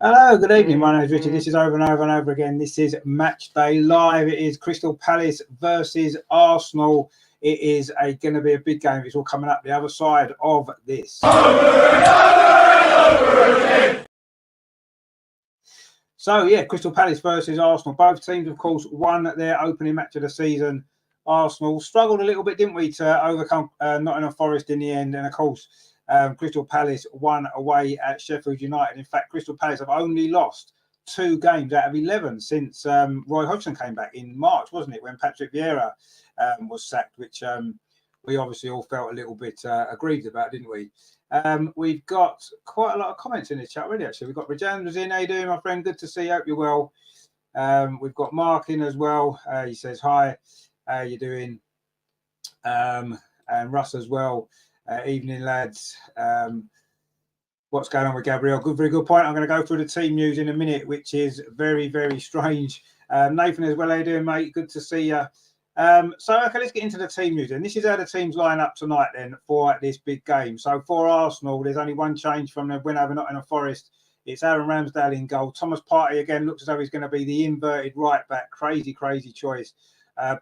Hello, good evening. My name is Richard. This is over and over and over again. This is Matchday Live. It is Crystal Palace versus Arsenal. It is going to be a big game. It's all coming up the other side of this. So, yeah, Crystal Palace versus Arsenal. Both teams, of course, won their opening match of the season. Arsenal struggled a little bit, didn't we, to overcome Nottingham Forest in the end. And, of course, Crystal Palace won away at Sheffield United. In fact, Crystal Palace have only lost 2 games out of 11 since Roy Hodgson came back in March, wasn't it, when Patrick Vieira was sacked, which we obviously all felt a little bit aggrieved about, didn't we? We've got quite a lot of comments in the chat already, actually. We've got Rajandra's in. How you doing, my friend? Good to see you. Hope you're well. We've got Mark in as well. He says, hi. How you doing? And Russ as well. Evening, lads. What's going on with Gabriel? Very good point. I'm going to go through the team news in a minute, which is very, very strange. Nathan as well. How you doing, mate? Good to see you. So, okay, let's get into the team news. And this is how the teams line up tonight then for this big game. So, for Arsenal, there's only one change from the win over Nottingham Forest. It's Aaron Ramsdale in goal. Thomas Partey again looks as though he's going to be the inverted right back. Crazy choice.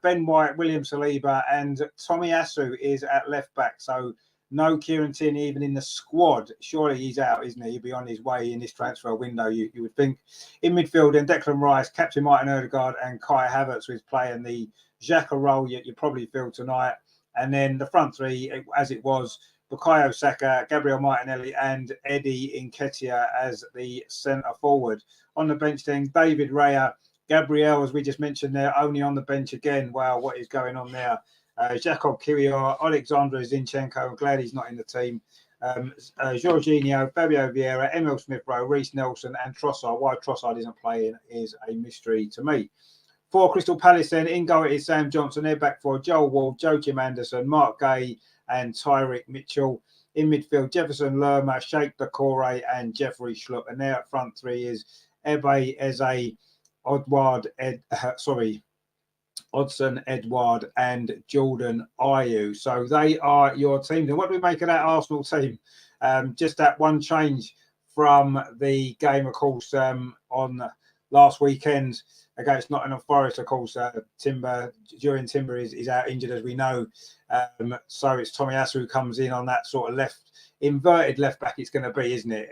Ben White, William Saliba, and Tomiyasu is at left back. So, no Kieran Tierney even in the squad. Surely he's out, isn't he? He'll be on his way in this transfer window, you would think. In midfield, then Declan Rice, Captain Martin Odegaard, and Kai Havertz was playing the Xhaka role you probably feel tonight. And then the front three, as it was, Bukayo Saka, Gabriel Martinelli, and Eddie Nketiah as the centre forward. On the bench, then David Raya, Gabriel, as we just mentioned there, only on the bench again. Wow, what is going on there? Jakob Kiwior, Alexander Zinchenko, I'm glad he's not in the team. Jorginho, Fabio Vieira, Emil Smith-Rowe, Reece Nelson, and Trossard. Why Trossard isn't playing is a mystery to me. For Crystal Palace, then, in goal it is Sam Johnson. They're back for Joel Ward, Joachim Anderson, Mark Gay, and Tyrick Mitchell. In midfield, Jefferson Lerma, Sheikh Doucouré, and Jeffrey Schlupp. And there at front three is Ebe Eze, Hodgson, Edouard, and Jordan Ayew. So they are your teams. And what do we make of that Arsenal team? Just that one change from the game, of course, on last weekend against Nottingham Forest. Of course, Timber is out injured, as we know. So it's Tomiyasu who comes in on that sort of inverted left back. It's going to be, isn't it?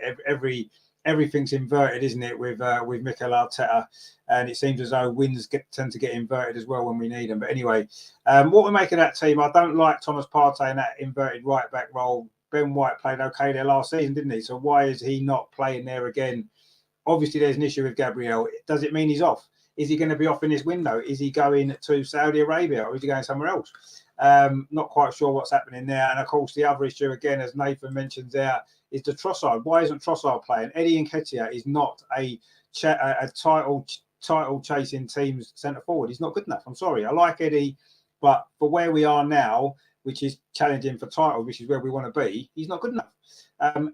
Everything's inverted, isn't it, with Mikel Arteta? And it seems as though wins tend to get inverted as well when we need them. But anyway, what we make of that team, I don't like Thomas Partey in that inverted right back role. Ben White played okay there last season, didn't he? So why is he not playing there again? Obviously, there's an issue with Gabriel. Does it mean he's off? Is he going to be off in this window? Is he going to Saudi Arabia or is he going somewhere else? Not quite sure what's happening there. And of course, the other issue, again, as Nathan mentioned there, is the Trossard. Why isn't Trossard playing? Eddie Nketiah is not a title chasing team's centre forward. He's not good enough. I'm sorry. I like Eddie, but for where we are now, which is challenging for titles, which is where we want to be, he's not good enough.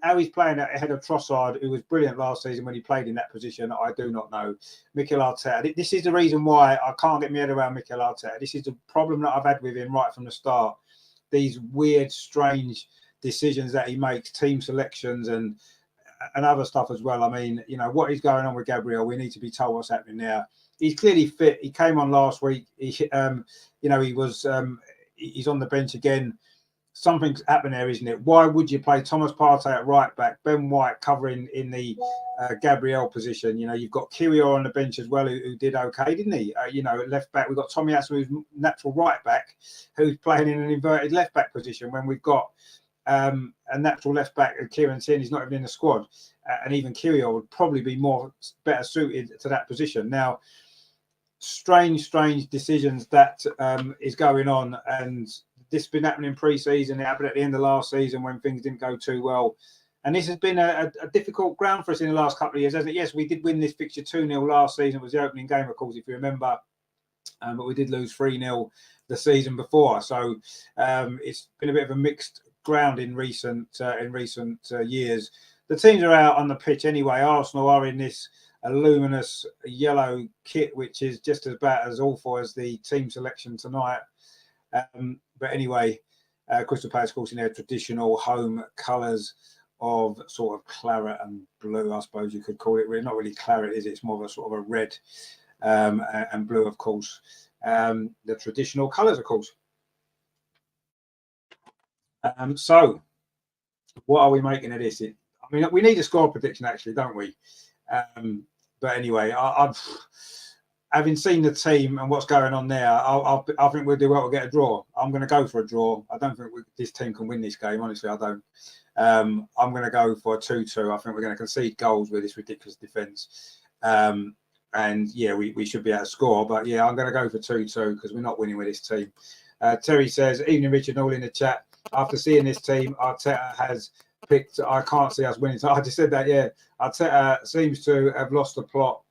How he's playing ahead of Trossard, who was brilliant last season when he played in that position, I do not know. Mikel Arteta, this is the reason why I can't get my head around Mikel Arteta. This is the problem that I've had with him right from the start. These weird, strange decisions that he makes, team selections and other stuff as well. I mean, what is going on with Gabriel? We need to be told what's happening there. He's clearly fit. He came on last week. He's on the bench again. Something's happened there, isn't it? Why would you play Thomas Partey at right back, Ben White covering in the Gabriel position? You've got Kiwior on the bench as well, who did okay, didn't he? At left back, we've got Tomiyasu, who's natural right back, who's playing in an inverted left back position when we've got a natural left back, Kieran Tierney's not even in the squad, and even Kiwior would probably be better suited to that position. Now, strange decisions that is going on, and this has been happening pre-season. It happened at the end of last season when things didn't go too well. And this has been a difficult ground for us in the last couple of years, hasn't it? Yes, we did win this fixture 2-0 last season. It was the opening game, of course, if you remember. But we did lose 3-0 the season before. So it's been a bit of a mixed ground in recent years. The teams are out on the pitch anyway. Arsenal are in this luminous yellow kit, which is just about as awful as the team selection tonight. But anyway, Crystal Palace, of course, in their traditional home colours of sort of claret and blue, I suppose you could call it. Not really claret, is it? It's more of a sort of a red and blue, of course. The traditional colours, of course. So what are we making of this? I mean, we need a score prediction, actually, don't we? But anyway, I've having seen the team and what's going on there, I think we'll do well to get a draw. I'm going to go for a draw. I don't think this team can win this game. Honestly, I don't. I'm going to go for a 2-2. I think we're going to concede goals with this ridiculous defence. And yeah, we should be able to score. But yeah, I'm going to go for 2-2 because we're not winning with this team. Terry says, evening, Richard, all in the chat. After seeing this team, Arteta has picked, I can't see us winning. So I just said that, yeah. Arteta seems to have lost the plot.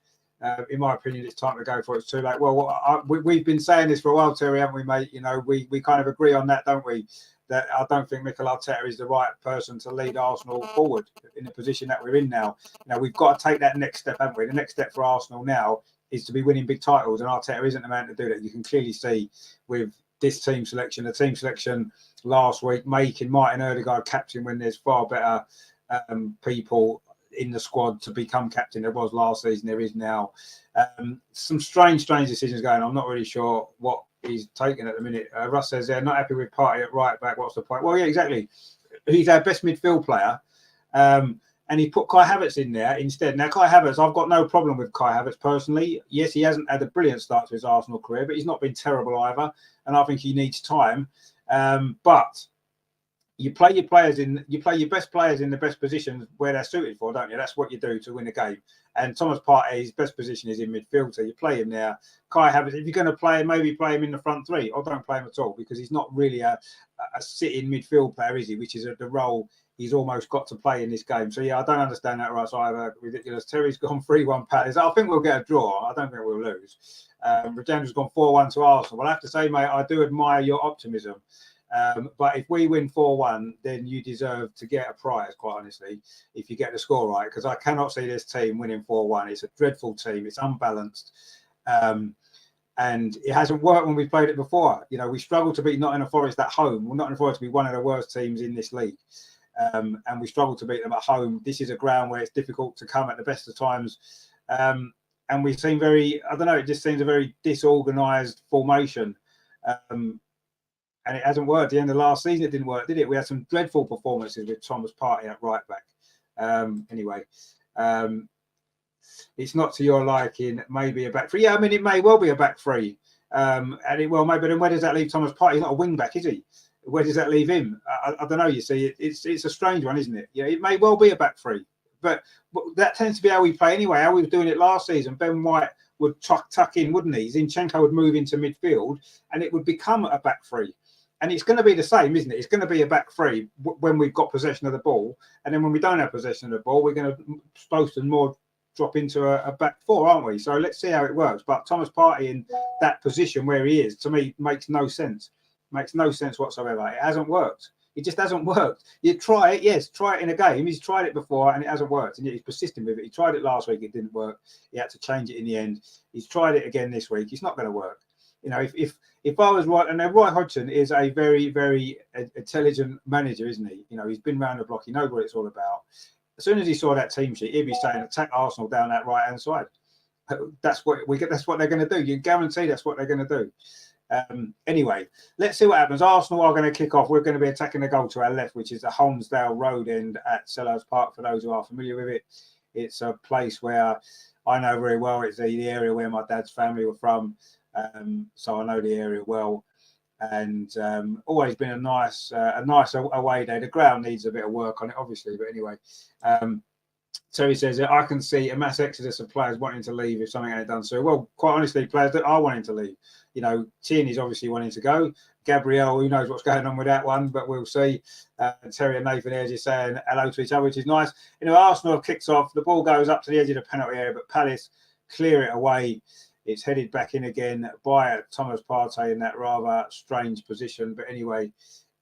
In my opinion, it's time to go for it. It's too late. Well, we've been saying this for a while, Terry, haven't we, mate? You know, we kind of agree on that, don't we? That I don't think Mikel Arteta is the right person to lead Arsenal forward in the position that we're in now. You know, we've got to take that next step, haven't we? The next step for Arsenal now is to be winning big titles, and Arteta isn't the man to do that. You can clearly see with this team selection, the team selection last week, making Martin Ødegaard captain when there's far better people in the squad to become captain. There was last season, there is now. Some strange decisions going on. I'm not really sure what he's taking at the minute. Russ says they're not happy with Partey at right back. What's the point? Well, yeah, exactly. He's our best midfield player. And he put Kai Havertz in there instead. Now, Kai Havertz, I've got no problem with Kai Havertz personally. Yes, he hasn't had a brilliant start to his Arsenal career, but he's not been terrible either. And I think he needs time. But you play your best players in the best positions where they're suited for, don't you? That's what you do to win a game. And Thomas Partey's best position is in midfield, so you play him there. Kai Havertz, if you're going to play him, maybe play him in the front three, or don't play him at all, because he's not really a sitting midfield player, is he? Which is the role he's almost got to play in this game. So yeah, I don't understand that, Russ, either. Ridiculous. Terry's gone 3-1 Palace. I think we'll get a draw. I don't think we'll lose. Rajandra's gone 4-1 to Arsenal. Well, I have to say, mate, I do admire your optimism. But if we win 4-1, then you deserve to get a prize, quite honestly, if you get the score right, because I cannot see this team winning 4-1. It's a dreadful team. It's unbalanced. And it hasn't worked when we've played it before. You know, we struggled to beat Nottingham Forest at home. Well, Nottingham Forest to be one of the worst teams in this league. And we struggled to beat them at home. This is a ground where it's difficult to come at the best of times. And we seem very, I don't know, it just seems a very disorganised formation. And it hasn't worked. At the end of last season, it didn't work, did it? We had some dreadful performances with Thomas Partey at right back. Anyway, it's not to your liking. Maybe a back three. Yeah, I mean, it may well be a back three. And it well, maybe. Then where does that leave Thomas Partey? He's not a wing back, is he? Where does that leave him? I don't know. You see, it's a strange one, isn't it? Yeah, it may well be a back three, but that tends to be how we play anyway. How we were doing it last season. Ben White would tuck in, wouldn't he? Zinchenko would move into midfield, and it would become a back three. And it's going to be the same, isn't it? It's going to be a back three when we've got possession of the ball. And then when we don't have possession of the ball, we're going to supposed to more drop into a back four, aren't we? So let's see how it works. But Thomas Partey in that position where he is, to me, makes no sense. Makes no sense whatsoever. It hasn't worked. It just hasn't worked. You try it, yes, try it in a game. He's tried it before and it hasn't worked. And yet he's persistent with it. He tried it last week, it didn't work. He had to change it in the end. He's tried it again this week. It's not going to work. You know, if I was right, and Roy Hodgson is a very, very intelligent manager, isn't he? You know, he's been around the block. He knows what it's all about. As soon as he saw that team sheet, he'd be saying, attack Arsenal down that right-hand side. That's what they're going to do. You guarantee that's what they're going to do. Anyway, let's see what happens. Arsenal are going to kick off. We're going to be attacking the goal to our left, which is the Holmesdale Road end at Selhurst Park, for those who are familiar with it. It's a place where I know very well. It's the area where my dad's family were from. So I know the area well, and always been a nice away day. The ground needs a bit of work on it, obviously, but anyway. Terry says that I can see a mass exodus of players wanting to leave if something ain't done so. Well, quite honestly, players that are wanting to leave. You know, Tierney's obviously wanting to go. Gabriel, who knows what's going on with that one, but we'll see. Terry and Nathan there just saying hello to each other, which is nice. You know, Arsenal kicks off. The ball goes up to the edge of the penalty area, but Palace clear it away. It's headed back in again by Thomas Partey in that rather strange position. But anyway,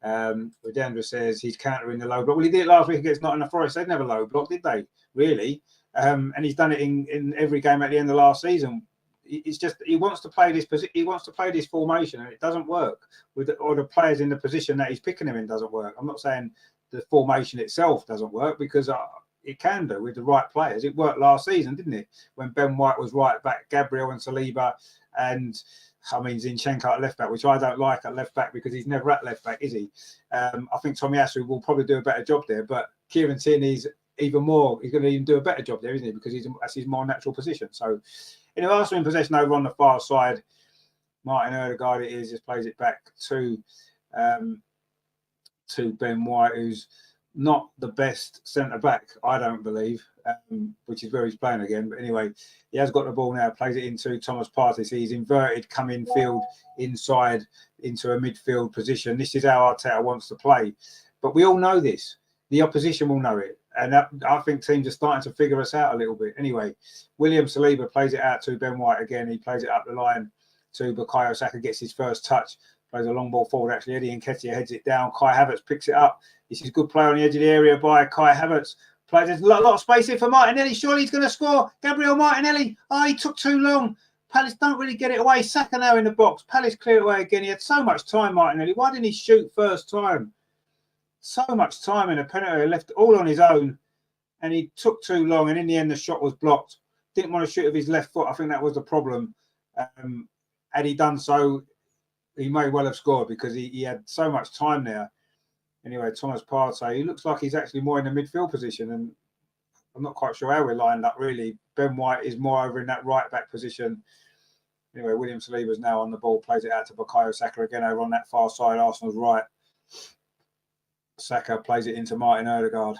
Rajendra says he's countering the low block. Well, he did it last week against Nottingham Forest. They'd never low block, did they? Really? And he's done it in every game at the end of last season. It's just he wants to play this position. He wants to play this formation, and it doesn't work with the players in the position that he's picking him in. Doesn't work. I'm not saying the formation itself doesn't work, because it can do with the right players. It worked last season, didn't it? When Ben White was right back, Gabriel and Saliba, and Zinchenko at left back, which I don't like at left back because he's never at left back, is he? I think Tomiyasu will probably do a better job there, but Kieran Tierney's even more. He's going to even do a better job there, isn't he? Because that's his more natural position. So, Arsenal in possession over on the far side. Martin Ødegaard it is, just plays it back to Ben White, who's not the best centre back, I don't believe, which is where he's playing again. But anyway, he has got the ball now, plays it into Thomas Partey. So he's inverted, come in field inside into a midfield position. This is how Arteta wants to play. But we all know this. The opposition will know it. And I think teams are starting to figure us out a little bit. Anyway, William Saliba plays it out to Ben White again. He plays it up the line to Bukayo Saka, gets his first touch. Plays a long ball forward, actually. Eddie Nketiah heads it down. Kai Havertz picks it up. This is a good play on the edge of the area by Kai Havertz. There's a lot of space here for Martinelli. Surely he's going to score. Gabriel Martinelli. Oh, he took too long. Palace don't really get it away. Saka now in the box. Palace clear it away again. He had so much time, Martinelli. Why didn't he shoot first time? So much time in a penalty. He left all on his own, and he took too long. And in the end, the shot was blocked. Didn't want to shoot with his left foot. I think that was the problem. Had he done so, he may well have scored, because he had so much time there. Anyway, Thomas Partey, he looks like he's actually more in the midfield position, and I'm not quite sure how we're lined up, really. Ben White is more over in that right-back position. Anyway, William Saliba's now on the ball, plays it out to Bukayo Saka again over on that far side, Arsenal's right. Saka plays it into Martin Ødegaard.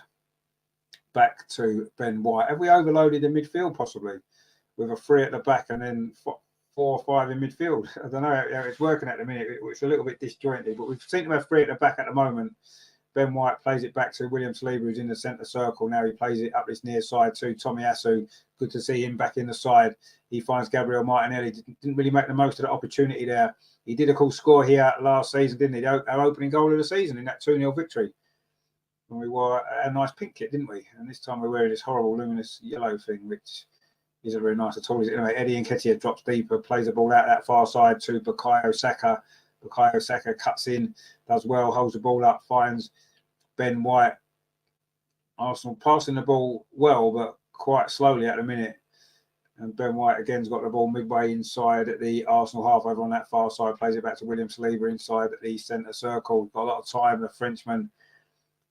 Back to Ben White. Have we overloaded the midfield, possibly, with a 3 at the back and then 4 or 5 in midfield? I don't know how it's working at the minute. It's a little bit disjointed, but we've seen him have 3 at the back at the moment. Ben White plays it back to William Saliba, who's in the centre circle. Now he plays it up this near side to Tomiyasu. Good to see him back in the side. He finds Gabriel Martinelli. Didn't really make the most of the opportunity there. He did, of course, score here last season, didn't he? Our opening goal of the season in that 2-0 victory. And we wore a nice pink kit, didn't we? And this time we're wearing this horrible luminous yellow thing, which isn't very nice at all. Anyway, Eddie Nketiah drops deeper, plays the ball out that far side to Bukayo Saka. Bukayo Saka cuts in, does well, holds the ball up, finds Ben White. Arsenal passing the ball well, but quite slowly at the minute. And Ben White again's got the ball midway inside at the Arsenal half over on that far side, plays it back to William Saliba inside at the centre circle. Got a lot of time, the Frenchman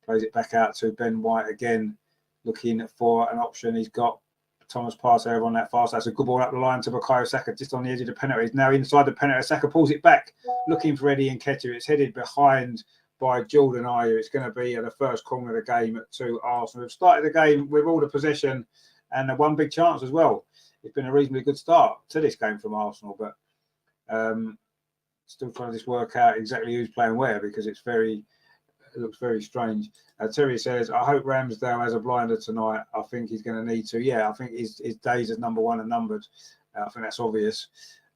plays it back out to Ben White again, looking for an option. He's got Thomas Partey over on that far side. That's a good ball up the line to Bukayo Saka, just on the edge of the penalty. He's now inside the penalty. Saka pulls it back, looking for Eddie Nketiah. It's headed behind by Jordan Ayew. It's going to be the first corner of the game to Arsenal. We've started the game with all the possession and one big chance as well. It's been a reasonably good start to this game from Arsenal, but still trying to just work out exactly who's playing where, because it looks very strange. Terry says, I hope Ramsdale has a blinder tonight. I think he's going to need to. Yeah, I think his days as number 1 are numbered. I think that's obvious.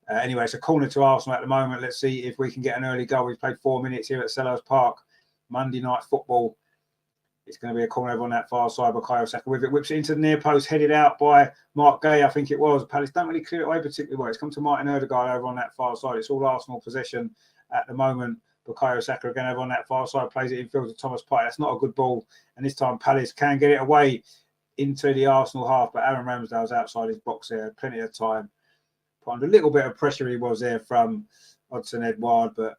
Anyway, it's a corner to Arsenal at the moment. Let's see if we can get an early goal. We've played 4 minutes here at Selhurst Park. Monday night football. It's going to be a corner over on that far side. Bukayo Saka with it, whips it into the near post, headed out by Mark Gay, I think it was. Palace don't really clear it away particularly well. It's come to Martin Ødegaard over on that far side. It's all Arsenal possession at the moment. Bukayo Saka again over on that far side, plays it in field to Thomas Partey. That's not a good ball. And this time Palace can get it away into the Arsenal half, but Aaron Ramsdale's outside his box there. Plenty of time. Put under a little bit of pressure he was there from Hodgson Edouard, but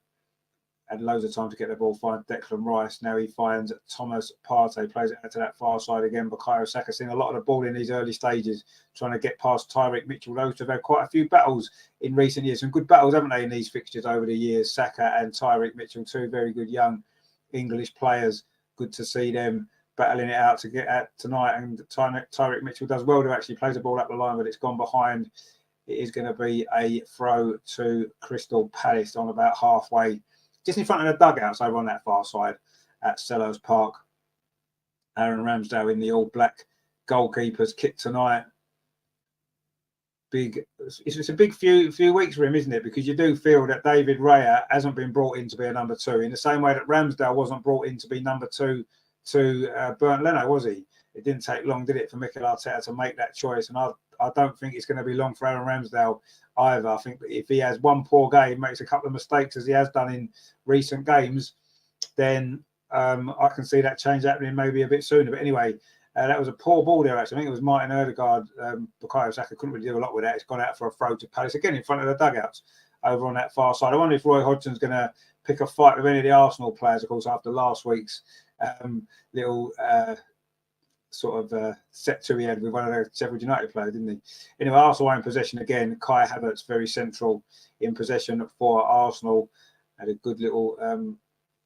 had loads of time to get the ball, find Declan Rice. Now he finds Thomas Partey, plays it out to that far side again. Bukayo Saka seeing a lot of the ball in these early stages, trying to get past Tyrick Mitchell. Those have had quite a few battles in recent years. Some good battles, haven't they, in these fixtures over the years? Saka and Tyrick Mitchell, 2 very good young English players. Good to see them battling it out to get at tonight. And Tyrick Mitchell does well to actually play the ball up the line, but it's gone behind. It is going to be a throw to Crystal Palace on about halfway, just in front of the dugouts over on that far side at Selhurst Park. Aaron Ramsdale in the all-black goalkeeper's kit tonight. It's a big few weeks for him, isn't it? Because you do feel that David Raya hasn't been brought in to be a number 2, in the same way that Ramsdale wasn't brought in to be number 2 to Bernd Leno, was he? It didn't take long, did it, for Mikel Arteta to make that choice? And I don't think it's going to be long for Aaron Ramsdale either. I think if he has one poor game, makes a couple of mistakes as he has done in recent games, then I can see that change happening maybe a bit sooner. But anyway, that was a poor ball there, actually. I think it was Martin Ødegaard. Bukayo Saka couldn't really do a lot with that. It's gone out for a throw to Palace again in front of the dugouts over on that far side. I wonder if Roy Hodgson's going to pick a fight with any of the Arsenal players, of course, after last week's little set to he had with one of the Sheffield United players, didn't he? Anyway, Arsenal are in possession again. Kai Havertz very central in possession for Arsenal. Had a good little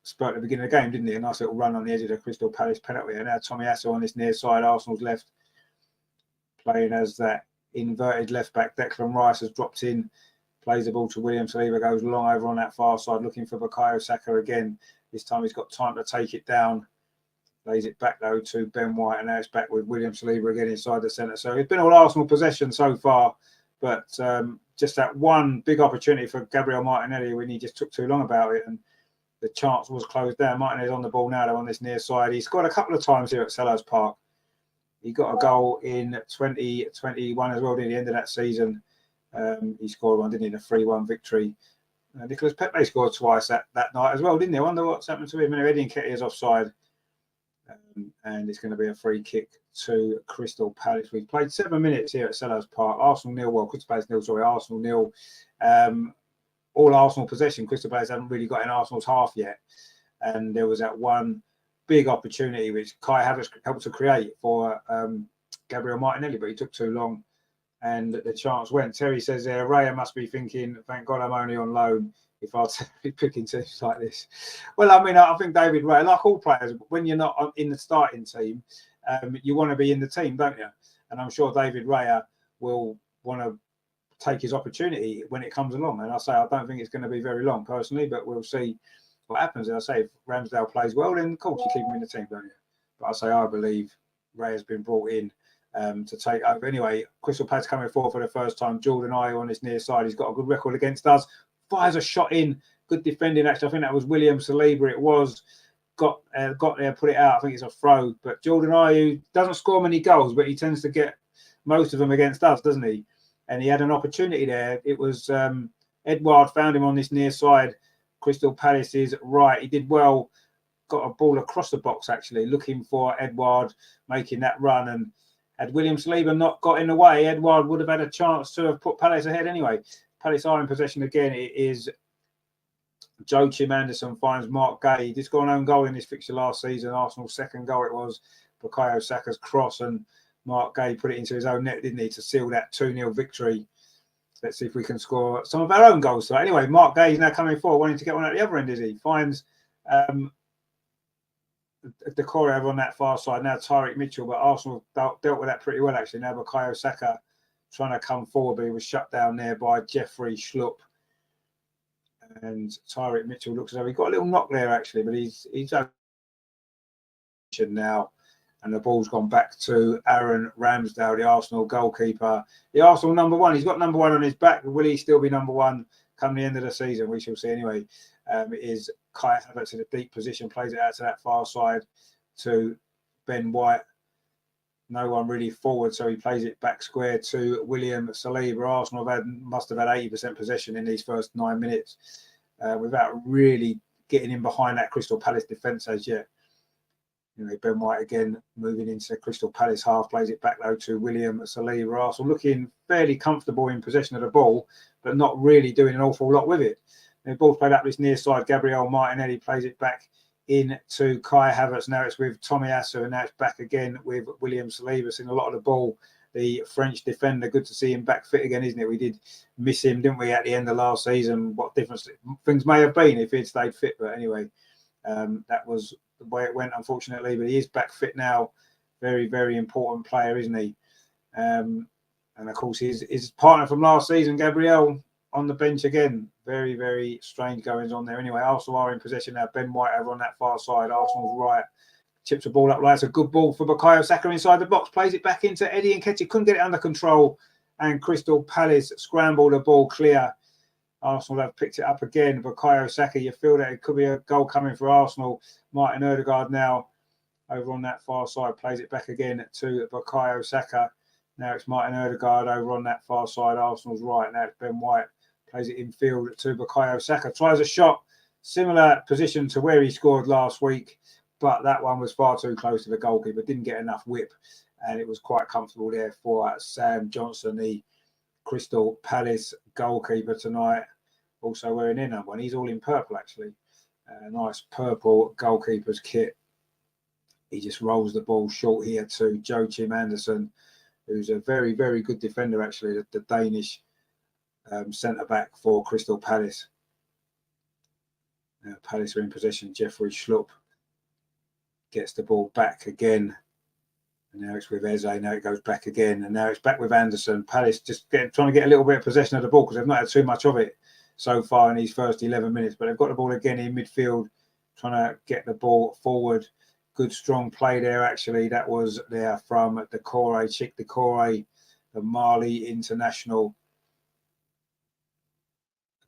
spurt at the beginning of the game, didn't he? A nice little run on the edge of the Crystal Palace penalty. And now Tomiyasu on this near side, Arsenal's left, playing as that inverted left back. Declan Rice has dropped in, plays the ball to William Saliba, goes long over on that far side, looking for Bukayo Saka again. This time he's got time to take it down. Lays it back though to Ben White, and now it's back with William Saliba again inside the centre. So it's been all Arsenal possession so far, but just that one big opportunity for Gabriel Martinelli when he just took too long about it, and the chance was closed down. Martinelli's on the ball now though on this near side. He scored a couple of times here at Selhurst Park. He got a goal in 2021 as well near the end of that season. He scored one, didn't he, in a 3-1 victory. Nicolas Pepe scored twice that night as well, didn't he? I wonder what's happened to him. Eddie Nketiah is offside. And it's going to be a free kick to Crystal Palace. We've played 7 minutes here at Selhurst Park. Arsenal nil, well, Crystal Palace nil, sorry, Arsenal nil. All Arsenal possession. Crystal Palace haven't really got in Arsenal's half yet. And there was that one big opportunity which Kai Havertz helped to create for Gabriel Martinelli, but he took too long and the chance went. Terry says there, Raya must be thinking, thank God I'm only on loan if I'd be picking teams like this. Well, I mean, I think David Raya, like all players, when you're not in the starting team, you want to be in the team, don't you? And I'm sure David Raya will want to take his opportunity when it comes along. And I say, I don't think it's going to be very long personally, but we'll see what happens. And I say, if Ramsdale plays well, then of course you keep him in the team, don't you? But I say, I believe Raya's been brought in to take over. Anyway, Crystal Palace coming forward for the first time. Jordan Ayew on his near side. He's got a good record against us. Fires a shot in. Good defending, actually. I think that was William Saliba. It was. Got there, put it out. I think it's a throw. But Jordan Ayew doesn't score many goals, but he tends to get most of them against us, doesn't he? And he had an opportunity there. It was Edouard found him on this near side. Crystal Palace is right. He did well. Got a ball across the box, actually, looking for Edouard making that run. And had William Saliba not got in the way, Edouard would have had a chance to have put Palace ahead anyway. Palace are in possession again. It is Joachim Anderson finds Mark Gay. He scored an own goal in this fixture last season. Arsenal's second goal it was. Bukayo Saka's cross, and Mark Gay put it into his own net, didn't he, to seal that 2-0 victory. Let's see if we can score some of our own goals. So anyway, Mark Gay is now coming forward, wanting to get one at the other end, is he? Finds Decore over on that far side. Now Tyrick Mitchell, but Arsenal dealt with that pretty well, actually. Now Bukayo Saka trying to come forward, but he was shut down there by Jeffrey Schlupp. And Tyrick Mitchell looks as though he got a little knock there, actually, but he's now. And the ball's gone back to Aaron Ramsdale, the Arsenal goalkeeper. The Arsenal number one. He's got number one on his back. Will he still be number one come the end of the season? We shall see anyway. It is Kai Havertz in a deep position, plays it out to that far side to Ben White. No one really forward, so he plays it back square to William Saliba. Arsenal must have had 80% possession in these first 9 minutes without really getting in behind that Crystal Palace defence as yet. Ben White again moving into Crystal Palace half, plays it back though to William Saliba. Arsenal looking fairly comfortable in possession of the ball, but not really doing an awful lot with it. The ball's played up this near side. Gabriel Martinelli plays it back into Kai Havertz. Now it's with Tomiyasu, and now it's back again with William Saliba. Seen a lot of the ball. The French defender, good to see him back fit again, isn't it? We did miss him, didn't we, at the end of last season? What difference things may have been if he'd stayed fit. But anyway, that was the way it went, unfortunately. But he is back fit now. Very, very important player, isn't he? And of course, his partner from last season, Gabriel, on the bench again. Very, very strange goings on there. Anyway, Arsenal are in possession now. Ben White over on that far side. Arsenal's right. Chips the ball up. It's a good ball for Bukayo Saka inside the box. Plays it back into Eddie Nketiah. Couldn't get it under control. And Crystal Palace scrambled the ball clear. Arsenal have picked it up again. Bukayo Saka, you feel that it could be a goal coming for Arsenal. Martin Ødegaard now over on that far side. Plays it back again to Bukayo Saka. Now it's Martin Ødegaard over on that far side. Arsenal's right. Now it's Ben White. Plays it in field to Bukayo Saka. Tries a shot. Similar position to where he scored last week, but that one was far too close to the goalkeeper. Didn't get enough whip, and it was quite comfortable there for Sam Johnson, the Crystal Palace goalkeeper tonight. Also wearing their number one. He's all in purple, actually. Nice purple goalkeeper's kit. He just rolls the ball short here to Joachim Andersen, who's a very, very good defender, actually, the Danish centre-back for Crystal Palace. Now Palace are in possession. Jeffrey Schlupp gets the ball back again. And now it's with Eze. Now it goes back again. And now it's back with Andersen. Palace just trying to get a little bit of possession of the ball because they've not had too much of it so far in these first 11 minutes. But they've got the ball again in midfield, trying to get the ball forward. Good, strong play there, actually. That was there from Decore, Chick Decore, the Mali international.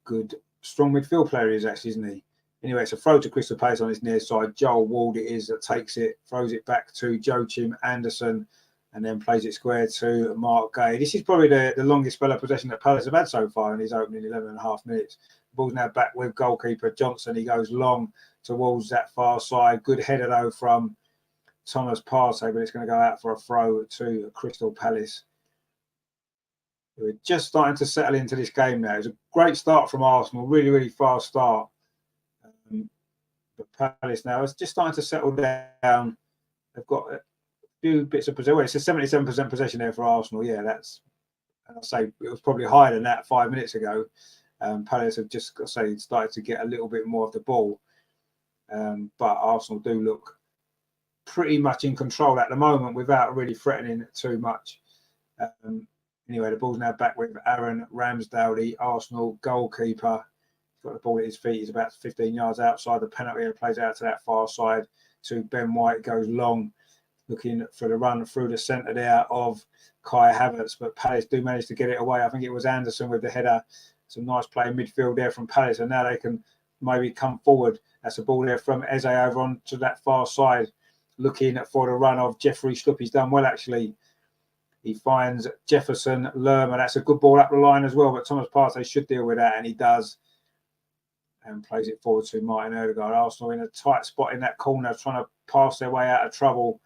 Good, strong midfield player he is, actually, isn't he? Anyway, it's a throw to Crystal Palace on his near side. Joel Ward it is that takes it, throws it back to Joachim Andersen, and then plays it square to Mark Gay. This is probably the longest spell of possession that Palace have had so far in his opening 11.5 minutes. The ball's now back with goalkeeper Johnson. He goes long towards that far side. Good header, though, from Thomas Partey, but it's going to go out for a throw to Crystal Palace. We're just starting to settle into this game now. It's a great start from Arsenal, really, really fast start. But Palace now is just starting to settle down. They've got a few bits of possession. Well, it's a 77% possession there for Arsenal. Yeah, that's, I'll say it was probably higher than that 5 minutes ago. Palace have just, got to say, started to get a little bit more of the ball. But Arsenal do look pretty much in control at the moment without really threatening too much. Anyway, the ball's now back with Aaron Ramsdale, the Arsenal goalkeeper. He's got the ball at his feet. He's about 15 yards outside the penalty area. Plays out to that far side to Ben White. Goes long, looking for the run through the centre there of Kai Havertz. But Palace do manage to get it away. I think it was Anderson with the header. Some nice play in midfield there from Palace. And now they can maybe come forward. That's a ball there from Eze over on to that far side, looking for the run of Jeffrey Schlupp. He's done well, actually. He finds Jefferson Lerma. That's a good ball up the line as well, but Thomas Partey should deal with that, and he does. And plays it forward to Martin Odegaard. Arsenal in a tight spot in that corner, trying to pass their way out of trouble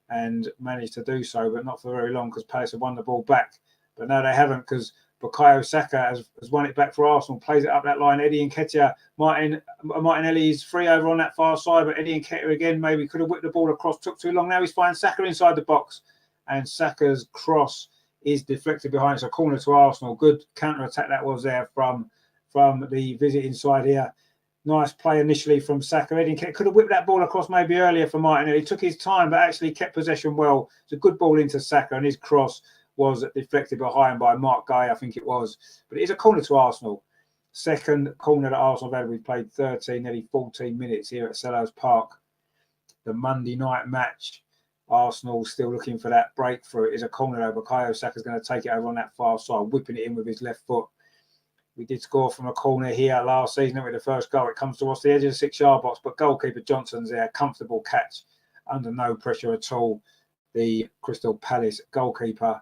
and managed to do so, but not for very long because Palace have won the ball back. But no, they haven't, because Bukayo Saka has won it back for Arsenal, plays it up that line. Eddie Nketiah, Martinelli's free over on that far side, but Eddie Nketiah again maybe could have whipped the ball across, took too long. Now he's finding Saka inside the box, and Saka's cross is deflected behind. It's a corner to Arsenal. Good counter-attack that was there from the visiting side here. Nice play initially from Saka. Eddie Nketiah could have whipped that ball across maybe earlier for Martinelli. He took his time, but actually kept possession well. It's a good ball into Saka, and his cross was deflected behind by Mark Guy, I think it was. But it is a corner to Arsenal. Second corner that Arsenal have had. We've played 13, nearly 14 minutes here at Selhurst Park. The Monday night match. Arsenal still looking for that breakthrough. It is a corner over. Bukayo Saka's going to take it over on that far side, whipping it in with his left foot. We did score from a corner here last season with the first goal. It comes towards the edge of the 6-yard box, but goalkeeper Johnson's there. Comfortable catch under no pressure at all. The Crystal Palace goalkeeper.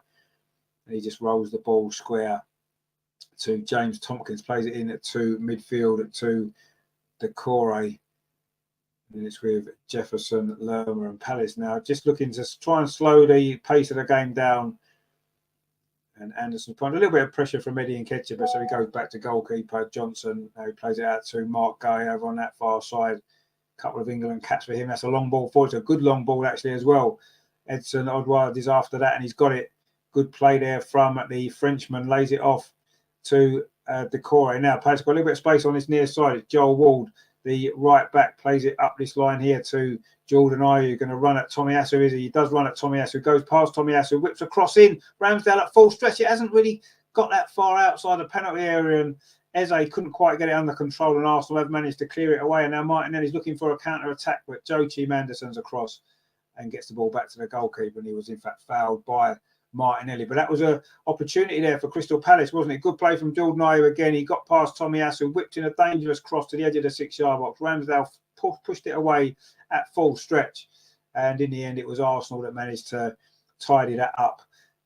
He just rolls the ball square to James Tompkins, plays it in to midfield to Decore. And it's with Jefferson, Lerma and Palace now. Just looking to try and slow the pace of the game down. And Anderson put a little bit of pressure from Eddie Nketiah, but so he goes back to goalkeeper Johnson. Now he plays it out to Mark Guy over on that far side. A couple of England caps for him. That's a long ball forward. It's a good long ball actually as well. Edson Odward is after that and he's got it. Good play there from the Frenchman. Lays it off to Decore. Now Palace got a little bit of space on his near side. It's Joel Ward, the right back, plays it up this line here to Jordan Ayew. Going to run at Tomiyasu, is he? He does run at Tomiyasu. Goes past Tomiyasu, whips across in. Ramsdale at full stretch. It hasn't really got that far outside the penalty area, and Eze couldn't quite get it under control, and Arsenal have managed to clear it away. And now Martinelli's looking for a counter attack, but Joachim Andersen's across and gets the ball back to the goalkeeper, and he was in fact fouled by Martinelli. But that was an opportunity there for Crystal Palace, wasn't it? Good play from Jordan Ayew again. He got past Tomiyasu, whipped in a dangerous cross to the edge of the 6-yard box. Ramsdale pushed it away at full stretch, and in the end it was Arsenal that managed to tidy that up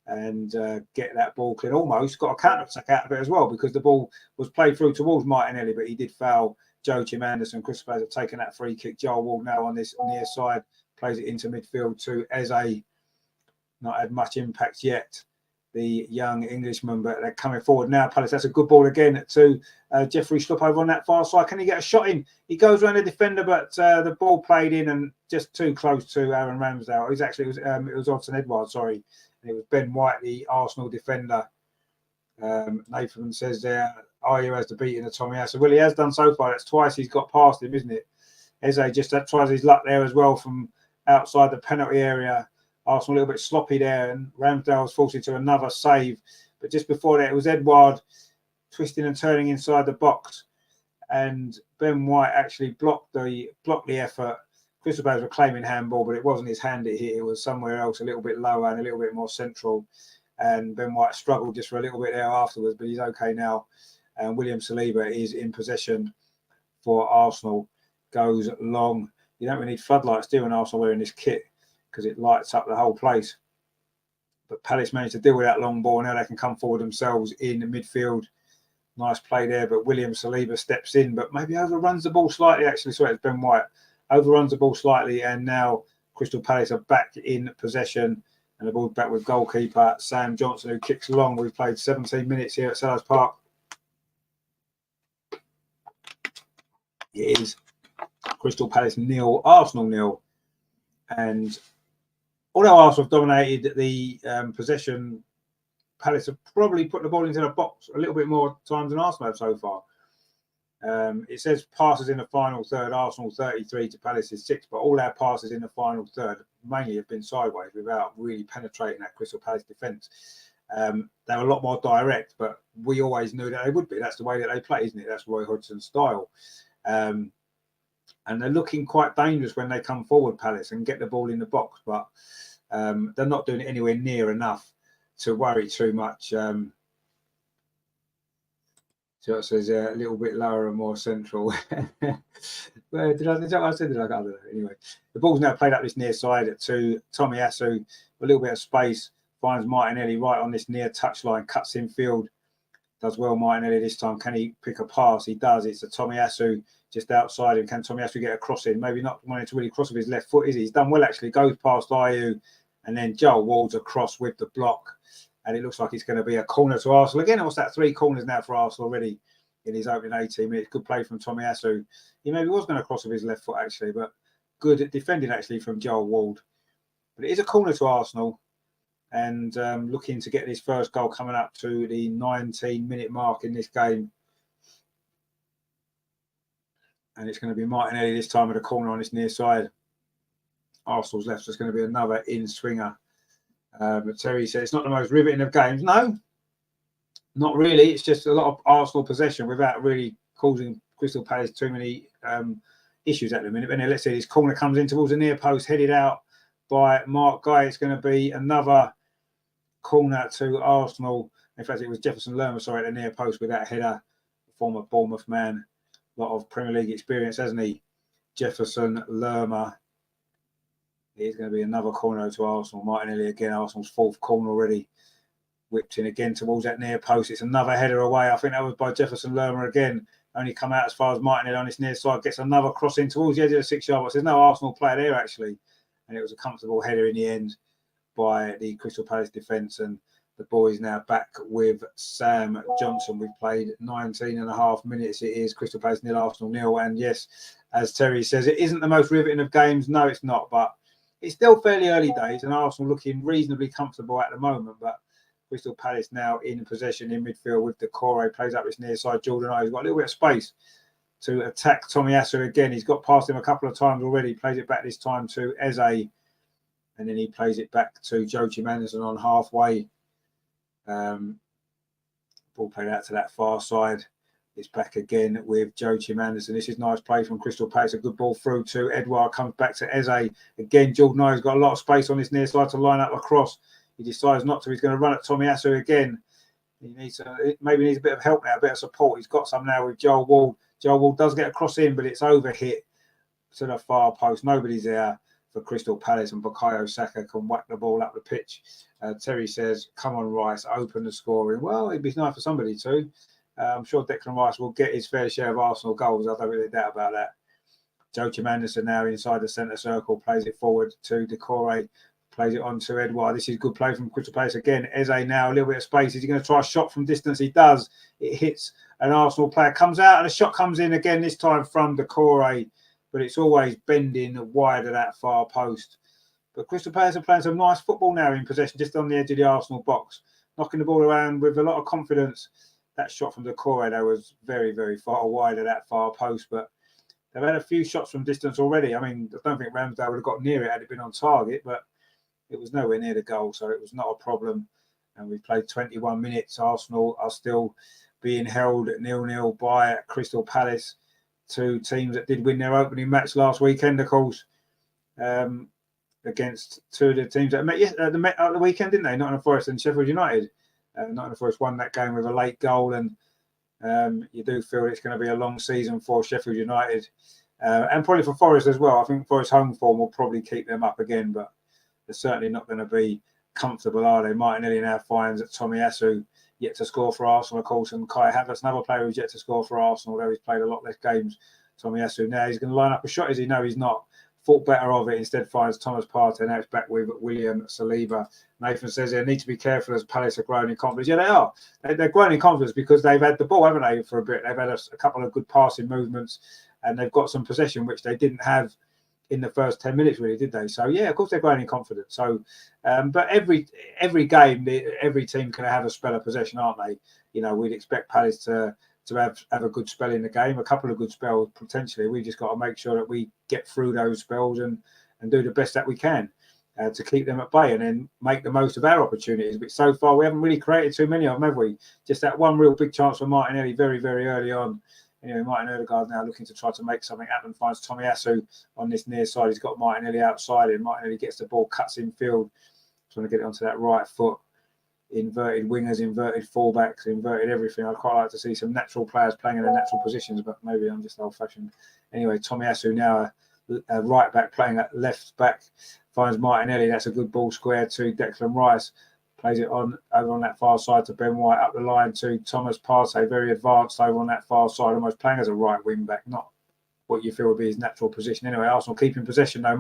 and get that ball clear. Almost got a counter attack out of it as well, because the ball was played through towards Martinelli, but he did foul Joachim Anderson. Crystal Palace have taken that free kick. Joel Ward now on this near side, plays it into midfield to Eze. Not had much impact yet, the young Englishman, but they're coming forward now. Palace, that's a good ball again to Jeffrey Schlupp over on that far side. Can he get a shot in? He goes around the defender, but the ball played in and just too close to Aaron Ramsdale. It was Odson Edouard, sorry. And it was Ben White, the Arsenal defender. Nathan says there, Ayew has the beating of Tomiyasu. Well, he has done so far. That's twice he's got past him, isn't it? Eze just tries his luck there as well from outside the penalty area. Arsenal a little bit sloppy there, and Ramsdale was forced into another save. But just before that, it was Edouard twisting and turning inside the box, and Ben White actually blocked the effort. Crystal Palace were claiming handball, but it wasn't his hand it hit. It was somewhere else, a little bit lower and a little bit more central. And Ben White struggled just for a little bit there afterwards, but he's okay now. And William Saliba is in possession for Arsenal. Goes long. You don't really need floodlights, do you, when Arsenal wearing this kit, because it lights up the whole place. But Palace managed to deal with that long ball. Now they can come forward themselves in the midfield. Nice play there, but William Saliba steps in, but maybe overruns the ball slightly. Actually, sorry, it's Ben White. Overruns the ball slightly, and now Crystal Palace are back in possession. And the ball's back with goalkeeper Sam Johnson, who kicks long. We've played 17 minutes here at Selhurst Park. It is Crystal Palace 0, Arsenal 0. And although Arsenal have dominated the possession, Palace have probably put the ball into the box a little bit more times than Arsenal have so far. It says passes in the final third, Arsenal 33 to Palace's 6, but all our passes in the final third mainly have been sideways without really penetrating that Crystal Palace defence. They were a lot more direct, but we always knew that they would be. That's the way that they play, isn't it? That's Roy Hodgson's style. And they're looking quite dangerous when they come forward, Palace, and get the ball in the box, but they're not doing it anywhere near enough to worry too much. So it says a little bit lower and more central. Well, did I say? I don't know. Anyway, the ball's now played up this near side to Tomiyasu. A little bit of space, finds Martinelli right on this near touchline, cuts in field. Does well, Martinelli this time. Can he pick a pass? He does. It's a Tomiyasu just outside him. Can Tomiyasu get a cross in? Maybe not wanting to really cross with his left foot, is he? He's done well, actually. Goes past Ayew, and then Joel Ward's across with the block. And it looks like it's going to be a corner to Arsenal. Again, what's that? 3 corners now for Arsenal already in his opening 18 minutes. Good play from Tomiyasu. He maybe was going to cross with his left foot, actually, but good defending, actually, from Joel Ward. But it is a corner to Arsenal. And looking to get his first goal coming up to the 19-minute mark in this game. And it's going to be Martinelli this time at the corner on this near side. Arsenal's left, so it's going to be another in-swinger. But Terry said it's not the most riveting of games. No, not really. It's just a lot of Arsenal possession without really causing Crystal Palace too many issues at the minute. But let's see, this corner comes in towards the near post, headed out by Mark Guy. It's going to be another corner to Arsenal. In fact, it was Jefferson Lerma, sorry, at the near post with that header. Former Bournemouth man. A lot of Premier League experience, hasn't he? Jefferson Lerma. It's going to be another corner to Arsenal. Martinelli again, Arsenal's 4th corner already. Whipped in again towards that near post. It's another header away. I think that was by Jefferson Lerma again. Only come out as far as Martinelli on this near side. Gets another cross in towards the edge of the 6-yard box. There's no Arsenal player there, actually. And it was a comfortable header in the end by the Crystal Palace defence. And the boys now back with Sam Johnson. We've played 19.5 minutes. It is Crystal Palace 0, Arsenal 0. And yes, as Terry says, it isn't the most riveting of games. No, it's not. But it's still fairly early days, and Arsenal looking reasonably comfortable at the moment. But Crystal Palace now in possession in midfield with Decore. Plays up this near side. Jordan Ayew has got a little bit of space to attack Tomiyasu again. He's got past him a couple of times already. Plays it back this time to Eze. And then he plays it back to Joachim Anderson on halfway. Ball played out to that far side. It's back again with Joachim Anderson. This is nice play from Crystal Palace. A good ball through to Edouard. Comes back to Eze. Again, Jordan Ayew's got a lot of space on this near side to line up across. He decides not to. He's going to run at Tomiyasu again. He needs maybe needs a bit of help now, a bit of support. He's got some now with Joel Ward. Joel Ward does get a cross in, but it's over hit to the far post. Nobody's there for Crystal Palace, and Bukayo Saka can whack the ball up the pitch. Terry says, come on, Rice, open the scoring. Well, it'd be nice for somebody to. I'm sure Declan Rice will get his fair share of Arsenal goals. I don't really doubt about that. Joachim Andersen now inside the centre circle, plays it forward to Decore, plays it on to Edouard. This is good play from Crystal Palace again. Eze now, a little bit of space. Is he going to try a shot from distance? He does. It hits an Arsenal player, comes out, and a shot comes in again, this time from Decore, but it's always bending wide of that far post. But Crystal Palace are playing some nice football now in possession, just on the edge of the Arsenal box, knocking the ball around with a lot of confidence. That shot from Decore, though, was very, very far wide of that far post, but they've had a few shots from distance already. I mean, I don't think Ramsdale would have got near it had it been on target, but it was nowhere near the goal, so it was not a problem. And we've played 21 minutes. Arsenal are still being held at 0-0 by Crystal Palace, two teams that did win their opening match last weekend, of course, against two of the teams that met at the weekend, didn't they? Nottingham Forest and Sheffield United. Nottingham Forest won that game with a late goal, and you do feel it's going to be a long season for Sheffield United and probably for Forest as well. I think Forest home form will probably keep them up again, but they're certainly not going to be comfortable, are they? Martinelli now finds that Tomiyasu yet to score for Arsenal, of course, and Kai Havertz, another player who's yet to score for Arsenal, although he's played a lot less games. Tomiyasu now, he's going to line up a shot. As he know he's not. Thought better of it, instead finds Thomas Partey. Now it's back with William Saliba. Nathan says they need to be careful as Palace are growing in confidence. Yeah, they are. They're growing in confidence because they've had the ball, haven't they, for a bit. They've had a couple of good passing movements, and they've got some possession, which they didn't have in the first 10 minutes, really, did they? So, yeah, of course they're growing in confidence. So, but every game, every team can have a spell of possession, aren't they? You know, we'd expect Palace to have a good spell in the game, a couple of good spells potentially. We just got to make sure that we get through those spells and do the best that we can to keep them at bay and then make the most of our opportunities. But so far, we haven't really created too many of them, have we? Just that one real big chance for Martinelli very, very early on. Anyway, Martin Odegaard now looking to try to make something happen, finds Tomiyasu on this near side. He's got Martinelli outside him. Martinelli gets the ball, cuts in field, trying to get it onto that right foot. Inverted wingers, inverted fullbacks, inverted everything. I'd quite like to see some natural players playing in their natural positions, but maybe I'm just old-fashioned. Anyway, Tomiyasu now a right back playing at left back, finds Martinelli. That's a good ball square to Declan Rice. Plays it on over on that far side to Ben White, up the line to Thomas Partey, very advanced over on that far side, almost playing as a right wing back, not what you feel would be his natural position. Anyway, Arsenal keeping possession though.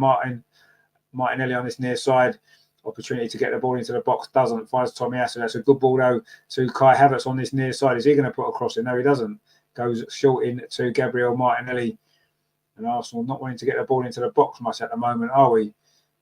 Martinelli on this near side. Opportunity to get the ball into the box, doesn't. Finds Tomiyasu. That's a good ball though to Kai Havertz on this near side. Is he going to put a cross in? No, he doesn't. Goes short in to Gabriel Martinelli. And Arsenal not wanting to get the ball into the box much at the moment, are we?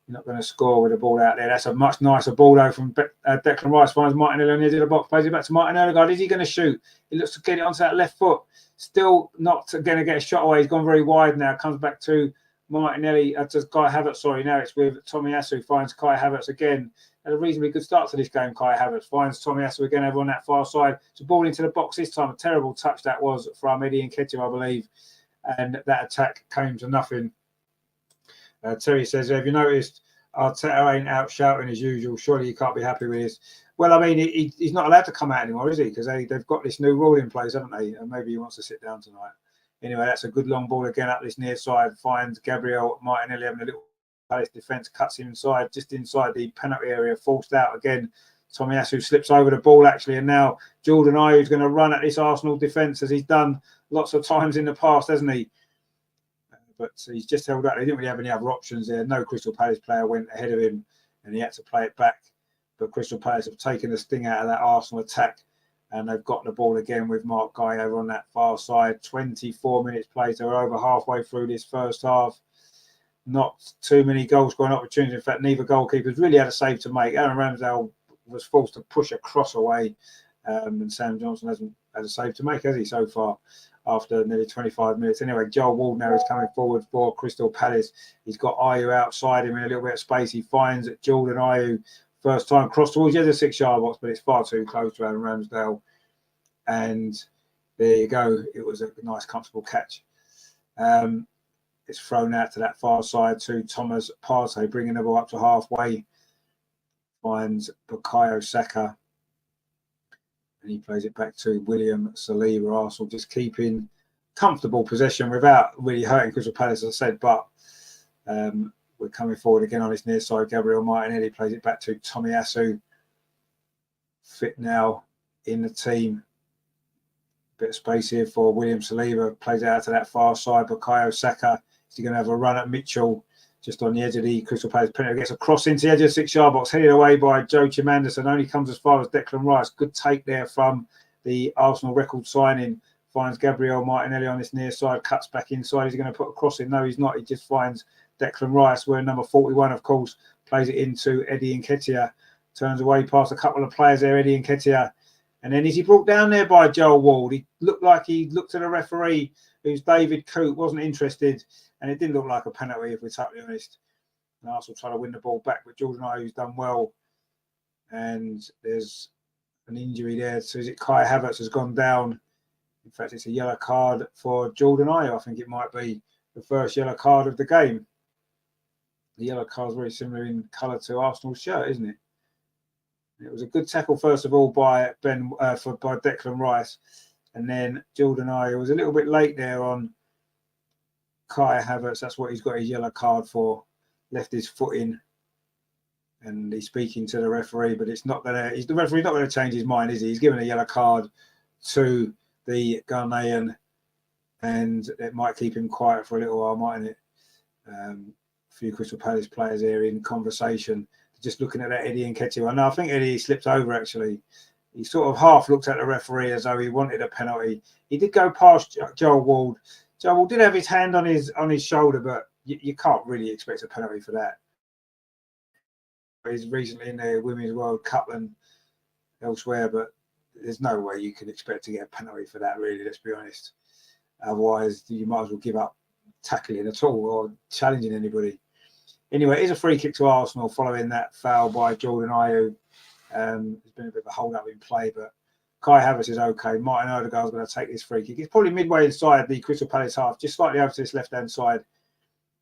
You're not going to score with the ball out there. That's a much nicer ball though from Declan Rice. Finds Martinelli on the edge of the box. Plays it back to Martin Odegaard. Is he going to shoot? He looks to get it onto that left foot. Still not going to get a shot away. He's gone very wide now. Comes back to Martinelli to Kai Havertz. Sorry, now it's with Tomiyasu. Finds Kai Havertz again. Had a reasonably good start to this game. Kai Havertz finds Tomiyasu again over on that far side. It's a ball into the box this time. A terrible touch that was from Eddie Nketiah, I believe. And that attack came to nothing. Terry says, have you noticed Arteta ain't out shouting as usual? Surely you can't be happy with this. Well, I mean, he's not allowed to come out anymore, is he? Because they've got this new rule in place, haven't they? And maybe he wants to sit down tonight. Anyway, that's a good long ball again up this near side. Finds Gabriel Martinelli having a little Palace defence, cuts him inside, just inside the penalty area, forced out again. Tomiyasu slips over the ball actually, and now Jordan Ayew's going to run at this Arsenal defence as he's done lots of times in the past, hasn't he? But he's just held up. He didn't really have any other options there. No Crystal Palace player went ahead of him, and he had to play it back. But Crystal Palace have taken the sting out of that Arsenal attack. And they've got the ball again with Mark Guy over on that far side. 24 minutes played. So we're over halfway through this first half. Not too many goal scoring opportunities. In fact, neither goalkeepers really had a save to make. Aaron Ramsdale was forced to push a cross away. And Sam Johnson hasn't had a save to make, has he, so far, after nearly 25 minutes. Anyway, Joel Ward now is coming forward for Crystal Palace. He's got Ayew outside him in a little bit of space. He finds Jordan Ayew. First time cross towards the 6-yard box, but it's far too close to Aaron Ramsdale. And there you go. It was a nice, comfortable catch. It's thrown out to that far side to Thomas Partey, bringing the ball up to halfway. Finds Bukayo Saka. And he plays it back to William Saliba. Arsenal just keeping comfortable possession without really hurting Crystal Palace, as I said. But we're coming forward again on this near side. Gabriel Martinelli plays it back to Tomiyasu. Fit now in the team. Bit of space here for William Saliba. Plays it out to that far side. Bukayo Saka. Is he going to have a run at Mitchell? Just on the edge of the Crystal Palace penalty. Gets a cross into the edge of the 6-yard box. Headed away by Joe Chimanderson. Only comes as far as Declan Rice. Good take there from the Arsenal record signing. Finds Gabriel Martinelli on this near side. Cuts back inside. He's going to put a cross in. No, he's not. He just finds Declan Rice. Wearing number 41, of course. Plays it into Eddie Nketiah. Turns away past a couple of players there, Eddie Nketiah. And then is he brought down there by Joel Ward? He looked like he looked at the referee, who's David Coote, wasn't interested. And it didn't look like a penalty, if we're totally honest. And Arsenal trying to win the ball back, but Jordan Ayew's done well. And there's an injury there. So is it Kai Havertz has gone down? In fact, it's a yellow card for Jordan Ayew. I think it might be the first yellow card of the game. The yellow card is very similar in colour to Arsenal's shirt, isn't it? It was a good tackle, first of all, by Declan Rice. And then Jordan Ayew was a little bit late there on Kai Havertz. That's what he's got his yellow card for. Left his foot in. And he's speaking to the referee, but it's not going to. The referee's not going to change his mind, is he? He's given a yellow card to the Ghanaian, and it might keep him quiet for a little while, mightn't it? A few Crystal Palace players here in conversation. Just looking at that Eddie Nketiah. No, I think Eddie slipped over, actually. He sort of half looked at the referee as though he wanted a penalty. He did go past Joel Ward. Joel Ward did have his hand on his shoulder, but you can't really expect a penalty for that. He's recently in the Women's World Cup and elsewhere, but there's no way you can expect to get a penalty for that, really, let's be honest. Otherwise, you might as well give up tackling at all or challenging anybody. Anyway, it is a free kick to Arsenal following that foul by Jordan Ayew. There's been a bit of a hold-up in play, but Kai Havertz is okay. Martin Odegaard's going to take this free kick. It's probably midway inside the Crystal Palace half, just slightly over to this left-hand side.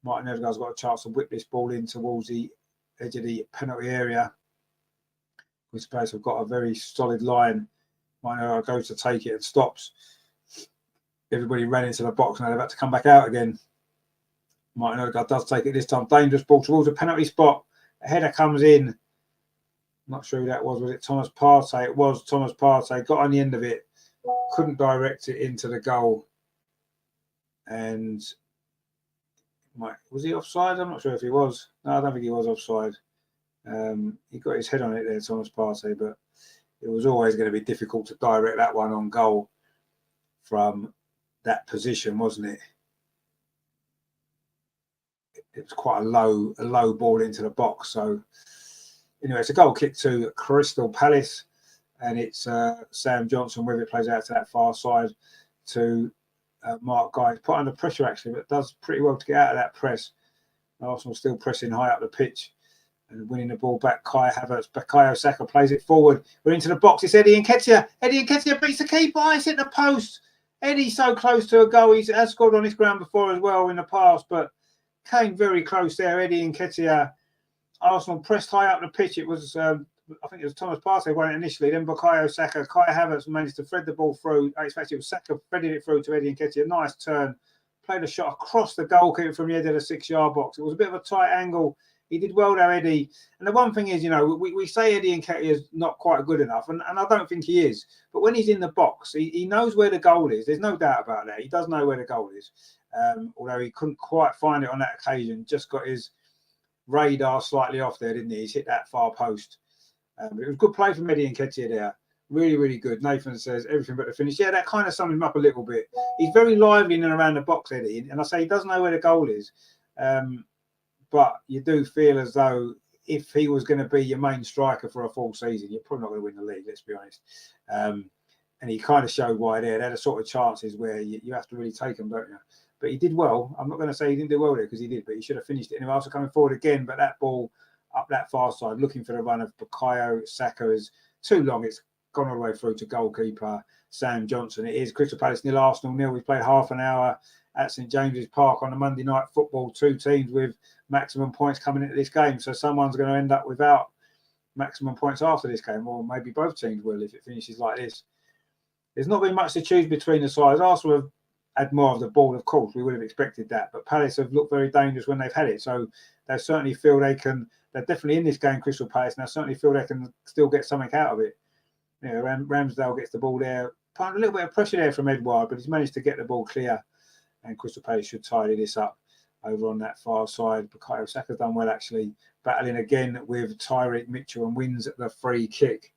Martin Odegaard's got a chance to whip this ball in towards the edge of the penalty area. Crystal Palace have got a very solid line. Martin Odegaard goes to take it and stops. Everybody ran into the box and they're about to come back out again. Martin Odegaard does take it this time. Dangerous ball towards a penalty spot. A header comes in. Not sure who that was. Was it Thomas Partey? It was Thomas Partey. Got on the end of it. Couldn't direct it into the goal. And was he offside? I'm not sure if he was. No, I don't think he was offside. He got his head on it there, Thomas Partey, but it was always going to be difficult to direct that one on goal from that position, wasn't it? It was quite a low ball into the box. So anyway, it's a goal kick to Crystal Palace, and it's Sam Johnson with it, plays out to that far side to Mark Guy. He's put under pressure actually, but does pretty well to get out of that press. Arsenal still pressing high up the pitch and winning the ball back. Kai Havertz, Bukayo Saka plays it forward. We're into the box. It's Eddie Nketiah. Eddie Nketiah beats the keeper. It's hit the post. Eddie's so close to a goal. He has scored on this ground before as well in the past, but came very close there. Eddie Nketiah. Arsenal pressed high up the pitch. It was, I think it was Thomas Partey won it initially. Then Bukayo Saka. Kai Havertz managed to thread the ball through. Actually, it was Saka threaded it through to Eddie Nketiah. Nice turn. Played a shot across the goalkeeper from the edge of the 6-yard box. It was a bit of a tight angle. He did well there, Eddie. And the one thing is, you know, we say Eddie Nketiah is not quite good enough, and I don't think he is. But when he's in the box, he knows where the goal is. There's no doubt about that. He does know where the goal is. Although he couldn't quite find it on that occasion. Just got his radar slightly off there, didn't he? He's hit that far post. But it was good play from Eddie Nketiah there. Really, really good. Nathan says everything but the finish. Yeah, that kind of sums him up a little bit. He's very lively in and around the box, Eddie. And I say he does know where the goal is. But you do feel as though if he was going to be your main striker for a full season, you're probably not going to win the league, let's be honest. And he kind of showed why there. They're the sort of chances where you have to really take them, don't you? But he did well. I'm not going to say he didn't do well there because he did, but he should have finished it. And he also coming forward again, but that ball up that far side, looking for the run of Bukayo Saka is too long. It's gone all the way through to goalkeeper Sam Johnson. It is Crystal Palace 0, Arsenal 0. We played half an hour at St James's Park on a Monday night football. Two teams with maximum points coming into this game. So someone's going to end up without maximum points after this game, or maybe both teams will if it finishes like this. There's not been much to choose between the sides. Arsenal have had more of the ball, of course. We would have expected that. But Palace have looked very dangerous when they've had it. So they certainly feel they can. They're definitely in this game, Crystal Palace, and they certainly feel they can still get something out of it. You know, Ramsdale gets the ball there. a little bit of pressure there from Edouard, but he's managed to get the ball clear, and Crystal Palace should tidy this up over on that far side. Bukayo Saka's done well, actually, battling again with Tyreek Mitchell and wins the free kick.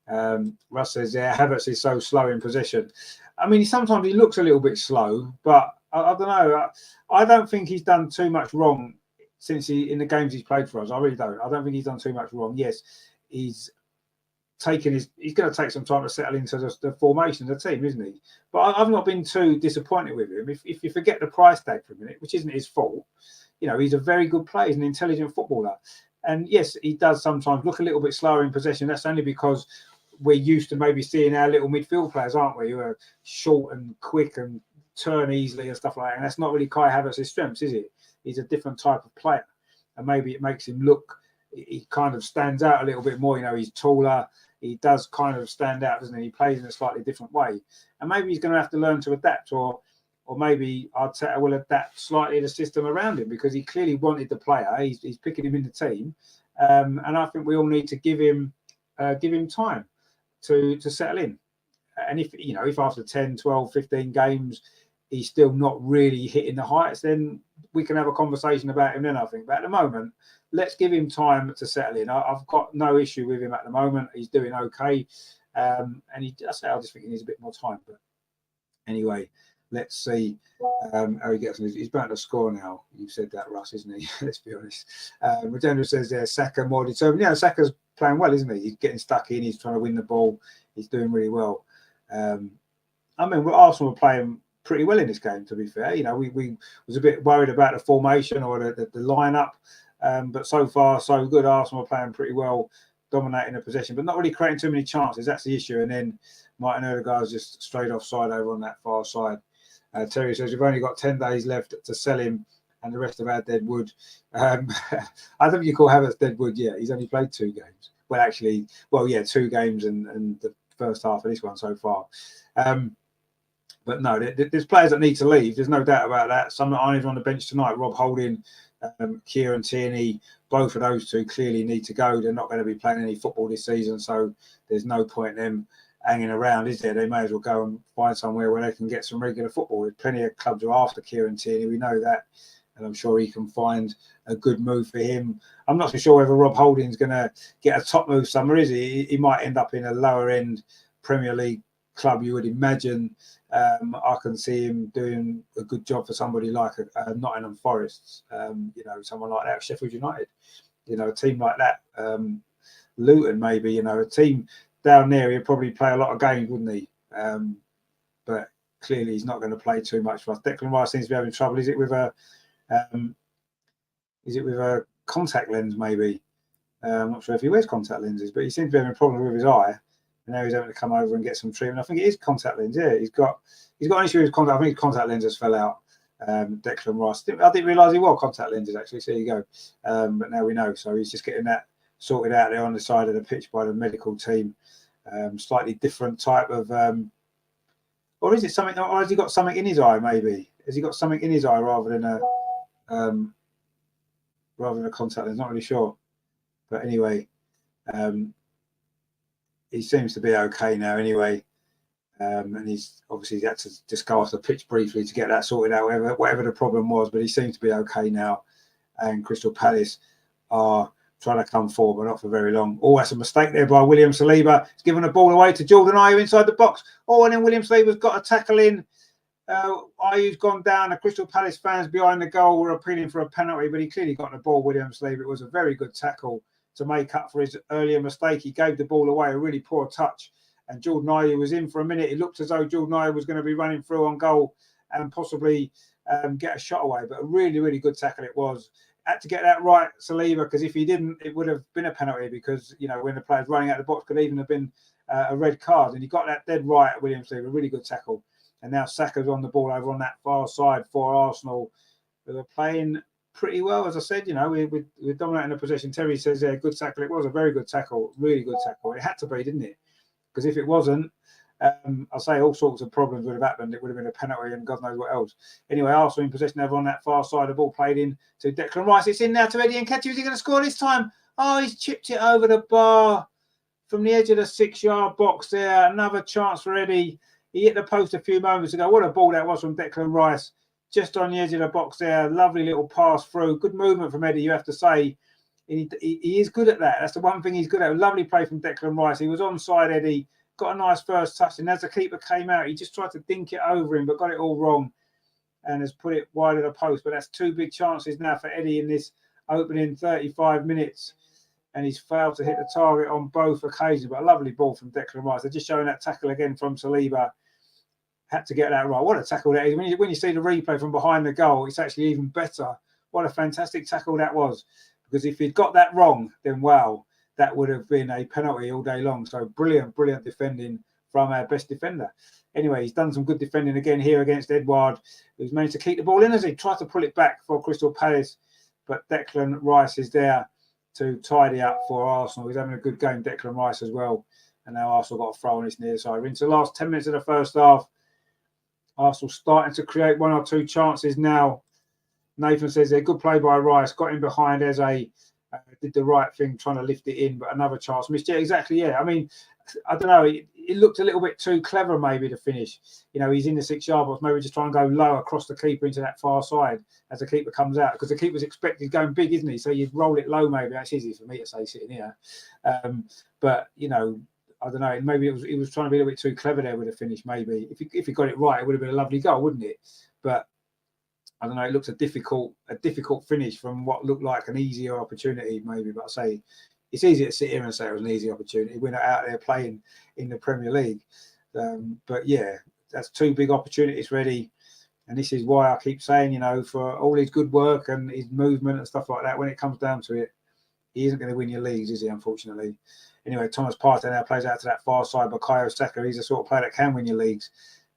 Russ says, yeah, Havertz is so slow in possession. I mean, sometimes he looks a little bit slow, but I don't know. I don't think he's done too much wrong since in the games he's played for us. I really don't. I don't think he's done too much wrong. Yes, he's going to take some time to settle into the formation of the team, isn't he? But I've not been too disappointed with him. If you forget the price tag for a minute, which isn't his fault, he's a very good player. He's an intelligent footballer. And yes, he does sometimes look a little bit slower in possession. That's only because we're used to maybe seeing our little midfield players, aren't we? Who are short and quick and turn easily and stuff like that. And that's not really Kai Havertz's strengths, is it? He's a different type of player. And maybe it makes him look, he kind of stands out a little bit more. He's taller. He does kind of stand out, doesn't he? He plays in a slightly different way. And maybe he's going to have to learn to adapt, or maybe Arteta will adapt slightly the system around him, because he clearly wanted the player. He's picking him in the team. And I think we all need to give him time to settle in. And if after 10, 12, 15 games, he's still not really hitting the heights, then we can have a conversation about him then, I think. But at the moment, let's give him time to settle in. I've got no issue with him at the moment. He's doing okay. And I just think he needs a bit more time. But anyway, let's see how he gets on. He's about to score now. You said that, Russ, isn't he? Let's be honest. Regenda says there, Saka more determined. Saka's playing well, isn't he? He's getting stuck in. He's trying to win the ball. He's doing really well. Arsenal were playing pretty well in this game, to be fair. We was a bit worried about the formation or the lineup, but so far so good. Arsenal are playing pretty well, dominating the possession, but not really creating too many chances. That's the issue. And then Martin Odegaard's just straight offside over on that far side. Terry says we've only got 10 days left to sell him, and the rest of our dead wood. I think you call Havertz dead wood. Yeah, he's only played 2 games. Well, actually, 2 games and the first half of this one so far. But no, there's players that need to leave. There's no doubt about that. Some that aren't even on the bench tonight. Rob Holding, Kieran Tierney, both of those 2 clearly need to go. They're not going to be playing any football this season, so there's no point in them hanging around, is there? They may as well go and find somewhere where they can get some regular football. There's plenty of clubs who are after Kieran Tierney. We know that, and I'm sure he can find a good move for him. I'm not so sure whether Rob Holding's going to get a top move somewhere, is he? He might end up in a lower end Premier League club, you would imagine. I can see him doing a good job for somebody like Nottingham Forest, someone like that, Sheffield United, a team like that, Luton maybe, a team down there. He'd probably play a lot of games, wouldn't he? But clearly he's not going to play too much for us. Declan Rice seems to be having trouble. Is it with a contact lens maybe? I'm not sure if he wears contact lenses, but he seems to be having a problem with his eye. And now he's having to come over and get some treatment. I think it is contact lens. Yeah, he's got an issue with contact. I think his contact lenses fell out. Declan Rice. I didn't realise he wore contact lenses actually. So there you go. But now we know. So he's just getting that sorted out there on the side of the pitch by the medical team. Slightly different type of, or is it something? Or has he got something in his eye? Maybe has he got something in his eye rather than a contact lens? Not really sure. But anyway. He seems to be okay now anyway. And he's obviously had to just go off the pitch briefly to get that sorted out, whatever the problem was, but he seems to be okay now. And Crystal Palace are trying to come forward, but not for very long. Oh, that's a mistake there by William Saliba. He's given the ball away to Jordan Ayew inside the box. Oh, and then William Saliba's got a tackle in. Ayew's gone down. The Crystal Palace fans behind the goal were appealing for a penalty, but he clearly got the ball, William Saliba. It was a very good tackle to make up for his earlier mistake. He gave the ball away, a really poor touch. And Jordan Ayew was in for a minute. It looked as though Jordan Ayew was going to be running through on goal and possibly get a shot away. But a really, really good tackle it was. Had to get that right, Saliba, because if he didn't, it would have been a penalty, because, when the player's running out of the box, could even have been a red card. And he got that dead right, William Saliba. Really good tackle. And now Saka's on the ball over on that far side for Arsenal, who are playing pretty well. As I said, we're dominating the possession. Terry says, yeah, good tackle. It was a very good tackle, really good tackle. It had to be, didn't it? Because if it wasn't, I'll say all sorts of problems would have happened. It would have been a penalty and God knows what else. Anyway, Arsenal in possession over on that far side. The ball played in to Declan Rice. It's in now to Eddie Nketiah. Is he going to score this time? Oh, he's chipped it over the bar. from the edge of the 6-yard box there. Another chance for Eddie. He hit the post a few moments ago. What a ball that was from Declan Rice. Just on the edge of the box there. Lovely little pass through. Good movement from Eddie, you have to say. He is good at that. That's the one thing he's good at. Lovely play from Declan Rice. He was onside, Eddie. Got a nice first touch. And as the keeper came out, he just tried to dink it over him, but got it all wrong and has put it wide of the post. But that's 2 big chances now for Eddie in this opening 35 minutes. And he's failed to hit the target on both occasions. But a lovely ball from Declan Rice. They're just showing that tackle again from Saliba. Had to get that right. What a tackle that is. When you see the replay from behind the goal, it's actually even better. What a fantastic tackle that was. Because if he'd got that wrong, then wow, that would have been a penalty all day long. So brilliant, brilliant defending from our best defender. Anyway, he's done some good defending again here against Edouard, who's managed to keep the ball in as he tried to pull it back for Crystal Palace. But Declan Rice is there to tidy up for Arsenal. He's having a good game, Declan Rice, as well. And now Arsenal got a throw on his near side. We're into the last 10 minutes of the first half. Arsenal starting to create 1 or 2 chances now. Nathan says a good play by Rice, got in behind Eze, did the right thing trying to lift it in, but another chance missed. Yeah, exactly. Yeah, I mean, I don't know. It looked a little bit too clever maybe to finish. You know, he's in the 6-yard box, maybe just try and go low across the keeper into that far side as the keeper comes out, because the keeper's expected going big, isn't he? So you'd roll it low maybe. That's easy for me to say sitting here. But, you know, I don't know. Maybe he was trying to be a little bit too clever there with the finish maybe. If he got it right, it would have been a lovely goal, wouldn't it? But I don't know. It looks a difficult finish from what looked like an easier opportunity, maybe. But I say it's easy to sit here and say it was an easy opportunity. We're not out there playing in the Premier League, but yeah, that's 2 big opportunities ready. And this is why I keep saying, you know, for all his good work and his movement and stuff like that, when it comes down to it, he isn't going to win your leagues, is he? Unfortunately. Anyway, Thomas Partey now plays out to that far side. Bukayo Saka, he's the sort of player that can win your leagues.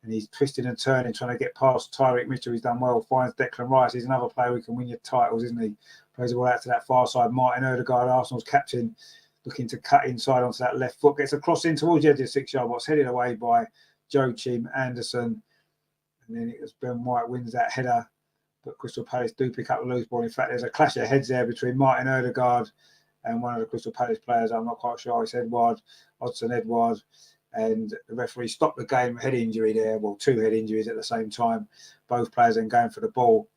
And he's twisting and turning, trying to get past Tyreek Mitchell. He's done well. Finds Declan Rice. He's another player who can win your titles, isn't he? Plays the ball out to that far side. Martin Odegaard, Arsenal's captain, looking to cut inside onto that left foot. Gets a cross in towards the edge of the 6-yard box, headed away by Joachim Anderson. And then it was Ben White wins that header. But Crystal Palace do pick up the loose ball. In fact, there's a clash of heads there between Martin Odegaard and one of the Crystal Palace players. I'm not quite sure. It's Hodgson Edouard. And the referee stopped the game. Head injury there. Well, 2 head injuries at the same time. Both players then going for the ball.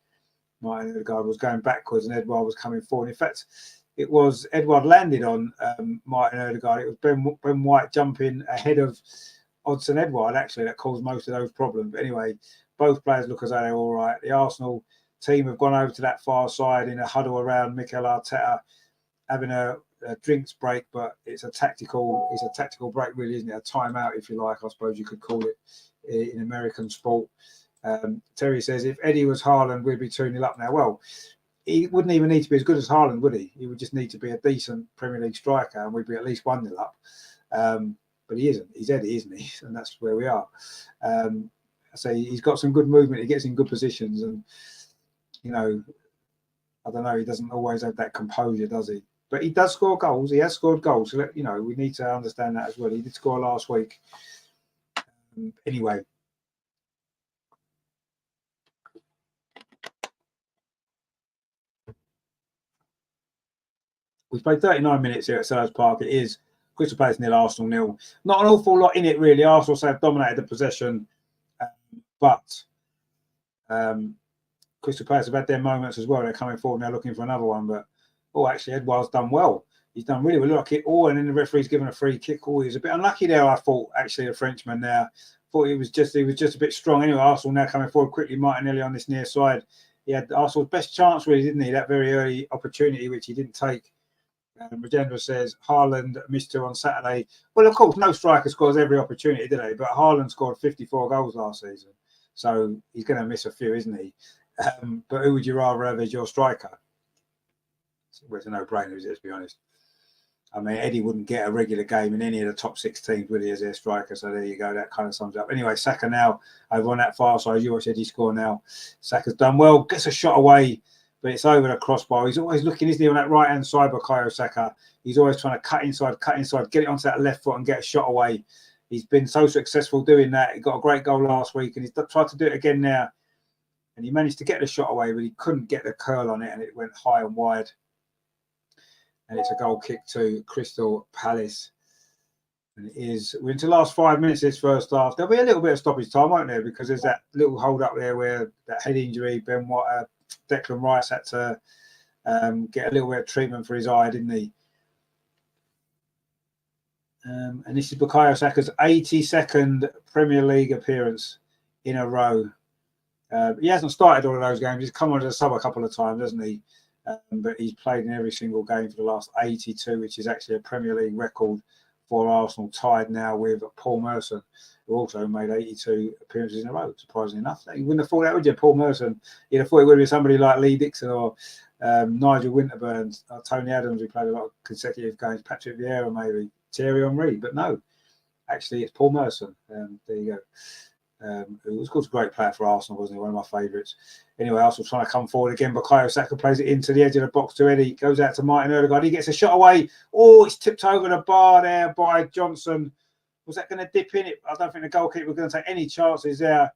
Martin Odegaard was going backwards and Edouard was coming forward. In fact, it was Edouard landed on Martin Odegaard. It was Ben White jumping ahead of Hodgson Edouard, actually, that caused most of those problems. But anyway, both players look as though they're all right. The Arsenal team have gone over to that far side in a huddle around Mikel Arteta, having a drinks break, but it's a tactical break, really, isn't it? A timeout, if you like, I suppose you could call it in American sport. Terry says if Eddie was Haaland, we'd be 2-0 up now. Well, he wouldn't even need to be as good as Haaland, would he? He would just need to be a decent Premier League striker, and we'd be at least 1-0 up. But he isn't. He's Eddie, isn't he? And that's where we are. So he's got some good movement. He gets in good positions, and you know, I don't know. He doesn't always have that composure, does he? But he does score goals. He has scored goals. So, you know, we need to understand that as well. He did score last week. Anyway. We've played 39 minutes here at Selhurst Park. It is Crystal Palace 0, Arsenal 0. Not an awful lot in it, really. Arsenal have dominated the possession. But Crystal Palace have had their moments as well. They're coming forward now looking for another one. But actually, Edouard's done well. He's done really well. Look at and then the referee's given a free kick. He was a bit unlucky there, I thought, actually, the Frenchman there. Thought he was just a bit strong. Anyway, Arsenal now coming forward quickly. Martinelli on this near side. He had Arsenal's best chance, really, didn't he? That very early opportunity, which he didn't take. Rajendra says Haaland missed 2 on Saturday. Well, of course, no striker scores every opportunity, do they? But Haaland scored 54 goals last season. So he's going to miss a few, isn't he? But who would you rather have as your striker? Well, it's a no-brainer, is it, to be honest? I mean, Eddie wouldn't get a regular game in any of the top 6 teams, would he, as their striker? So there you go. That kind of sums it up. Anyway, Saka now over on that far side. You watch Eddie score now. Saka's done well. Gets a shot away, but it's over the crossbar. He's always looking, isn't he, on that right-hand side, Bukayo Saka. He's always trying to cut inside, get it onto that left foot and get a shot away. He's been so successful doing that. He got a great goal last week, and he's tried to do it again now. And he managed to get the shot away, but he couldn't get the curl on it, and it went high and wide. And it's a goal kick to Crystal Palace. And we're into the last 5 minutes of this first half. There'll be a little bit of stoppage time, won't there? Because there's that little hold up there where that head injury, Declan Rice had to get a little bit of treatment for his eye, didn't he? And this is Bukayo Saka's 82nd Premier League appearance in a row. He hasn't started all of those games. He's come on as a sub a couple of times, hasn't he? But he's played in every single game for the last 82, which is actually a Premier League record for Arsenal, tied now with Paul Merson, who also made 82 appearances in a row, surprisingly enough. You wouldn't have thought that, would you, Paul Merson? You'd have thought it would be somebody like Lee Dixon or Nigel Winterburn, Tony Adams, who played a lot of consecutive games, Patrick Vieira maybe, Thierry Henry, but no, actually it's Paul Merson. There you go. Who was, of course, a great player for Arsenal, wasn't he? One of my favourites. Anyway, Arsenal trying to come forward again. Bukayo Saka plays it into the edge of the box to Eddie. Goes out to Martin Ødegaard. He gets a shot away. Oh, it's tipped over the bar there by Johnson. Was that going to dip in? I don't think the goalkeeper was going to take any chances there.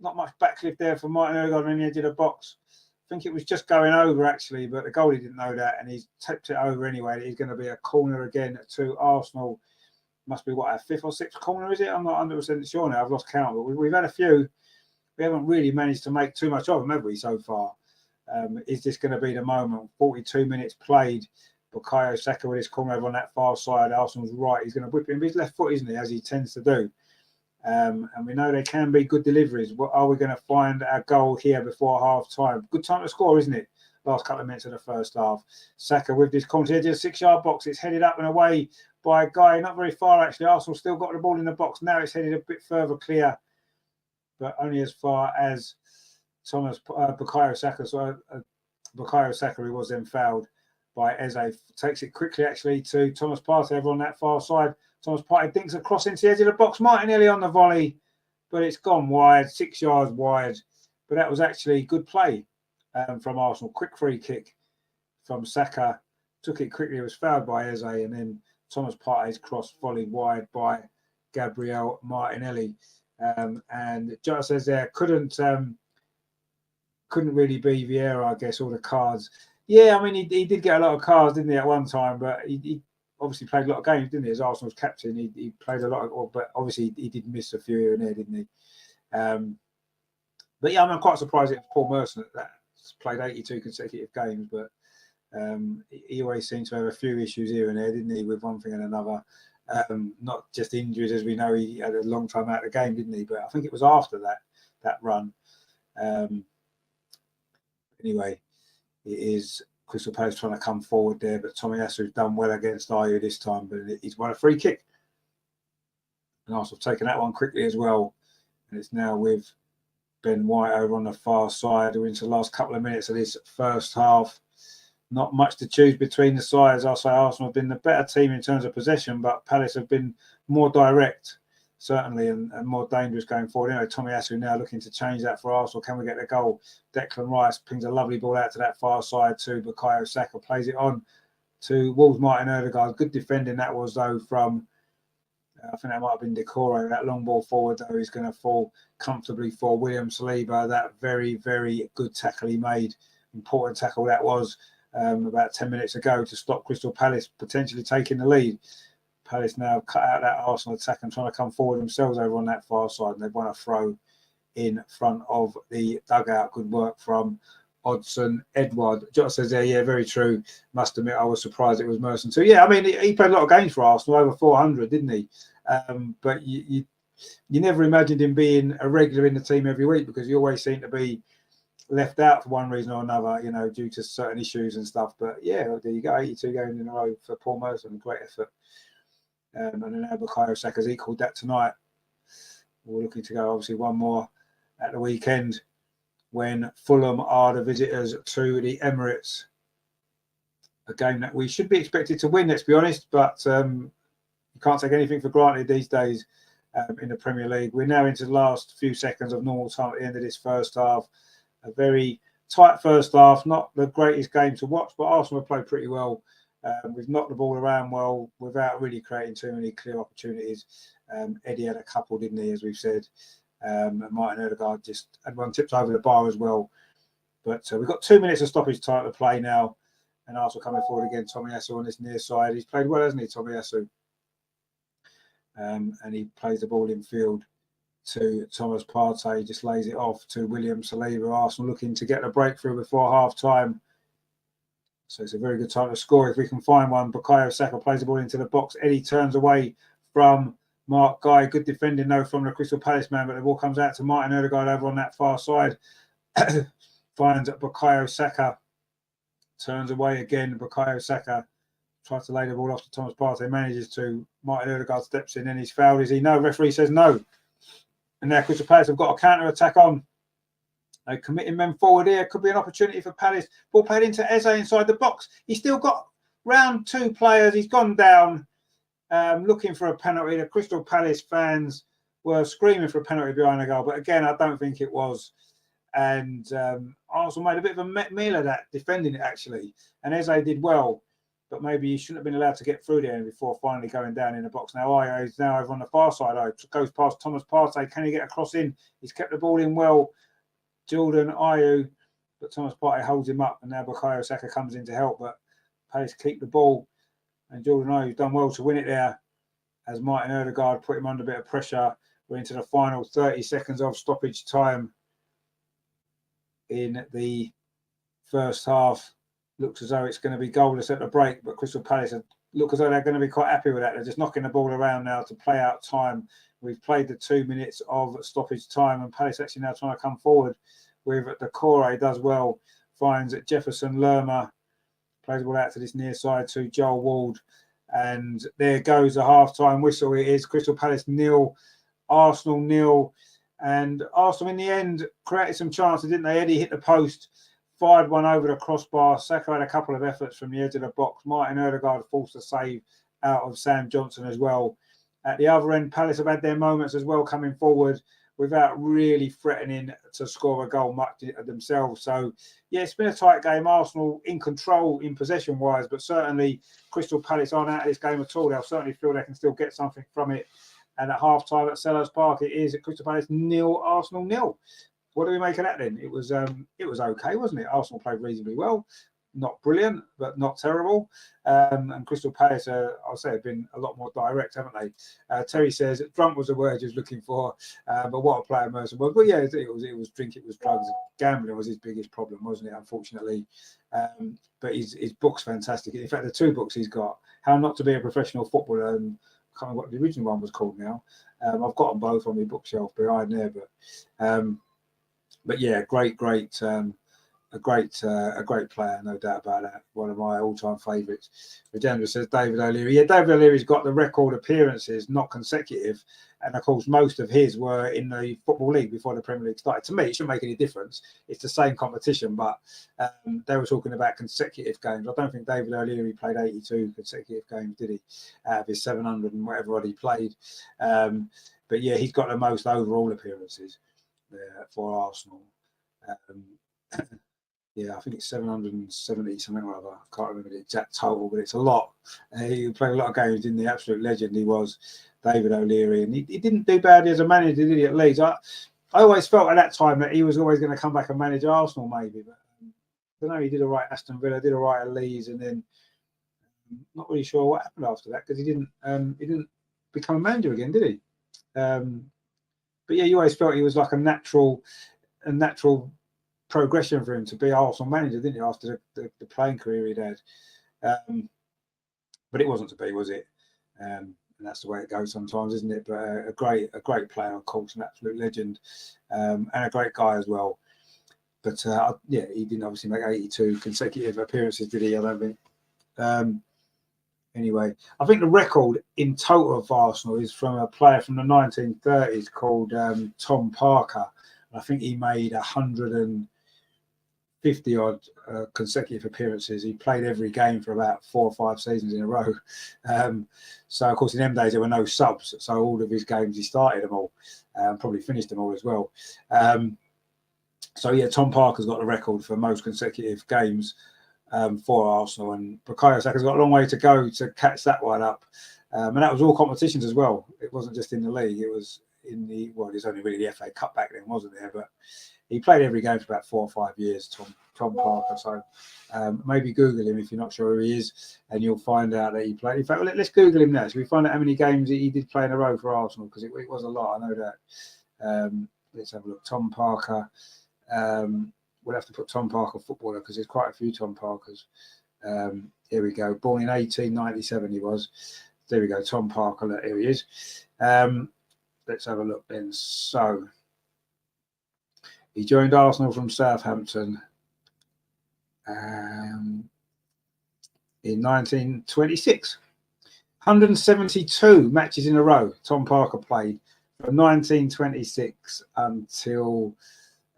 Not much backlift there for Martin Ødegaard on the edge of the box. I think it was just going over, actually, but the goalie didn't know that, and he's tipped it over anyway. He's going to be a corner again to Arsenal. Must be what, a fifth or sixth corner, is it? I'm not 100% sure now. I've lost count, but we've had a few. We haven't really managed to make too much of them, have we, so far? Is this going to be the moment? 42 minutes played. Bukayo Saka with his corner over on that far side. Arsenal's right. He's going to whip it with his left foot, isn't he, as he tends to do. And we know there can be good deliveries. What are we going to find our goal here before half time? Good time to score, isn't it? Last couple of minutes of the first half. Saka with this corner to the 6-yard box. It's headed up and away by a guy not very far, actually. Arsenal still got the ball in the box. Now it's headed a bit further clear, but only as far as Bukayo Saka. So Bukayo Saka, who was then fouled by Eze, takes it quickly, actually, to Thomas Partey over on that far side. Thomas Partey dinks across into the edge of the box. Martinelli on the volley, but it's gone wide, 6 yards wide. But that was actually good play from Arsenal. Quick free kick from Saka. Took it quickly. It was fouled by Eze, and then Thomas Partey's cross volleyed wide by Gabriel Martinelli. And Jota says there couldn't really be Vieira, I guess, all the cards. Yeah, I mean, he did get a lot of cards, didn't he, at one time, but he obviously played a lot of games, didn't he, as Arsenal's captain. He played a lot of, but obviously he did miss a few here and there, didn't he? But yeah, I'm quite surprised it was Paul Merson that played 82 consecutive games, but he always seemed to have a few issues here and there, didn't he, with one thing and another. Not just injuries, as we know, he had a long time out of the game, didn't he? But I think it was after that run. Anyway, it is Crystal Palace trying to come forward there, but Tomiyasu's done well against Ayew this time, but he's won a free kick. And Arsenal have taken that one quickly as well. And it's now with Ben White over on the far side. We're into the last couple of minutes of this first half. Not much to choose between the sides. I'll say Arsenal have been the better team in terms of possession, but Palace have been more direct, certainly, and more dangerous going forward. Anyway, Tomiyasu now looking to change that for Arsenal. Can we get the goal? Declan Rice pings a lovely ball out to that far side to Bukayo Saka. Plays it on to Wolves' Martin Ødegaard. Good defending that was, though, from, I think that might have been Decore. That long ball forward, though, is going to fall comfortably for William Saliba. That very, very good tackle he made. Important tackle that was. About 10 minutes ago to stop Crystal Palace potentially taking the lead. Palace now cut out that Arsenal attack and trying to come forward themselves over on that far side. And they've won a throw in front of the dugout. Good work from Hodgson Edward. Jota says there, yeah, very true. Must admit, I was surprised it was Merson too. Yeah, I mean, he played a lot of games for Arsenal, over 400, didn't he? But you never imagined him being a regular in the team every week, because he always seemed to be left out for one reason or another, you know, due to certain issues and stuff. But yeah, there you go, 82 games in a row for Paul Merson, great effort. And then now Bukayo Saka's equalled that tonight. We're looking to go obviously one more at the weekend when Fulham are the visitors to the Emirates. A game that we should be expected to win, let's be honest, but you can't take anything for granted these days in the Premier League. We're now into the last few seconds of normal time at the end of this first half. A very tight first half, not the greatest game to watch, but Arsenal have played pretty well. We've knocked the ball around well without really creating too many clear opportunities. Eddie had a couple, didn't he, as we've said. And Martin Ødegaard just had one tipped over the bar as well. But we've got 2 minutes of stoppage time to play now. And Arsenal coming forward again. Tomiyasu on this near side. He's played well, hasn't he, Tomiyasu? and he plays the ball in field to Thomas Partey, just lays it off to William Saliba. Arsenal looking to get a breakthrough before half-time. So it's a very good time to score if we can find one. Bukayo Saka plays the ball into the box. Eddie turns away from Mark Guy. Good defending, though, from the Crystal Palace man, but the ball comes out to Martin Ødegaard over on that far side. Finds Bukayo Saka. Turns away again. Bukayo Saka tries to lay the ball off to Thomas Partey. Manages to. Martin Ødegaard steps in and he's fouled. Is he? No. Referee says no. And now Crystal Palace have got a counter-attack on. They're committing men forward here. Could be an opportunity for Palace. Ball played into Eze inside the box. He's still got round 2 players. He's gone down looking for a penalty. The Crystal Palace fans were screaming for a penalty behind the goal. But again, I don't think it was. And Arsenal made a bit of a meal of that, defending it actually. And Eze did well. But maybe he shouldn't have been allowed to get through there before finally going down in the box. Now Ayew is now over on the far side. Goes past Thomas Partey. Can he get across in? He's kept the ball in well. Jordan Ayew, but Thomas Partey holds him up, and now Bukayo Saka comes in to help. But Palace keep the ball, and Jordan Ayew's done well to win it there. As Martin Ødegaard put him under a bit of pressure. We're into the final 30 seconds of stoppage time in the first half. Looks as though it's going to be goalless at the break, but Crystal Palace look as though they're going to be quite happy with that. They're just knocking the ball around now to play out time. We've played the 2 minutes of stoppage time, and Palace actually now trying to come forward with the Decore. Does well, finds Jefferson Lerma, plays the ball out to this near side to Joel Ward, and there goes the half-time whistle. It is Crystal Palace 0, Arsenal 0, and Arsenal in the end created some chances, didn't they? Eddie hit the post, fired one over the crossbar. Saka had a couple of efforts from the edge of the box. Martin Ødegaard forced a save out of Sam Johnson as well. At the other end, Palace have had their moments as well coming forward without really threatening to score a goal much themselves. So, yeah, it's been a tight game. Arsenal in control in possession-wise, but certainly Crystal Palace aren't out of this game at all. They'll certainly feel they can still get something from it. And at half-time at Selhurst Park, it is at Crystal Palace 0, Arsenal 0. What do we make of that then? It was okay, wasn't it? Arsenal played reasonably well. Not brilliant, but not terrible. And Crystal Palace, I'll say, have been a lot more direct, haven't they? Terry says drunk was the word he was looking for, but what a player Merson was. But yeah, it was drink, it was drugs, gambling was his biggest problem, wasn't it? Unfortunately, but his book's fantastic. In fact, the 2 books he's got, How Not to Be a Professional Footballer, and I can't remember what the original one was called now. I've got them both on my bookshelf behind there, but yeah, a great player, no doubt about that. One of my all-time favourites. Regenda says David O'Leary. Yeah, David O'Leary's got the record appearances, not consecutive. And, of course, most of his were in the Football League before the Premier League started. To me, it shouldn't make any difference. It's the same competition, but they were talking about consecutive games. I don't think David O'Leary played 82 consecutive games, did he? Out of his 700 and whatever he played. But, yeah, he's got the most overall appearances there for Arsenal. Yeah, I think it's 770 something like that. I can't remember the exact total, but it's a lot. He played a lot of games, didn't he? Absolute legend he was, David O'Leary. And he didn't do badly as a manager, did he, at Leeds? I always felt at that time that he was always going to come back and manage Arsenal, maybe. But I don't know, he did all right at Aston Villa, did all right at Leeds, and then not really sure what happened after that, because he didn't become a manager again, did he? But yeah, you always felt he was like a natural progression for him to be Arsenal manager, didn't you, after the playing career he'd had? But it wasn't to be, was it? And that's the way it goes sometimes, isn't it? But a great player, of course, an absolute legend, and a great guy as well. But yeah, he didn't obviously make 82 consecutive appearances, did he? I don't think. Anyway, I think the record in total of Arsenal is from a player from the 1930s called Tom Parker. I think he made 150 odd consecutive appearances. He played every game for about 4 or 5 seasons in a row. So, of course, in them days, there were no subs. So all of his games, he started them all, probably finished them all as well. So, yeah, Tom Parker's got the record for most consecutive games for Arsenal. And Bukayo Saka's got a long way to go to catch that one up. And that was all competitions as well. It wasn't just in the league. It was in the, well, there's only really the FA Cup back then, wasn't there? But he played every game for about 4 or 5 years, Tom. Tom Parker. So maybe Google him if you're not sure who he is, and you'll find out that he played. In fact, let's Google him now. So we find out how many games he did play in a row for Arsenal, because it was a lot. I know that. Let's have a look. Tom Parker. We'll have to put Tom Parker footballer, because there's quite a few Tom Parkers. Here we go. Born in 1897, he was. There we go. Tom Parker. Here he is. Let's have a look then. So he joined Arsenal from Southampton in 1926. 172 matches in a row Tom Parker played from 1926 until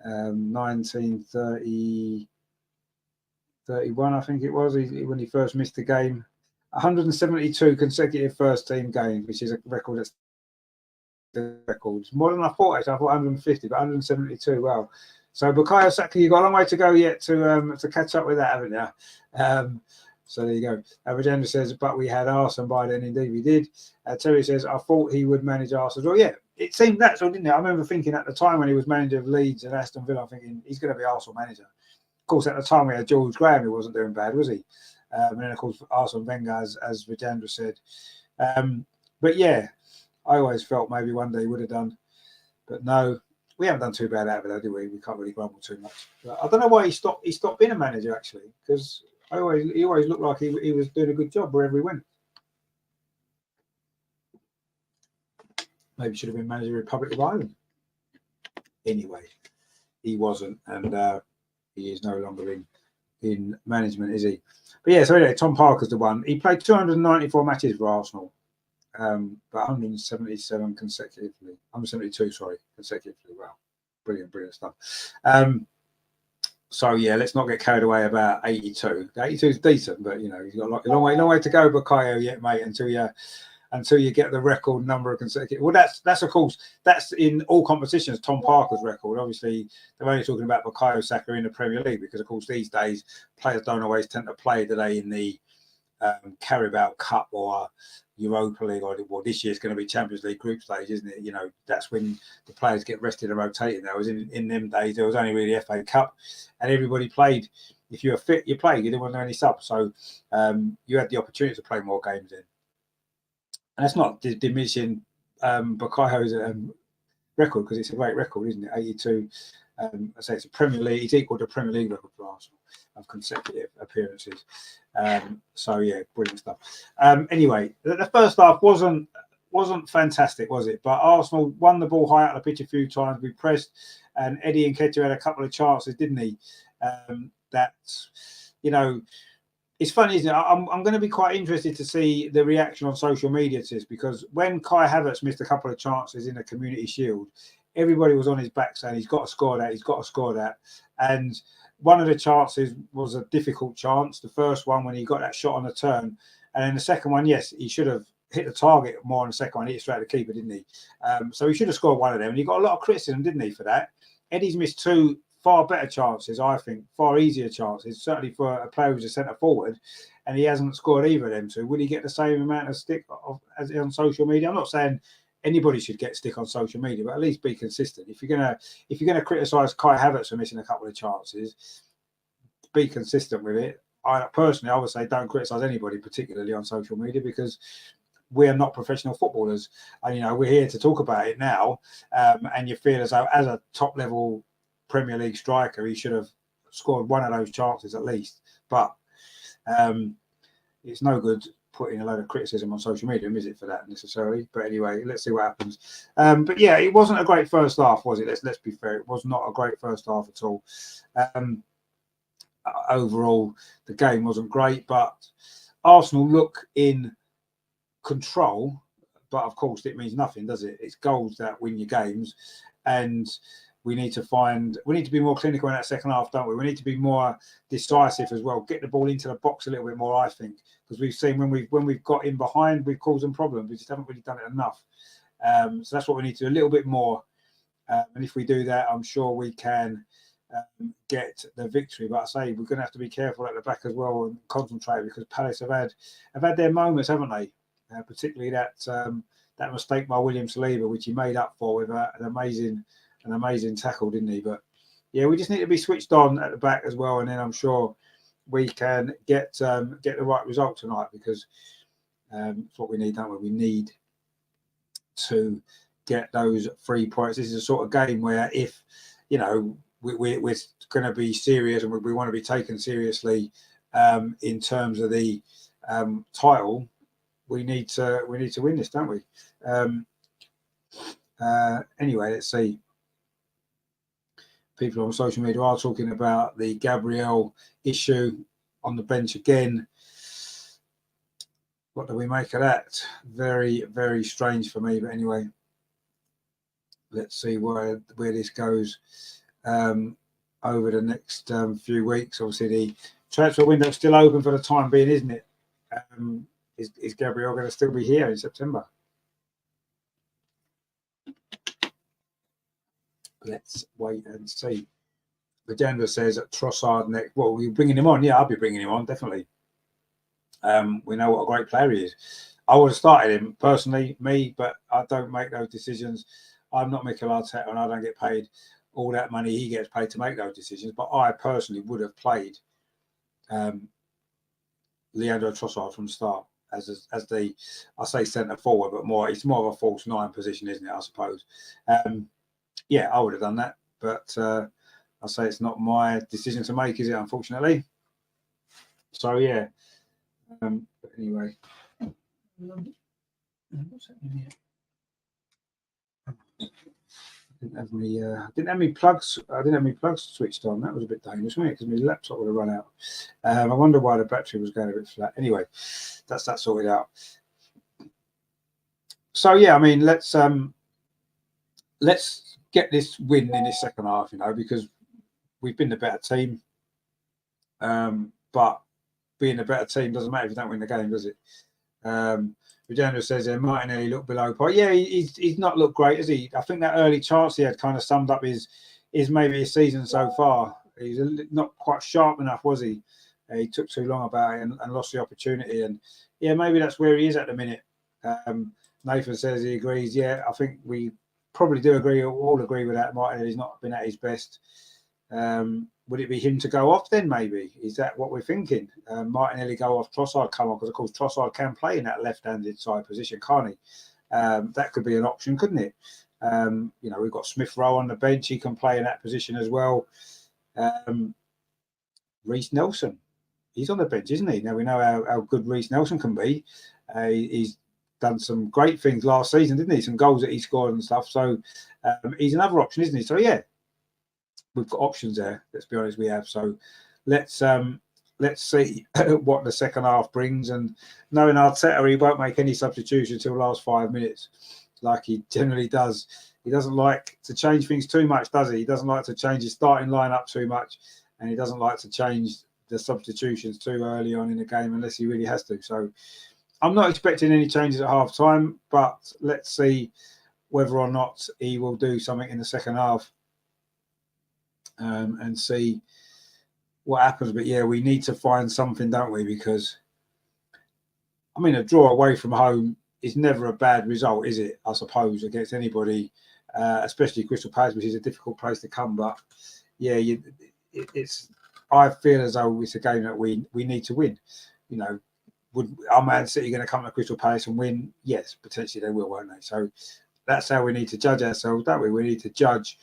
1931, I think it was, when he first missed a game. 172 consecutive first team games, which is a record that's records. More than I thought, actually. I thought 150, but 172. Wow. So Bukayo Saka, you've got a long way to go yet to catch up with that, haven't you? So there you go. Avagenda says, but we had Arsenal by then. Indeed, we did. Terry says, I thought he would manage Arsenal. Well, yeah, it seemed natural, didn't it? I remember thinking at the time when he was manager of Leeds and Aston Villa, I'm thinking he's going to be Arsenal manager. Of course, at the time we had George Graham, who wasn't doing bad, was he? And then, of course, Arsene Wenger, as Vijandra said. But yeah, I always felt maybe one day he would have done. But no, we haven't done too bad out of it, though, do we? We can't really grumble too much. But I don't know why he stopped being a manager, actually, because he always looked like he was doing a good job wherever he went. Maybe should have been manager of the Republic of Ireland. Anyway, he wasn't, and he is no longer in management, is he? But yeah, so anyway, Tom Parker's the one. He played 294 matches for Arsenal, but 177 consecutively. 172, sorry, consecutively. Wow, brilliant stuff. So yeah, let's not get carried away about 82. 82 is decent, but you know, you've got a long way to go, Bukayo, yet, mate, until you get the record number of consecutive. Well, that's of course, that's in all competitions. Tom Parker's record. Obviously, they're only talking about Bukayo Saka in the Premier League, because of course these days players don't always tend to play, do they, in the Carabao Cup or Europa League, or well, this year's going to be Champions League group stage, isn't it? You know, that's when the players get rested and rotated. Now, was in them days, there was only really FA Cup, and everybody played. If you were fit, you played. You didn't want to do any subs, so you had the opportunity to play more games in. And that's not diminishing Bukayo's record, because it's a great record, isn't it? 82. I say it's a Premier League. It's equal to Premier League record for Arsenal of consecutive appearances. So yeah, brilliant stuff. Anyway, the first half wasn't fantastic, was it? But Arsenal won the ball high out of the pitch a few times. We pressed, and Eddie Nketiah had a couple of chances, didn't he? That, you know, it's funny, isn't it? I'm going to be quite interested to see the reaction on social media to this, because when Kai Havertz missed a couple of chances in the Community Shield, everybody was on his back saying he's got to score that. And one of the chances was a difficult chance. The first one, when he got that shot on the turn, and then the second one, yes, he should have hit the target more on the second one. He hit straight at the keeper, didn't he? So he should have scored one of them, and he got a lot of criticism, didn't he, for that? Eddie's missed two far better chances, I think, far easier chances, certainly for a player who's a centre forward, and he hasn't scored either of them two. Will he get the same amount of stick as on social media? I'm not saying anybody should get stick on social media, but at least be consistent. If you're gonna criticise Kai Havertz for missing a couple of chances, be consistent with it. I would say don't criticise anybody, particularly on social media, because we are not professional footballers, and you know, we're here to talk about it now. And you feel as though, as a top level Premier League striker, he should have scored one of those chances at least. But it's no good putting a load of criticism on social media, is it, for that necessarily? But anyway, let's see what happens. But yeah, it wasn't a great first half, was it? Let's be fair, it was not a great first half at all. Overall, the game wasn't great, but Arsenal look in control. But of course, it means nothing, does it? It's goals that win your games, and we need to be more clinical in that second half, don't we? We need to be more decisive as well. Get the ball into the box a little bit more, I think, because we've seen when we've got in behind, we've caused them problems. We just haven't really done it enough. So that's what we need to do, a little bit more. And if we do that, I'm sure we can get the victory. But I say we're going to have to be careful at the back as well and concentrate, because Palace have had their moments, haven't they? Particularly that mistake by William Saliba, which he made up for with an amazing tackle, didn't he? But yeah, we just need to be switched on at the back as well, and then I'm sure we can get the right result tonight, because it's what we need, don't we? We need to get those 3 points. This is a sort of game where, if you know, we're going to be serious and we want to be taken seriously in terms of the title, we need to win this, don't we? Anyway, let's see. People on social media are talking about the Gabriel issue on the bench again. What do we make of that? Very, very strange for me. But anyway, let's see where this goes over the next few weeks. Obviously, the transfer window is still open for the time being, isn't it? Is Gabriel going to still be here in September? Let's wait and see. Legenda says Trossard next. Well, we're bringing him on. Yeah, I'll be bringing him on, definitely. We know what a great player he is. I would have started him personally, but I don't make those decisions. I'm not Mikel Arteta, and I don't get paid all that money he gets paid to make those decisions. But I personally would have played Leandro Trossard from the start as the, I say centre forward, but it's more of a false 9 position, isn't it? I suppose. Yeah, I would have done that, but I say it's not my decision to make, is it? Unfortunately. So yeah. But anyway, what's happening here? I didn't have any plugs. I didn't have any plugs switched on. That was a bit dangerous, wasn't it? Because my laptop would have run out. I wonder why the battery was going a bit flat. Anyway, that's that sorted out. So yeah, I mean, let's get this win in this second half, you know, because we've been the better team. But being a better team doesn't matter if you don't win the game, does it? Regina says Martinelli looked below par. Yeah, he's not looked great, has he? I think that early chance he had kind of summed up his maybe his season so far. He's not quite sharp enough, was he? He took too long about it and lost the opportunity. And yeah, maybe that's where he is at the minute. Nathan says he agrees. Yeah, I think we probably do agree. All agree with that. Martinelli's not been at his best. Would it be him to go off then, maybe? Is that what we're thinking? Martinelli go off, Trossard come on, because, of course, Trossard can play in that left-handed side position, can't he? That could be an option, couldn't it? You know, we've got Smith Rowe on the bench. He can play in that position as well. Reece Nelson, he's on the bench, isn't he? Now, we know how good Reece Nelson can be. He's done some great things last season, didn't he? Some goals that he scored and stuff. So he's another option, isn't he? So, yeah. We've got options there. Let's be honest, we have. So let's see what the second half brings. And knowing Arteta, he won't make any substitution until the last 5 minutes, like he generally does. He doesn't like to change things too much, does he? He doesn't like to change his starting lineup too much, and he doesn't like to change the substitutions too early on in the game unless he really has to. So I'm not expecting any changes at half time, but let's see whether or not he will do something in the second half. And see what happens. But yeah, we need to find something, don't we? Because I mean, a draw away from home is never a bad result, is it? I suppose, against anybody, especially Crystal Palace, which is a difficult place to come. But yeah, it's. I feel as though it's a game that we need to win. You know, would our Man City going to come to Crystal Palace and win? Yes, potentially they will, won't they? So that's how we need to judge ourselves, don't we? We need to judge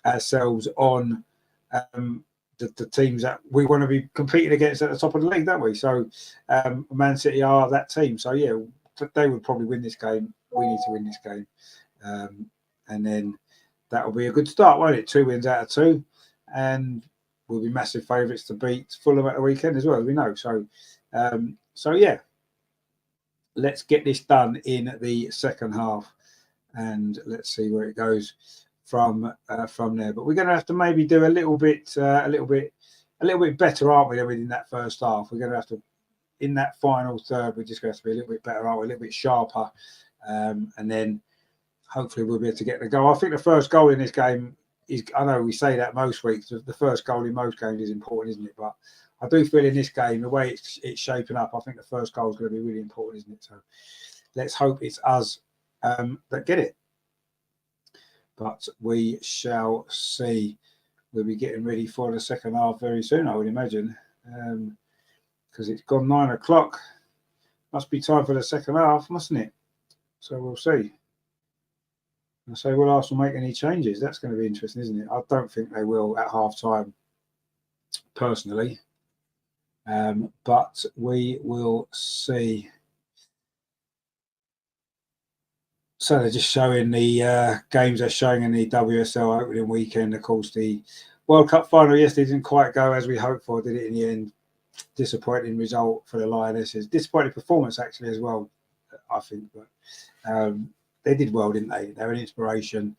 ourselves on the teams that we want to be competing against at the top of the league, don't we? So Man City are that team. So yeah, they would probably win this game. We need to win this game. And then that will be a good start, won't it? 2 wins out of 2. And we'll be massive favourites to beat Fulham at the weekend as well, as we know. So yeah, let's get this done in the second half. And let's see where it goes from there. But we're going to have to maybe do a little bit better, aren't we, than we did in that first half. We're going to have to, in that final third, we're just going to have to be a little bit better, aren't we? A little bit sharper, and then hopefully we'll be able to get the goal. I think the first goal in this game is, I know we say that most weeks, the first goal in most games is important, isn't it? But I do feel in this game, the way it's shaping up, I think the first goal is going to be really important, isn't it? So let's hope it's us that get it. But we shall see we'll be getting ready for the second half very soon, I would imagine, because it's gone 9 o'clock. Must be time for the second half, mustn't it? So we'll see. I say, will Arsenal make any changes? That's going to be interesting, isn't it? I don't think they will at half time, personally. But we will see. So they're just showing the games they're showing in the WSL opening weekend. Of course, the World Cup final yesterday didn't quite go as we hoped for, did it, in the end? Disappointing result for the Lionesses. Disappointing performance, actually, as well, I think. But they did well, didn't they? They're an inspiration,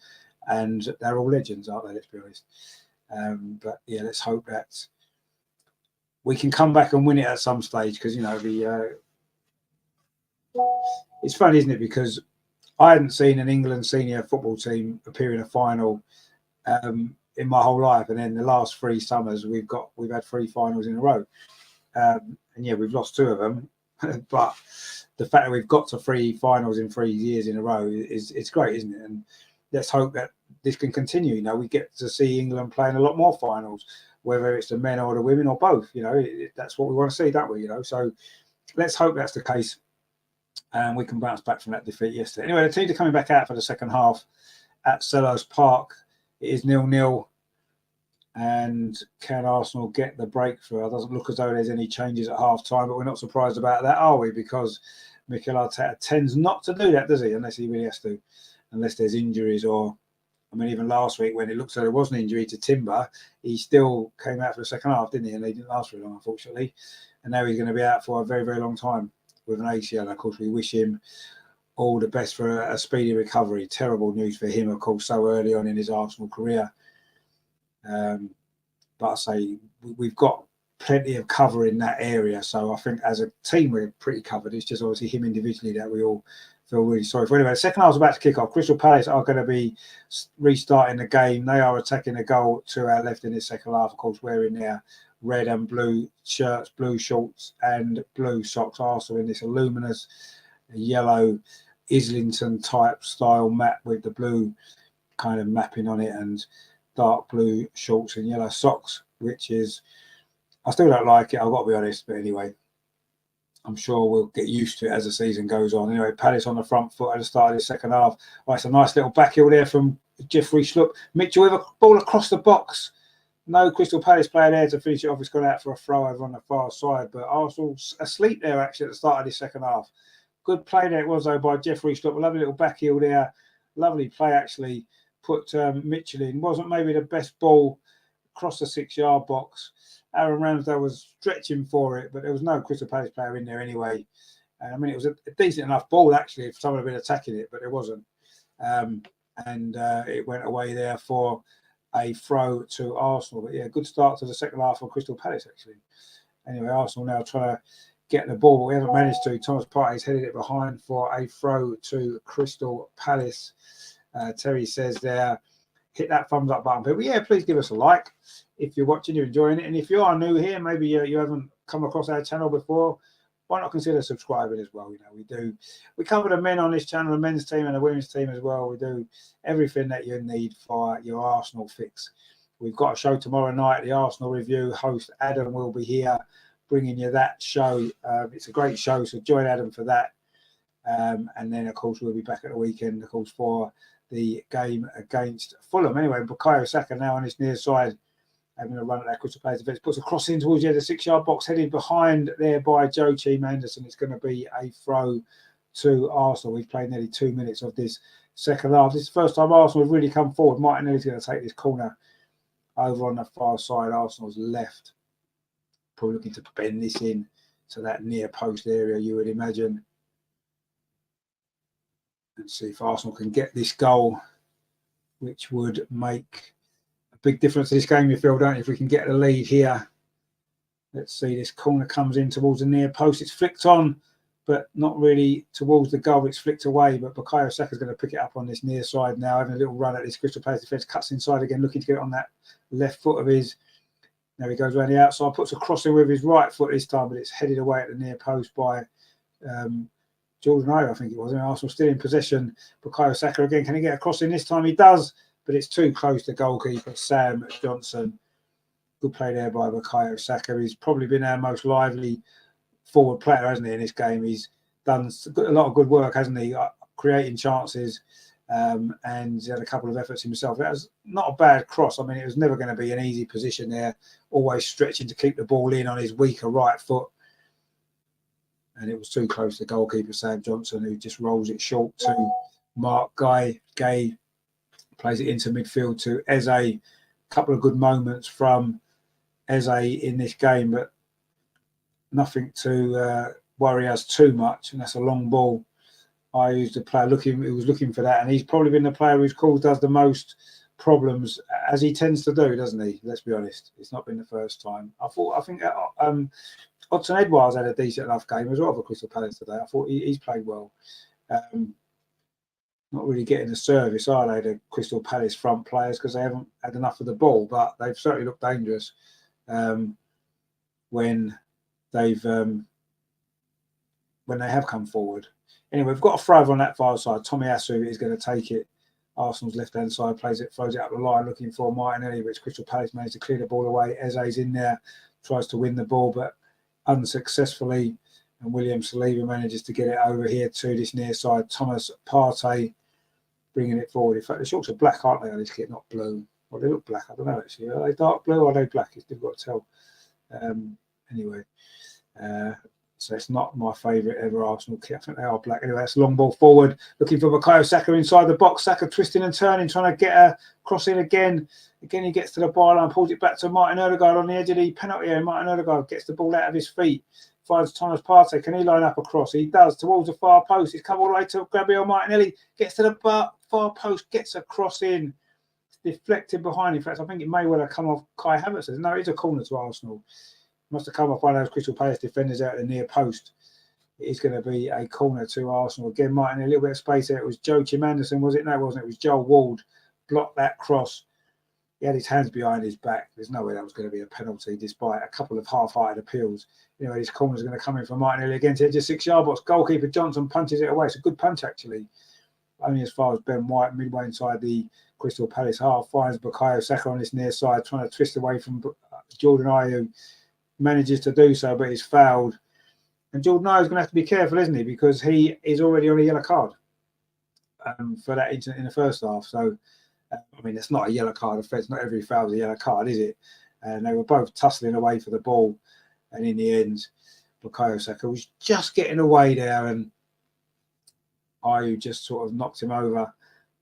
and they're all legends, aren't they? Let's be honest. But yeah, let's hope that we can come back and win it at some stage, because, you know, it's funny, isn't it? Because I hadn't seen an England senior football team appear in a final in my whole life, and then the last 3 summers we've had 3 finals in a row, and yeah, we've lost 2 of them, but the fact that we've got to 3 finals in 3 years in a row it's great, isn't it? And let's hope that this can continue. You know, we get to see England playing a lot more finals, whether it's the men or the women or both. You know, that's what we want to see, don't we? You know, so let's hope that's the case, and we can bounce back from that defeat yesterday. Anyway, the teams are coming back out for the second half at Selhurst Park. It is 0-0. And can Arsenal get the breakthrough? It doesn't look as though there's any changes at half time, but we're not surprised about that, are we? Because Mikel Arteta tends not to do that, does he? Unless he really has to, unless there's injuries, or, I mean, even last week when it looked like there was an injury to Timber, he still came out for the second half, didn't he? And he didn't last very long, unfortunately. And now he's going to be out for a very, very long time with an ACL. And of course, we wish him all the best for a speedy recovery. Terrible news for him, of course, so early on in his Arsenal career. But I say we've got plenty of cover in that area, so I think as a team we're pretty covered. It's just obviously him individually that we all feel really sorry for. Anyway, the second half is about to kick off. Crystal Palace are going to be restarting the game. They are attacking the goal to our left in this second half, of course, wearing their red and blue shirts, blue shorts and blue socks. Arsenal in this luminous yellow Islington type style map with the blue kind of mapping on it, and dark blue shorts and yellow socks, which is, I still don't like it, I've got to be honest, but anyway, I'm sure we'll get used to it as the season goes on. Anyway, Palace on the front foot at the start of the second half. Right, it's a nice little back heel there from Jeffrey Schlupp. Mitchell with a ball across the box. No Crystal Palace player there to finish it off. It's gone out for a throw over on the far side, but Arsenal's asleep there actually at the start of the second half. Good play there it was, though, by Jeffrey Schlupp. A lovely little back heel there. Lovely play, actually. Put Mitchell in. Wasn't maybe the best ball across the 6-yard box. Aaron Ramsdale was stretching for it, but there was no Crystal Palace player in there anyway. I mean, it was a decent enough ball, actually, if someone had been attacking it, but it wasn't. It went away there for a throw to Arsenal. But yeah, good start to the second half for Crystal Palace, actually. Anyway, Arsenal now trying to get the ball, but we haven't managed to. Thomas Partey's headed it behind for a throw to Crystal Palace. Terry says there, hit that thumbs up button, people. Yeah, please give us a like if you're watching, you're enjoying it. And if you are new here, maybe you haven't come across our channel before, why not consider subscribing as well? You know, we cover the men on this channel, the men's team and the women's team as well. We do everything that you need for your Arsenal fix. We've got a show tomorrow night, the Arsenal review. Host Adam will be here bringing you that show. It's a great show, so join Adam for that. And then, of course, we'll be back at the weekend, of course, for the game against Fulham. Anyway, Bukayo Saka now on his near side, having a run at that Crystal Palace defence, puts a cross in towards the edge of the 6-yard box, headed behind there by Joe Anderson. It's going to be a throw to Arsenal. We've played nearly 2 minutes of this second half. This is the first time Arsenal have really come forward. Martinelli's going to take this corner over on the far side, Arsenal's left. Probably looking to bend this in to that near post area, you would imagine. And see if Arsenal can get this goal, which would make a big difference to this game, you feel, don't you? If we can get the lead here. Let's see, this corner comes in towards the near post. It's flicked on, but not really towards the goal. It's flicked away, but Bukayo Saka's going to pick it up on this near side now, having a little run at this Crystal Palace defence. Cuts inside again, looking to get it on that left foot of his. Now he goes around the outside, puts a cross in with his right foot this time, but it's headed away at the near post by Jordan Ayew, I think it was. And Arsenal still in possession. Bukayo Saka again. Can he get a cross in this time? He does. but it's too close to goalkeeper Sam Johnson. Good play there by Bukayo Saka. He's probably been our most lively forward player, hasn't he, in this game? He's done a lot of good work, hasn't he, creating chances, and he had a couple of efforts himself. It was not a bad cross. I mean, it was never going to be an easy position there, always stretching to keep the ball in on his weaker right foot. And it was too close to goalkeeper Sam Johnson, who just rolls it short to Mark Gay. Gay plays it into midfield to Eze. A couple of good moments from Eze in this game, but nothing to worry us too much. And that's a long ball. I used the player who was looking for that, and he's probably been the player whose calls does the most problems, as he tends to do, doesn't he? Let's be honest. It's not been the first time. I think Hodgson Edwards had a decent enough game as well for Crystal Palace today. I thought he's played well. Not really getting the service, are they, the Crystal Palace front players, because they haven't had enough of the ball, but they've certainly looked dangerous when they have come forward. Anyway, we've got a throw on that far side. Tomiyasu is going to take it. Arsenal's left-hand side throws it up the line, looking for Martinelli, which Crystal Palace managed to clear the ball away. Eze's in there, tries to win the ball, but unsuccessfully. And William Saliba manages to get it over here to this near side. Thomas Partey bringing it forward. In fact, the shorts are black, aren't they, on this kit, not blue? Well, they look black. I don't know, actually. Are they dark blue or are they black? It's difficult to tell. Anyway, so it's not my favourite ever Arsenal kit. I think they are black. Anyway, that's a long ball forward, looking for Bukayo Saka inside the box. Saka twisting and turning, trying to get a cross in again. Again, he gets to the byline, pulls it back to Martin Odegaard on the edge of the penalty area. Martin Odegaard gets the ball out of his feet, finds Thomas Partey. Can he line up a cross? He does, towards the far post. He's come all the way to Gabriel Martinelli, gets to the far post, gets a cross in. Deflected behind. In fact, I think it may well have come off Kai Havertz. No, it's a corner to Arsenal. Must have come off one of those Crystal Palace defenders out the near post. It is going to be a corner to Arsenal. Again, Martin, a little bit of space there. It was Joachim Anderson, was it? No, it wasn't. It was Joel Ward. Blocked that cross. He had his hands behind his back. There's no way that was going to be a penalty, despite a couple of half-hearted appeals. You know, this corner is going to come in for Martinelli again to just 6-yard box. Goalkeeper Johnson punches it away. It's a good punch, actually. Only as far as Ben White, midway inside the Crystal Palace half, finds Bukayo Saka on this near side, trying to twist away from Jordan Ayew. Manages to do so, but he's fouled. And Jordan Ayew is going to have to be careful, isn't he? Because he is already on a yellow card for that incident in the first half. So, I mean, it's not a yellow card offence. Not every foul is a yellow card, is it? And they were both tussling away for the ball. And in the end, Bukayo Saka was just getting away there, and Ayew just sort of knocked him over.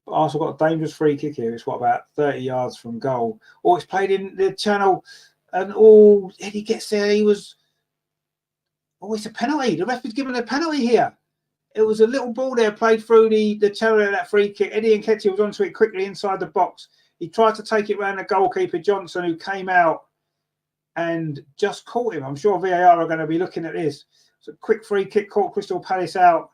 But Arsenal got a dangerous free kick here. It's about 30 yards from goal. Oh, it's played in the channel. And Eddie gets there. It's a penalty. The ref was given a penalty here. It was a little ball there played through the channel of that free kick. Eddie Nketiah was onto it quickly inside the box. He tried to take it round the goalkeeper, Johnson, who came out and just caught him. I'm sure VAR are going to be looking at this. It's a quick free kick, caught Crystal Palace out.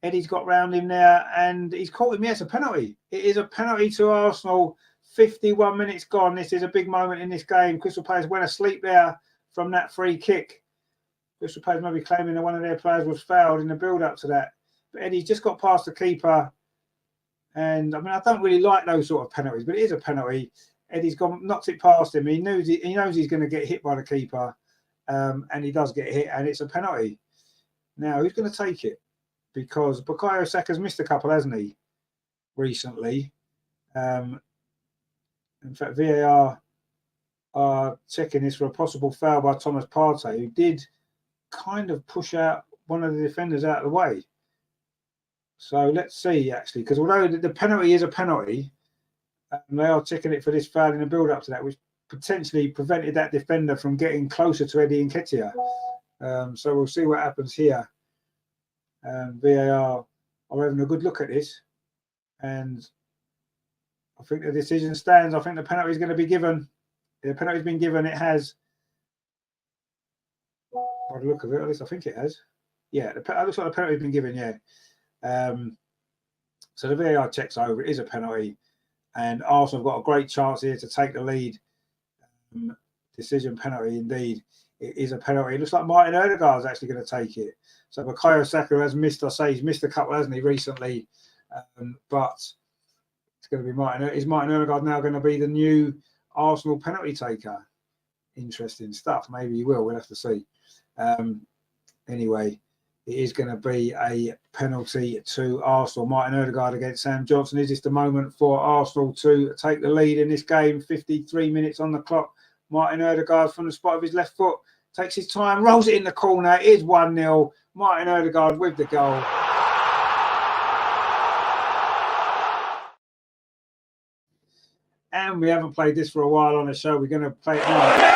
Eddie's got round him there and he's caught him. Yes, a penalty. It is a penalty to Arsenal. 51 minutes gone. This is a big moment in this game. Crystal Palace went asleep there from that free kick. Crystal Palace may be claiming that one of their players was fouled in the build-up to that. But Eddie's just got past the keeper. And, I mean, I don't really like those sort of penalties, but it is a penalty. Eddie's knocked it past him. He knows he's going to get hit by the keeper. And he does get hit, and it's a penalty. Now, who's going to take it? Because Bukayo Saka's missed a couple, hasn't he, recently? In fact, VAR are checking this for a possible foul by Thomas Partey, who did kind of push out one of the defenders out of the way. So let's see, actually, because although the penalty is a penalty, they are checking it for this foul in the build-up to that, which potentially prevented that defender from getting closer to Eddie Nketiah. So we'll see what happens here. VAR are having a good look at this, and I think the decision stands. I think the penalty is going to be given. The penalty's been given. It has. By the look of it, at least I think it has. Yeah, it looks like the penalty's been given. Yeah. So the VAR checks over. It is a penalty, and Arsenal have got a great chance here to take the lead. Decision penalty indeed. It is a penalty. It looks like Martin Odegaard is actually going to take it. So Bukayo Saka has missed. I say he's missed a couple, hasn't he, recently? But It's going to be Martin. Is Martin Ødegaard now going to be the new Arsenal penalty taker? Interesting stuff. Maybe he will. We'll have to see. Anyway, it is going to be a penalty to Arsenal. Martin Ødegaard against Sam Johnson. Is this the moment for Arsenal to take the lead in this game? 53 minutes on the clock. Martin Ødegaard from the spot of his left foot takes his time, rolls it in the corner. It is 1-0. Martin Ødegaard with the goal. And we haven't played this for a while on the show. We're going to play it now.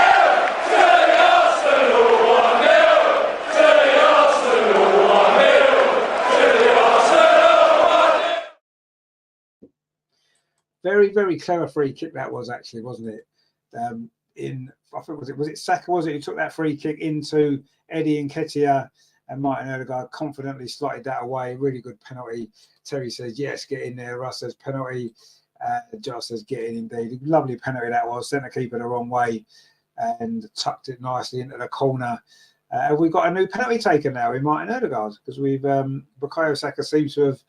Very, very clever free kick that was, actually, wasn't it? I think was it Saka, was it, who took that free kick into Eddie Nketiah, and Martin Ødegaard confidently slotted that away. Really good penalty. Terry says, yes, get in there. Russ says, penalty. Josh says, get in indeed. Lovely penalty that was. Sent the keeper the wrong way and tucked it nicely into the corner. We've got a new penalty taker now in Martin Ødegaard, because we've Bukayo Saka seems to have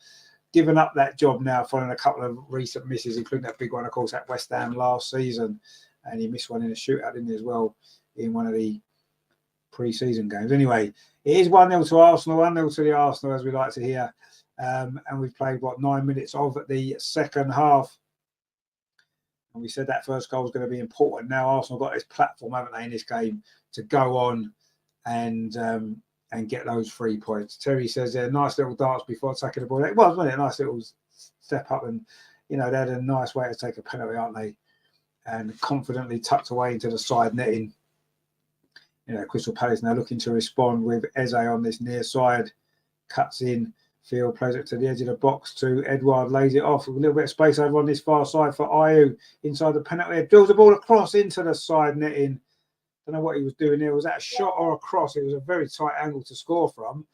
given up that job now following a couple of recent misses, including that big one, of course, at West Ham last season. And he missed one in a shootout, didn't he, as well, in one of the pre-season games. Anyway, it is 1-0 to Arsenal, 1-0 to the Arsenal, as we like to hear. And we've played, 9 minutes of the second half. And we said that first goal was going to be important. Now Arsenal got this platform, haven't they, in this game, to go on and get those 3 points. Terry says they're nice little darts before taking the ball. It was, wasn't it? A nice little step up, and they had a nice way to take a penalty, aren't they? And confidently tucked away into the side netting. Crystal Palace now looking to respond with Eze on this near side. Cuts in, field, plays it to the edge of the box to Edouard, lays it off with a little bit of space over on this far side for Ayew inside the penalty area. Drills the ball across into the side netting. Don't know what he was doing there. Was that a shot or a cross? It was a very tight angle to score from.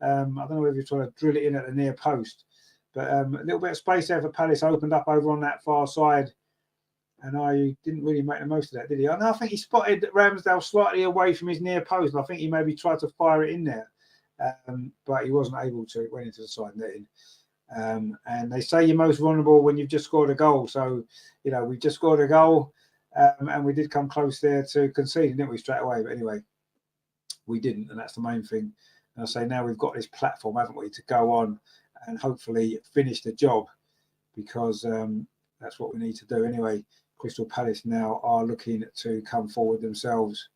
I don't know whether he was trying to drill it in at the near post. But a little bit of space there for Palace opened up over on that far side. And I didn't really make the most of that, did he? I think he spotted Ramsdale slightly away from his near post, and I think he maybe tried to fire it in there. But he wasn't able to. It went into the side netting. And they say you're most vulnerable when you've just scored a goal. So, we've just scored a goal, and we did come close there to conceding, didn't we, straight away? But anyway, we didn't, and that's the main thing. And I say now we've got this platform, haven't we, to go on and hopefully finish the job, because that's what we need to do. Anyway, Crystal Palace now are looking to come forward themselves.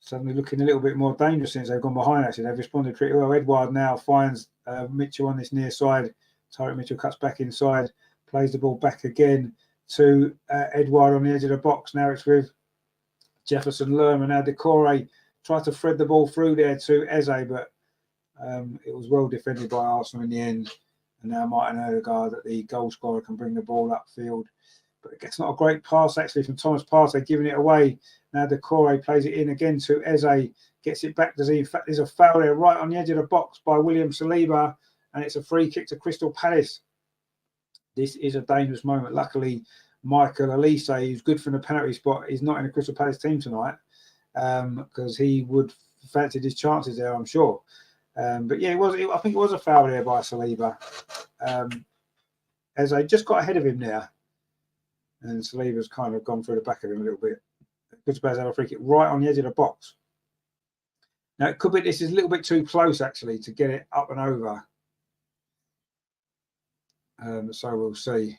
Suddenly looking a little bit more dangerous since they've gone behind, actually. They've responded pretty well. Edouard now finds Mitchell on this near side. Tyreek Mitchell cuts back inside, plays the ball back again to Edouard on the edge of the box. Now it's with Jefferson Lerma. Now Decore tried to thread the ball through there to Eze, but it was well defended by Arsenal in the end. And now Martin Ødegaard, the goal scorer, can bring the ball upfield. But it's not a great pass, actually, from Thomas Partey, giving it away. Now Decore plays it in again to Eze, gets it back. In fact, there's a foul there right on the edge of the box by William Saliba, and it's a free kick to Crystal Palace. This is a dangerous moment. Luckily, Michael Elise, who's good from the penalty spot, is not in the Crystal Palace team tonight, because he would fancied his chances there, I'm sure. But yeah, I think it was a foul there by Saliba. As I just got ahead of him there, and Saliba's kind of gone through the back of him a little bit. Good to have a free kick right on the edge of the box. Now it could be this is a little bit too close, actually, to get it up and over. So we'll see.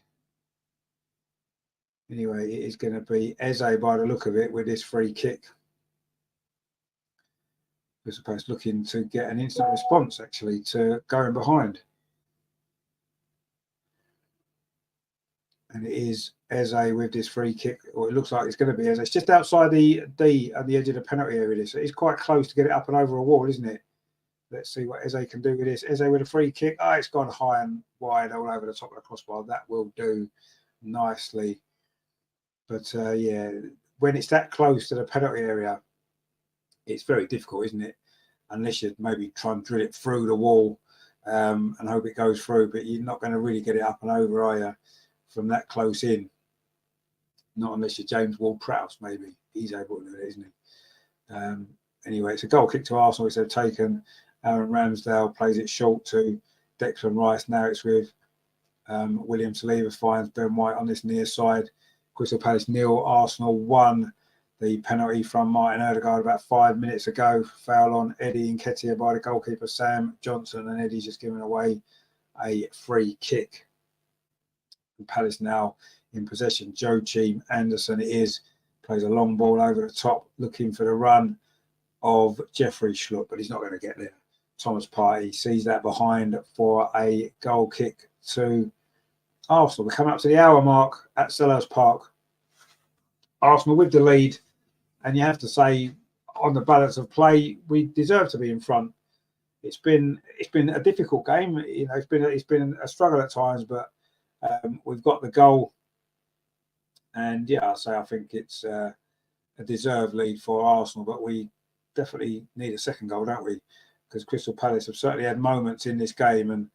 Anyway, it is going to be Eze by the look of it with this free kick. We're supposed looking to get an instant response, actually, to going behind. And it is Eze with this free kick, or it looks like it's going to be Eze. It's just outside the D at the edge of the penalty area. So it's quite close to get it up and over a wall, isn't it? Let's see what Eze can do with this. Eze with a free kick. Oh, it's gone high and wide all over the top of the crossbar. That will do nicely. But yeah, when it's that close to the penalty area, it's very difficult, isn't it? Unless you maybe try and drill it through the wall and hope it goes through. But you're not going to really get it up and over, are you, from that close in? Not unless you're James Ward-Prowse, maybe. He's able to do it, isn't he? Anyway, it's a goal kick to Arsenal, which they've taken. Aaron Ramsdale plays it short to Declan Rice. Now it's with William Saliba finds Ben White on this near side. Crystal Palace 0, Arsenal 1. The penalty from Martin Odegaard about 5 minutes ago. Foul on Eddie Nketiah by the goalkeeper Sam Johnson, and Eddie's just given away a free kick. And Palace now in possession. Joachim Anderson plays a long ball over the top, looking for the run of Jeffrey Schlupp, but he's not going to get there. Thomas Partey sees that behind for a goal kick to Arsenal. We're coming up to the hour mark at Selhurst Park. Arsenal with the lead, and you have to say, on the balance of play, we deserve to be in front. It's been a difficult game. You know, it's been a struggle at times, but we've got the goal, and yeah, I think it's a deserved lead for Arsenal, but we definitely need a second goal, don't we? Because Crystal Palace have certainly had moments in this game, and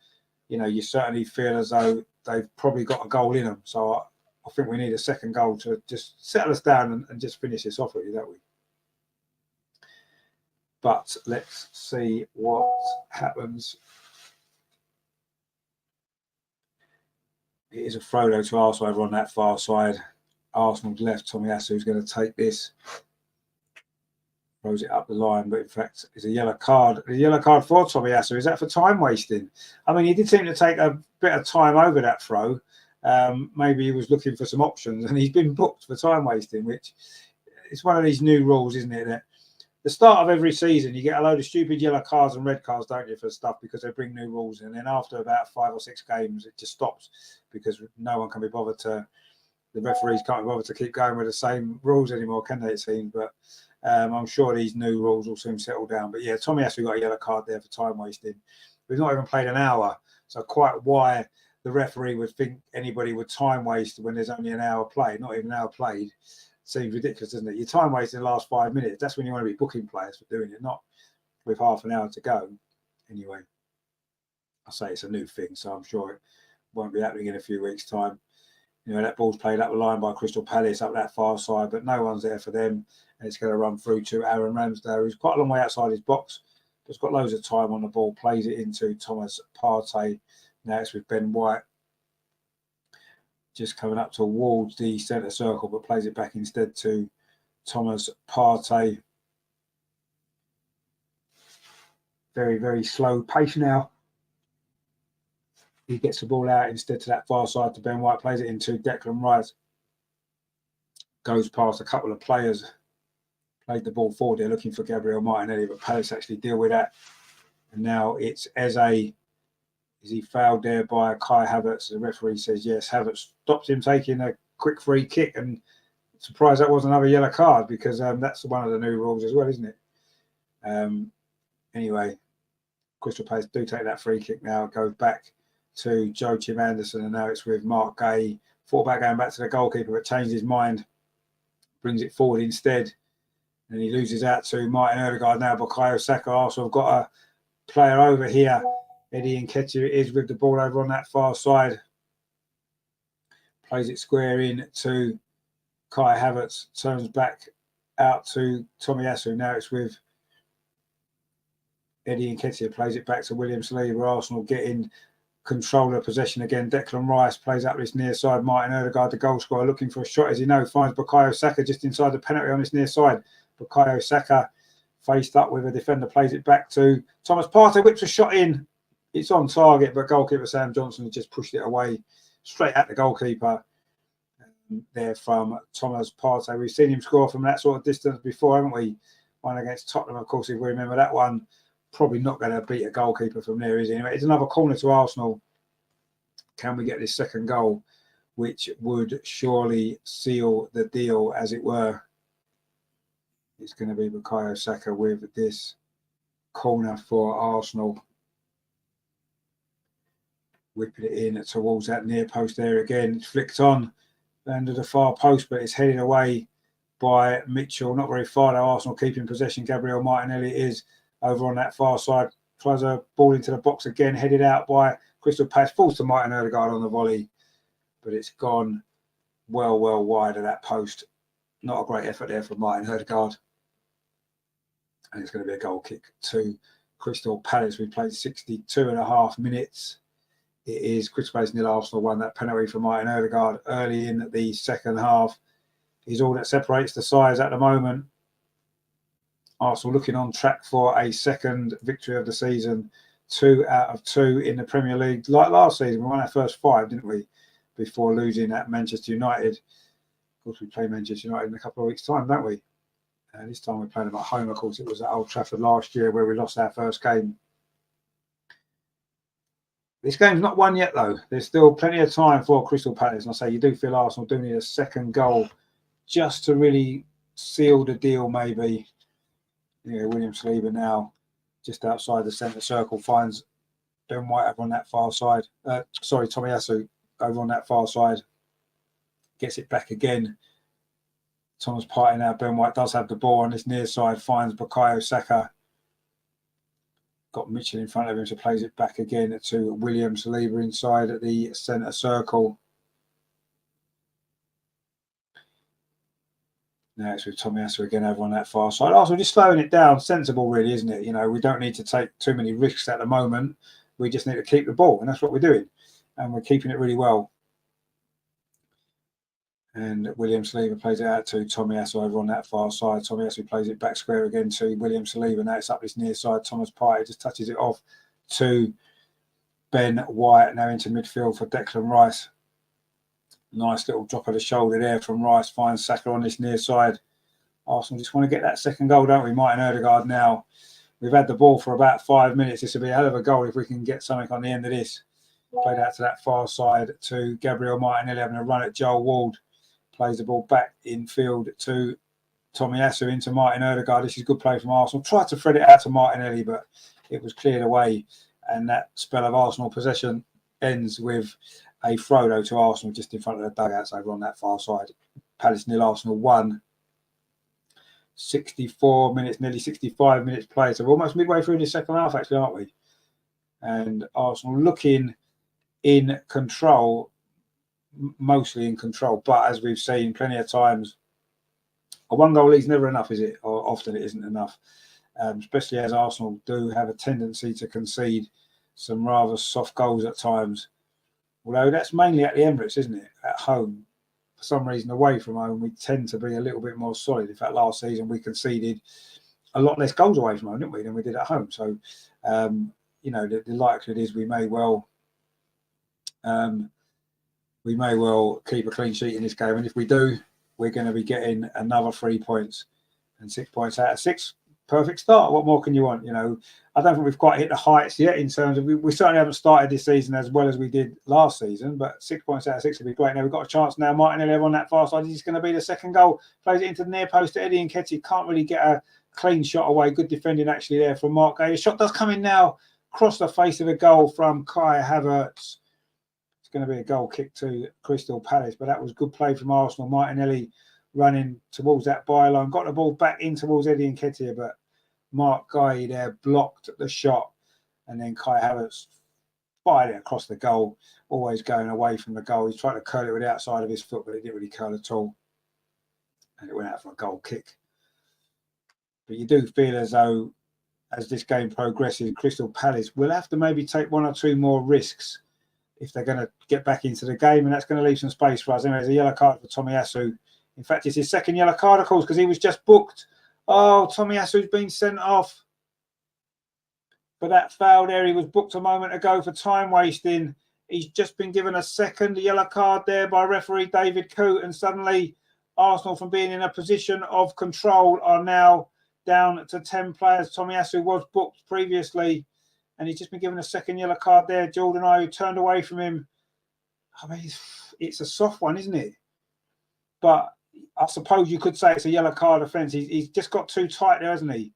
you know, you certainly feel as though they've probably got a goal in them. So I think we need a second goal to just settle us down and just finish this off, really, don't we? But let's see what happens. It is a throw though to Arsenal over on that far side. Arsenal's left. Tomiyasu is going to take this. Throws it up the line, but in fact, it's a yellow card. A yellow card for Tomiyasu. Is that for time wasting? I mean, he did seem to take a bit of time over that throw. Maybe he was looking for some options, and he's been booked for time wasting, which is one of these new rules, isn't it? That the start of every season, you get a load of stupid yellow cards and red cards, don't you, for stuff, because they bring new rules in. And then after about 5 or 6 games, it just stops because no one can be bothered to. The referees can't be bothered to keep going with the same rules anymore, can they? It seems, but. I'm sure these new rules will soon settle down. But yeah, Tomiyasu got a yellow card there for time wasting. We've not even played an hour. So quite why the referee would think anybody would time waste when there's only an hour played, not even an hour played, seems ridiculous, doesn't it? You time waste in the last 5 minutes. That's when you want to be booking players for doing it, not with half an hour to go. Anyway, I say it's a new thing, so I'm sure it won't be happening in a few weeks' time. You know, that ball's played up the line by Crystal Palace up that far side, but no one's there for them. And it's going to run through to Aaron Ramsdale, who's quite a long way outside his box. Just got loads of time on the ball, plays it into Thomas Partey. Now it's with Ben White. Just coming up towards the centre circle, but plays it back instead to Thomas Partey. Very, very slow pace now. He gets the ball out instead to that far side to Ben White, plays it into Declan Rice. Goes past a couple of players. Played the ball forward. They're looking for Gabriel Martinelli, but Palace actually deal with that. And now it's Eze. Is he fouled there by Kai Havertz? The referee says yes. Havertz stopped him taking a quick free kick, and surprised that wasn't another yellow card, because that's one of the new rules as well, isn't it? Anyway, Crystal Palace do take that free kick now. It goes back to Joachim Anderson, and now it's with Mark Gay. Thought about going back to the goalkeeper, but changed his mind. Brings it forward instead. And he loses out to Martin Odegaard now. Bukayo Saka also have got a player over here. Eddie Nketiah is with the ball over on that far side. Plays it square in to Kai Havertz. Turns back out to Tomiyasu. Now it's with Eddie Nketiah. Plays it back to William Saliba. Arsenal getting control of possession again. Declan Rice plays up this near side. Martin Odegaard, the goal scorer, looking for a shot, as you know, finds Bukayo Saka just inside the penalty on this near side. Bukayo Saka faced up with a defender, plays it back to Thomas Partey, whips a shot in. It's on target, but goalkeeper Sam Johnson has just pushed it away straight at the goalkeeper there from Thomas Partey. We've seen him score from that sort of distance before, haven't we? One against Tottenham, of course, if we remember that one. Probably not going to beat a goalkeeper from there, is he? Anyway, it's another corner to Arsenal. Can we get this second goal, which would surely seal the deal, as it were? It's going to be Bukayo Saka with this corner for Arsenal. Whipping it in towards that near post there again. It's flicked on under the far post, but it's headed away by Mitchell. Not very far though. Arsenal keeping possession. Gabriel Martinelli is over on that far side. Tries a ball into the box again. Headed out by Crystal Palace. Falls to Martin Odegaard on the volley, but it's gone well wide of that post. Not a great effort there from Martin Odegaard. And it's going to be a goal kick to Crystal Palace. We played 62.5 minutes it is Crystal Palace 0, Arsenal 1. That penalty for Martin Odegaard early in the second half is all that separates the sides at the moment. Arsenal looking on track for a second victory of the season, 2 out of 2 in the Premier League. Like last season, we won our first 5, didn't we? Before losing at Manchester United. Of course, we play Manchester United in a couple of weeks' time, don't we? This time we're playing them at home. Of course, it was at Old Trafford last year where we lost our first game. This game's not won yet, though. There's still plenty of time for Crystal Palace. And I say you do feel Arsenal do need a second goal just to really seal the deal, maybe. William Saliba now just outside the centre circle finds Ben White over on that far side. Tomiyasu over on that far side. Gets it back again. Thomas Partey now. Ben White does have the ball on this near side. Finds Bukayo Saka. Got Mitchell in front of him, so plays it back again to William Saliba inside at the centre circle. Now it's with Tomiyasu again over on that far side. Also, just slowing it down. Sensible, really, isn't it? We don't need to take too many risks at the moment. We just need to keep the ball, and that's what we're doing. And we're keeping it really well. And William Saliba plays it out to Tomiyasu over on that far side. Tomiyasu plays it back square again to William Saliba. Now it's up this near side. Thomas Partey just touches it off to Ben White. Now into midfield for Declan Rice. Nice little drop of the shoulder there from Rice. Finds Saka on this near side. Arsenal just want to get that second goal, don't we? Martin Odegaard now. We've had the ball for about 5 minutes. This will be a hell of a goal if we can get something on the end of this. Played out to that far side to Gabriel Martinelli having a run at Joel Ward. Plays the ball back in field to Tomiyasu into Martin Odegaard. This is good play from Arsenal. Tried to thread it out to Martinelli, but it was cleared away. And that spell of Arsenal possession ends with a throw to Arsenal just in front of the dugouts over on that far side. Palace 0, Arsenal 1. 64 minutes, nearly 65 minutes played. So we're almost midway through the second half, actually, aren't we? And Arsenal looking in control, mostly in control. But as we've seen plenty of times, a one goal lead's never enough, is it? Or often it isn't enough, especially as Arsenal do have a tendency to concede some rather soft goals at times. Although that's mainly at the Emirates, isn't it? At home. For some reason, away from home, we tend to be a little bit more solid. In fact, last season we conceded a lot less goals away from home, didn't we, than we did at home. So, the likelihood is we may well keep a clean sheet in this game. And if we do, we're going to be getting another 3 points. And 6 points out of 6. Perfect start. What more can you want? I don't think we've quite hit the heights yet in terms of, we certainly haven't started this season as well as we did last season, but 6 points out of 6 would be great. Now we've got a chance now. Martinelli on that far side. He's going to be the second goal. Plays it into the near post to Eddie Nketiah. Can't really get a clean shot away. Good defending actually there from Mark Gay. The shot does come in now. Across the face of the goal from Kai Havertz. It's going to be a goal kick to Crystal Palace, but that was good play from Arsenal. Martinelli running towards that byline. Got the ball back in towards Eddie Nketiah, but Mark Guy there blocked the shot, and then Kai Havertz fired it across the goal, always going away from the goal. He's trying to curl it with the outside of his foot, but it didn't really curl at all. And it went out for a goal kick. But you do feel as though, as this game progresses, Crystal Palace will have to maybe take 1 or 2 more risks if they're going to get back into the game, and that's going to leave some space for us. Anyway, there's a yellow card for Tomiyasu. In fact, it's his second yellow card, of course, because he was just booked. Oh, Tomiyasu's been sent off for that foul there. He was booked a moment ago for time wasting. He's just been given a second yellow card there by referee David Coote, and suddenly Arsenal, from being in a position of control, are now down to 10 players. Tomiyasu was booked previously, and he's just been given a second yellow card there. Jordan Ayew turned away from him. I mean, it's a soft one, isn't it? But I suppose you could say it's a yellow card offence. He's just got too tight there, hasn't he?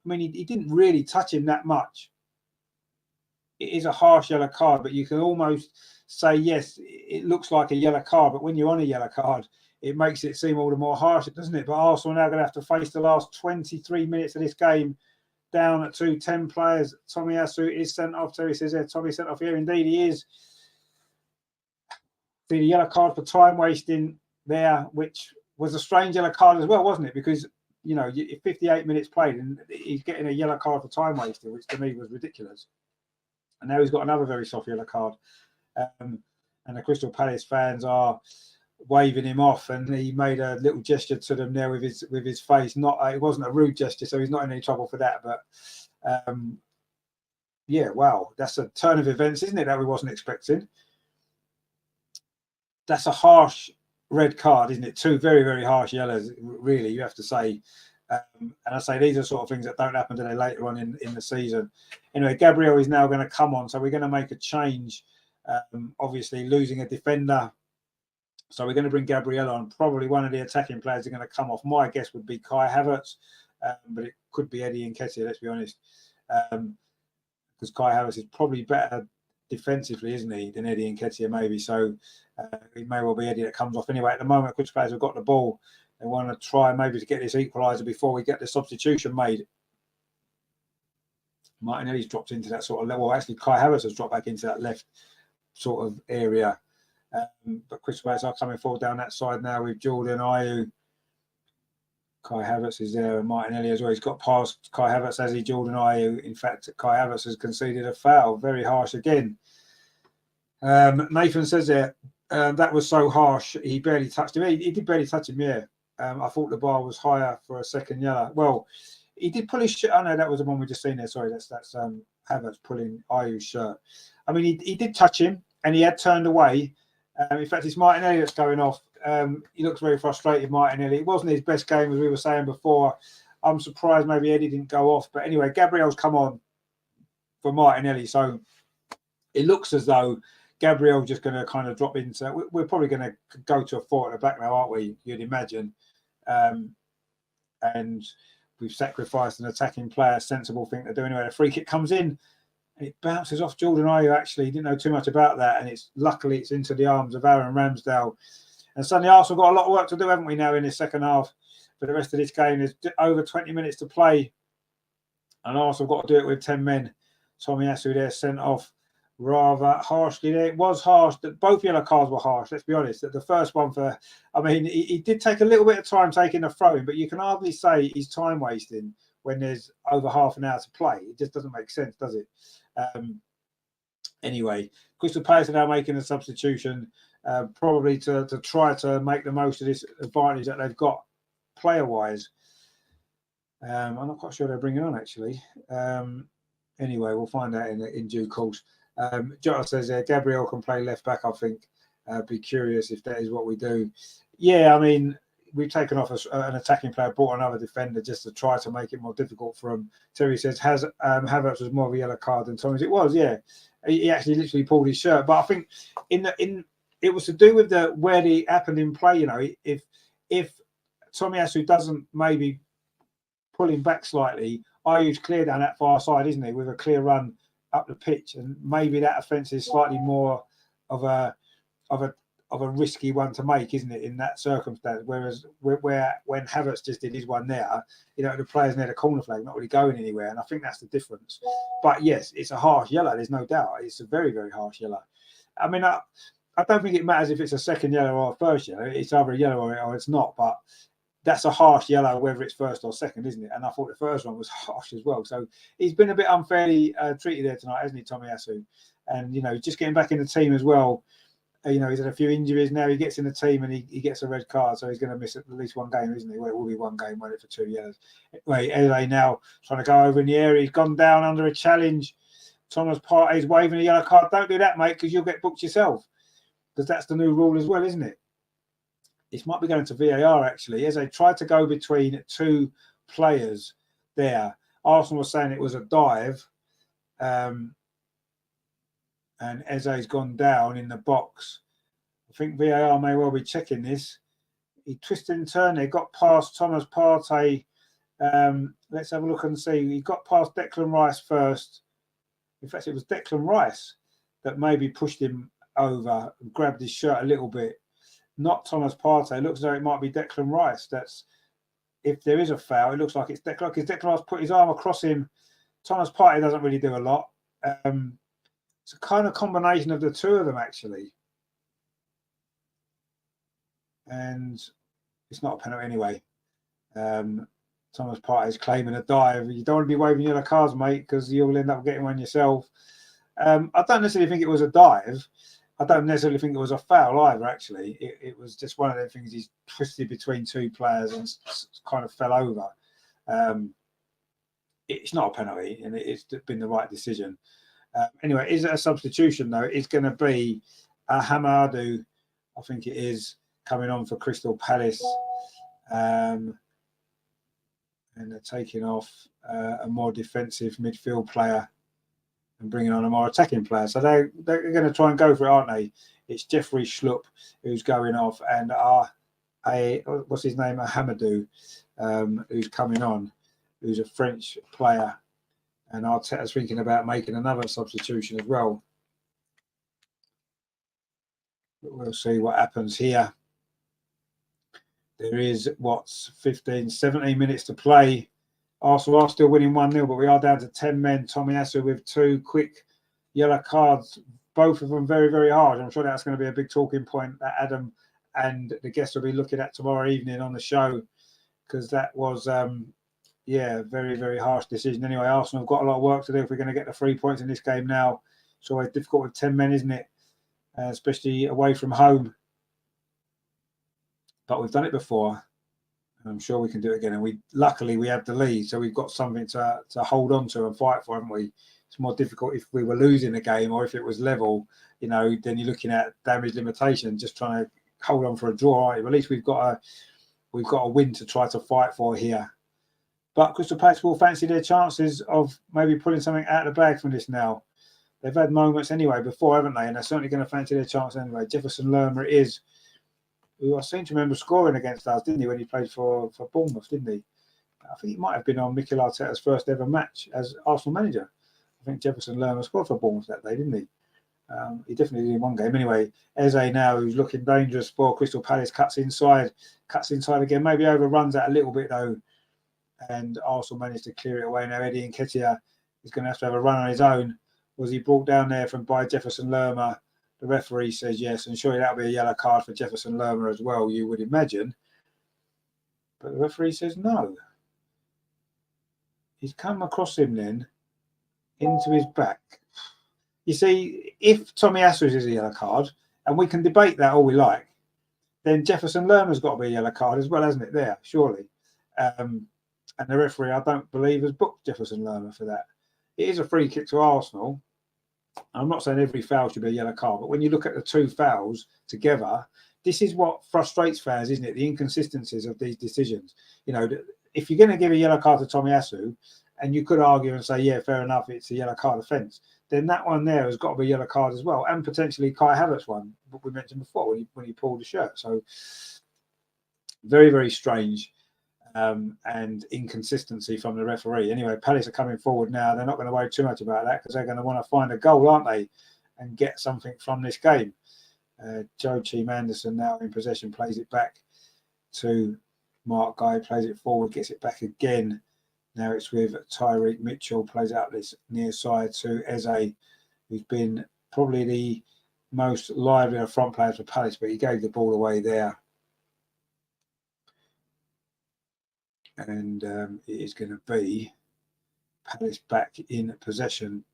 I mean, he didn't really touch him that much. It is a harsh yellow card, but you can almost say, yes, it looks like a yellow card, but when you're on a yellow card, it makes it seem all the more harsh, doesn't it? But Arsenal are now going to have to face the last 23 minutes of this game down to 10 players. Tomiyasu is sent off. Terry says, yeah, Tommy sent off here. Indeed, he is. See the yellow card for time wasting there, which was a strange yellow card as well, wasn't it? Because, 58 minutes played and he's getting a yellow card for time wasting, which to me was ridiculous. And now he's got another very soft yellow card. And the Crystal Palace fans are waving him off, and he made a little gesture to them there with his face. Not it wasn't a rude gesture, so he's not in any trouble for that. But yeah, wow, that's a turn of events, isn't it, that we wasn't expecting? That's a harsh red card, isn't it? Two very, very harsh yellows, really, you have to say. And I say these are sort of things that don't happen today later on in the season. Anyway, Gabriel is now going to come on, so we're going to make a change. Obviously, losing a defender. So we're going to bring Gabriel on. Probably one of the attacking players are going to come off. My guess would be Kai Havertz, but it could be Eddie Nketiah, let's be honest. Because Kai Havertz is probably better defensively, isn't he, than Eddie Nketiah maybe. So it may well be Eddie that comes off. Anyway, at the moment, Crystal Palace have got the ball. They want to try maybe to get this equaliser before we get the substitution made. Martinelli's dropped into that sort of level. Actually, Kai Havertz has dropped back into that left sort of area. But Crystal Palace are coming forward down that side now with Jordan Ayew. Kai Havertz is there, and Martinelli as well. He's got past Kai Havertz, as he Jordan Ayew. In fact, Kai Havertz has conceded a foul. Very harsh again. Nathan says there, that was so harsh. He barely touched him. He did barely touch him, yeah. I thought the bar was higher for a second yellow. Well, he did pull his shirt. Oh, no, that was the one we just seen there. Sorry, that's Havertz pulling Ayew's shirt. I mean, he did touch him, and he had turned away. In fact, it's Martinelli that's going off. He looks very frustrated, Martinelli. It wasn't his best game, as we were saying before. I'm surprised maybe Eddie didn't go off. But anyway, Gabriel's come on for Martinelli. So it looks as though Gabriel's just going to kind of drop into... We're probably going to go to a 4 at the back now, aren't we? You'd imagine. And we've sacrificed an attacking player, sensible thing to do. Anyway, the free kick comes in. It bounces off Jordan Ayew, actually. He didn't know too much about that. And luckily it's into the arms of Aaron Ramsdale. And suddenly Arsenal got a lot of work to do, haven't we, now in the second half? For the rest of this game, there's over 20 minutes to play. And Arsenal got to do it with 10 men. Tomiyasu there sent off rather harshly there. It was harsh. That both yellow cards were harsh, let's be honest. That the first one he did take a little bit of time taking the throw-in, but you can hardly say he's time wasting when there's over half an hour to play. It just doesn't make sense, does it? Anyway, Crystal Palace are now making a substitution, probably to try to make the most of this advantage that they've got player-wise. I'm not quite sure they're bringing on, actually. Anyway, we'll find out in due course. Jota says Gabriel can play left back, I think. Be curious if that is what we do. Yeah, I mean, we've taken off an attacking player, brought another defender just to try to make it more difficult for him. Terry says Havertz was more of a yellow card than Thomas. It was, yeah. He actually literally pulled his shirt. But I think it was to do with where it happened in play. You know, if Tomiyasu doesn't maybe pull him back slightly, Ayew's clear down that far side, isn't he, with a clear run up the pitch, and maybe that offence is slightly more of a risky one to make, isn't it, in that circumstance? Whereas when Havertz just did his one there, you know, the players near the corner flag, not really going anywhere, and I think that's the difference. But yes, it's a harsh yellow. There's no doubt. It's a very, very harsh yellow. I mean, I don't think it matters if it's a second yellow or a first yellow. It's either a yellow or it's not. But that's a harsh yellow, whether it's first or second, isn't it? And I thought the first one was harsh as well. So he's been a bit unfairly treated there tonight, hasn't he, Tomiyasu? And, you know, just getting back in the team as well. You know, he's had a few injuries now. He gets in the team and he gets a red card, so he's going to miss at least one game, isn't he? Well, it will be one game, won't it, for 2 years. Anyway, Eze now trying to go over in the area. He's gone down under a challenge. Thomas Partey's waving a yellow card. Don't do that, mate, because you'll get booked yourself. Because that's the new rule as well, isn't it? This might be going to VAR, actually. Eze tried to go between two players there. Arsenal was saying it was a dive. And Eze's gone down in the box. I think VAR may well be checking this. He twisted and turned. He got past Thomas Partey. Let's have a look and see. He got past Declan Rice first. In fact, it was Declan Rice that maybe pushed him over and grabbed his shirt a little bit. Not Thomas Partey. It looks as though it might be Declan Rice. That's, if there is a foul, it looks like it's Declan. Because Declan Rice put his arm across him. Thomas Partey doesn't really do a lot. It's a kind of combination of the two of them, actually. And it's not a penalty anyway. Thomas Partey is claiming a dive. You don't want to be waving yellow cards, mate, because you'll end up getting one yourself. I don't necessarily think it was a dive. I don't necessarily think it was a foul either, actually. It was just one of the things he's twisted between two players and kind of fell over. It's not a penalty, and it's been the right decision. Anyway, is it a substitution, though? It's going to be Hamadou, I think it is, coming on for Crystal Palace. And they're taking off a more defensive midfield player and bringing on a more attacking player. So they're going to try and go for it, aren't they? It's Jeffrey Schlupp who's going off, and what's his name? Hamadou, who's coming on, who's a French player. And Arteta's thinking about making another substitution as well. But we'll see what happens here. There is, 17 minutes to play. Arsenal are still winning 1-0, but we are down to 10 men. Tomiyasu with 2 quick yellow cards, both of them very, very hard. I'm sure that's going to be a big talking point that Adam and the guests will be looking at tomorrow evening on the show, because that was, very, very harsh decision. Anyway, Arsenal have got a lot of work to do if we're going to get the 3 points in this game now. It's always difficult with 10 men, isn't it? Especially away from home. But we've done it before. I'm sure we can do it again. And luckily we have the lead, so we've got something to hold on to and fight for, haven't we? It's more difficult if we were losing the game, or if it was level, then you're looking at damage limitation, just trying to hold on for a draw, aren't you? But at least we've got a win to try to fight for here. But Crystal Palace will fancy their chances of maybe pulling something out of the bag from this now. They've had moments anyway before, haven't they? And they're certainly going to fancy their chance anyway. Jefferson Lerma is, who I seem to remember scoring against us, didn't he, when he played for Bournemouth, didn't he? I think he might have been on Mikel Arteta's first ever match as Arsenal manager. I think Jefferson Lerma scored for Bournemouth that day, didn't he? He definitely did in one game. Anyway, Eze now, who's looking dangerous for Crystal Palace, cuts inside again, maybe overruns that a little bit though, and Arsenal managed to clear it away. Now Eddie Nketiah is going to have a run on his own. Was he brought down there by Jefferson Lerma? The referee says yes, and surely that'll be a yellow card for Jefferson Lerma as well, you would imagine. But the referee says no. He's come across him then into his back. You see, if Tomiyasu is a yellow card, and we can debate that all we like, then Jefferson Lerma's got to be a yellow card as well, hasn't it, there, surely? And the referee, I don't believe, has booked Jefferson Lerma for that. It is a free kick to Arsenal. I'm not saying every foul should be a yellow card, but when you look at the 2 fouls together, this is what frustrates fans, isn't it? The inconsistencies of these decisions. If you're going to give a yellow card to Tomiyasu, and you could argue and say, yeah, fair enough, it's a yellow card offence, then that one there has got to be a yellow card as well, and potentially Kai Havertz's one, what we mentioned before, when he pulled the shirt. So very, very strange. And inconsistency from the referee. Anyway, Palace are coming forward now. They're not going to worry too much about that, because they're going to want to find a goal, aren't they, and get something from this game. Joachim Andersen now in possession, plays it back to Mark Guy, plays it forward, gets it back again. Now it's with Tyreek Mitchell, plays out this near side to Eze, who's been probably the most lively of front players for Palace, but he gave the ball away there. And it is going to be Palace back in possession.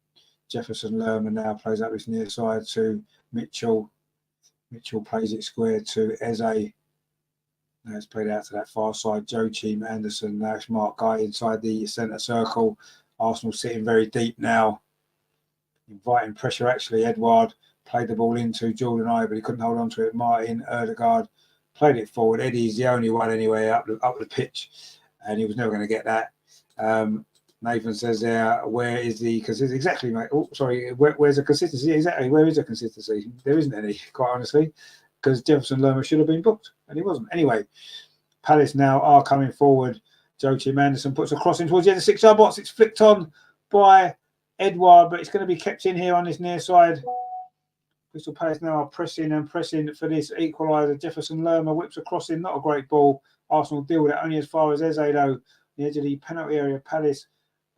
Jefferson Lerma now plays up this near side to Mitchell. Mitchell plays it square to Eze. Now it's played out to that far side. Joachim Andersen. Now it's Mark Guy inside the centre circle. Arsenal sitting very deep now. Inviting pressure, actually. Edouard played the ball into Jordan Ayew, but he couldn't hold on to it. Martin Ødegaard played it forward. Eddie's the only one anyway up the pitch, and he was never going to get that. Nathan says there, where is the consistency? Exactly, mate. Oh, sorry. Where's the consistency? Exactly. Where is the consistency? There isn't any, quite honestly, because Jefferson Lerma should have been booked, and he wasn't. Anyway, Palace now are coming forward. Joachim Andersen puts a cross in towards the end of the 6-yard box. It's flicked on by Edouard, but it's going to be kept in here on this near side. Crystal Palace now are pressing for this equaliser. Jefferson Lerma whips a cross in, not a great ball. Arsenal deal with it only as far as Eze, though. The edge of the penalty area. Palace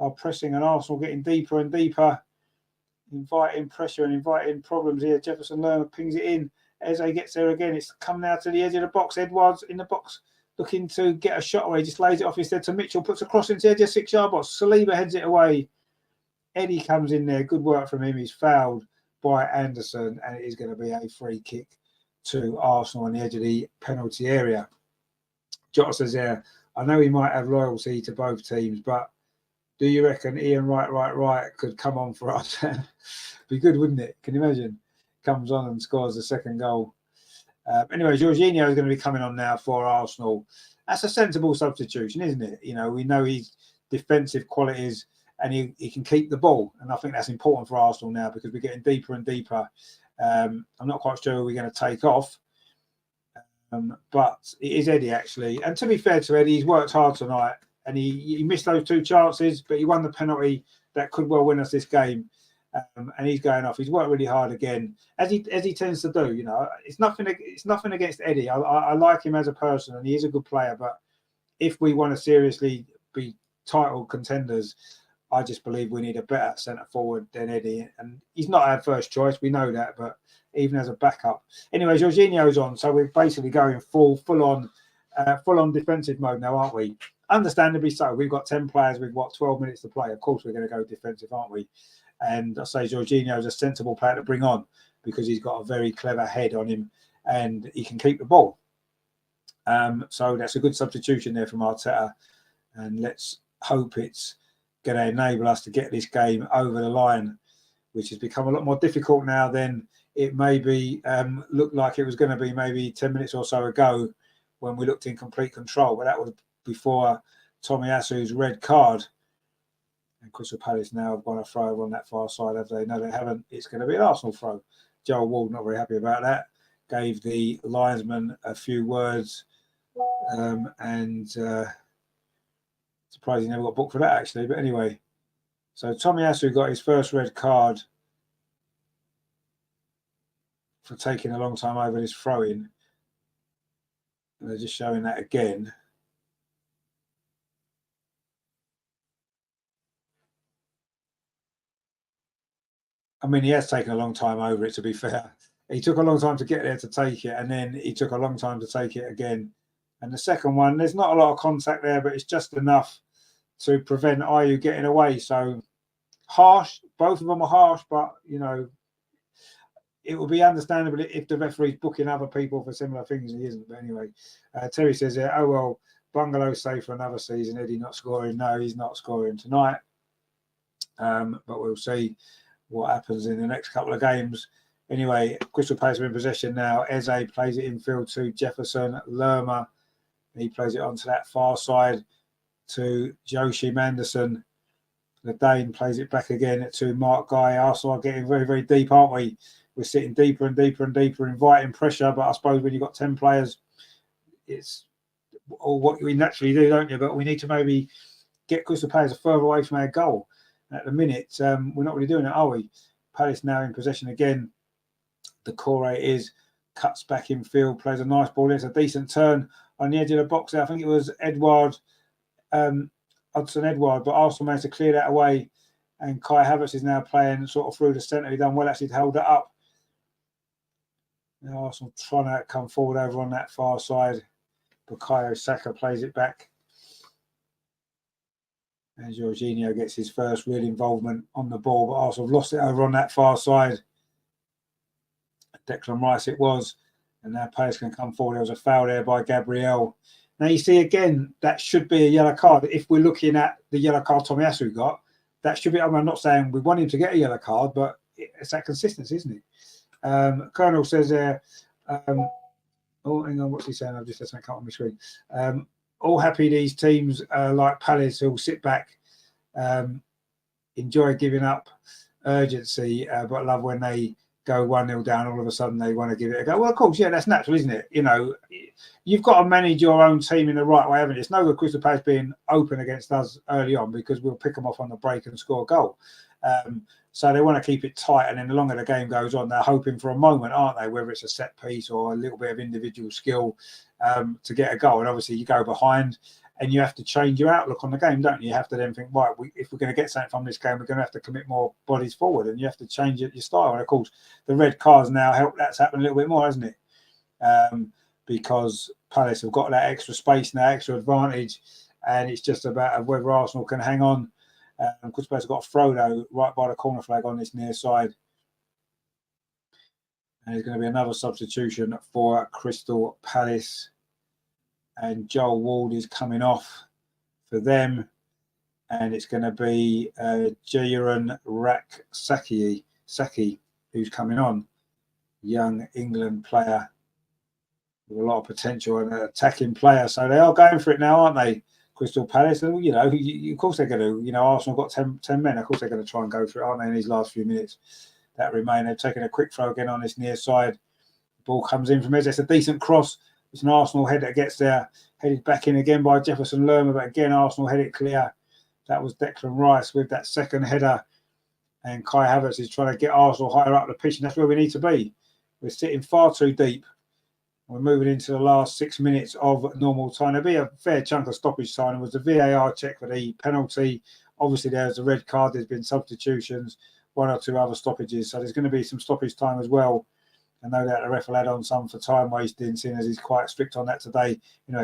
are pressing, and Arsenal getting deeper and deeper, inviting pressure and inviting problems here. Jefferson Lerma pings it in. Eze gets there again. It's come now to the edge of the box. Edouard's in the box, looking to get a shot away. Just lays it off instead to Mitchell. Puts a cross into the edge of the 6-yard box. Saliba heads it away. Eddie comes in there. Good work from him. He's fouled by Anderson, and it is going to be a free kick to Arsenal on the edge of the penalty area. Jota says, yeah, I know he might have loyalty to both teams, but do you reckon Ian Wright could come on for us? Be good, wouldn't it? Can you imagine? Comes on and scores the second goal. Anyway, Jorginho is going to be coming on now for Arsenal. That's a sensible substitution, isn't it? You know, we know his defensive qualities and he can keep the ball. And I think that's important for Arsenal now because we're getting deeper and deeper. I'm not quite sure who we're going to take off. But it is Eddie, actually. And to be fair to Eddie, he's worked hard tonight. And he missed those 2 chances, but he won the penalty that could well win us this game. And he's going off. He's worked really hard again, as he tends to do. You know, it's nothing against Eddie. I like him as a person, and he is a good player. But if we want to seriously be title contenders, I just believe we need a better centre forward than Eddie. And he's not our first choice. We know that, but even as a backup. Anyway, Jorginho's on, so we're basically going full on defensive mode now, aren't we? Understandably so. We've got 10 players with 12 minutes to play. Of course, we're going to go defensive, aren't we? And I say Jorginho is a sensible player to bring on because he's got a very clever head on him and he can keep the ball. So that's a good substitution there from Arteta. And let's hope it's going to enable us to get this game over the line, which has become a lot more difficult now than it maybe looked like it was going to be maybe 10 minutes or so ago when we looked in complete control. But that was before Tomiyasu's red card. And Crystal Palace now have won a throw on that far side, have they? No, they haven't. It's going to be an Arsenal throw. Joel Ward not very happy about that. Gave the linesman a few words and surprised he never got booked for that, actually. But anyway, so Tomiyasu got his first red card for taking a long time over this throw-in. And they're just showing that again. I mean, he has taken a long time over it, to be fair. He took a long time to get there to take it, and then he took a long time to take it again. And the second one, there's not a lot of contact there, but it's just enough to prevent Ayew getting away. So harsh, both of them are harsh, but, you know, it will be understandable if the referee's booking other people for similar things and he isn't. But anyway, Terry says, oh, well, Bungalow's safe for another season. Eddie not scoring. No, he's not scoring tonight. But we'll see what happens in the next couple of games. Anyway, Crystal Palace are in possession now. Eze plays it infield to Jefferson. Lerma, he plays it onto that far side to Joachim Anderson. The Dane plays it back again to Mark Guy. Arsenal are getting very, very deep, aren't we? We're sitting deeper and deeper and deeper, inviting pressure. But I suppose when you've got 10 players, it's all what we naturally do, don't you? But we need to maybe get Crystal Palace further away from our goal. At the minute, we're not really doing it, are we? Palace now in possession again. The Corre is cuts back in field, plays a nice ball. It's a decent turn on the edge of the box there. I think it was Hudson Edward, but Arsenal managed to clear that away. And Kai Havertz is now playing sort of through the centre. He done well actually to hold it up. Now Arsenal trying to come forward over on that far side. Bukayo Saka plays it back. And Jorginho gets his first real involvement on the ball, but Arsenal have lost it over on that far side. Declan Rice it was, and now Palace can come forward. There was a foul there by Gabriel. Now you see again, that should be a yellow card. If we're looking at the yellow card Tomiyasu got, that should be, I mean, I'm not saying we want him to get a yellow card, but it's that consistency, isn't it? Colonel says there, oh, hang on, what's he saying? I've just had something come on my screen. All happy these teams like Palace who will sit back, enjoy giving up urgency, but love when they go 1-0 down, all of a sudden they want to give it a go. Well, of course, yeah, that's natural, isn't it? You know, you've got to manage your own team in the right way, haven't you? It's no good Crystal Palace being open against us early on because we'll pick them off on the break and score a goal. So they want to keep it tight, and then the longer the game goes on, they're hoping for a moment, aren't they? Whether it's a set piece or a little bit of individual skill to get a goal. And obviously you go behind and you have to change your outlook on the game, don't you? You have to then think, right, if we're going to get something from this game, we're going to have to commit more bodies forward, and you have to change your style. And of course, the red cards now help that's happened a little bit more, hasn't it? Because Palace have got that extra space now, extra advantage, and it's just about whether Arsenal can hang on Crystal Palace have got a throw, though, right by the corner flag on this near side. And there's going to be another substitution for Crystal Palace. And Joel Ward is coming off for them. And it's going to be Jaron Saki, who's coming on. Young England player with a lot of potential and an attacking player. So they are going for it now, aren't they? Crystal Palace. And, of course they're going to, Arsenal got 10 men. Of course they're going to try and go for it, aren't they, in these last few minutes that remain. They've taken a quick throw again on this near side. The ball comes in from Eze. It's a decent cross. It's an Arsenal head that gets there. Headed back in again by Jefferson Lerma. But again, Arsenal head it clear. That was Declan Rice with that second header. And Kai Havertz is trying to get Arsenal higher up the pitch. And that's where we need to be. We're sitting far too deep. We're moving into the last 6 minutes of normal time. There'll be a fair chunk of stoppage time. It was the VAR check for the penalty. Obviously, there's a red card. There's been substitutions, 1 or 2 other stoppages. So there's going to be some stoppage time as well. And no doubt the ref will add on some for time wasting, seeing as he's quite strict on that today.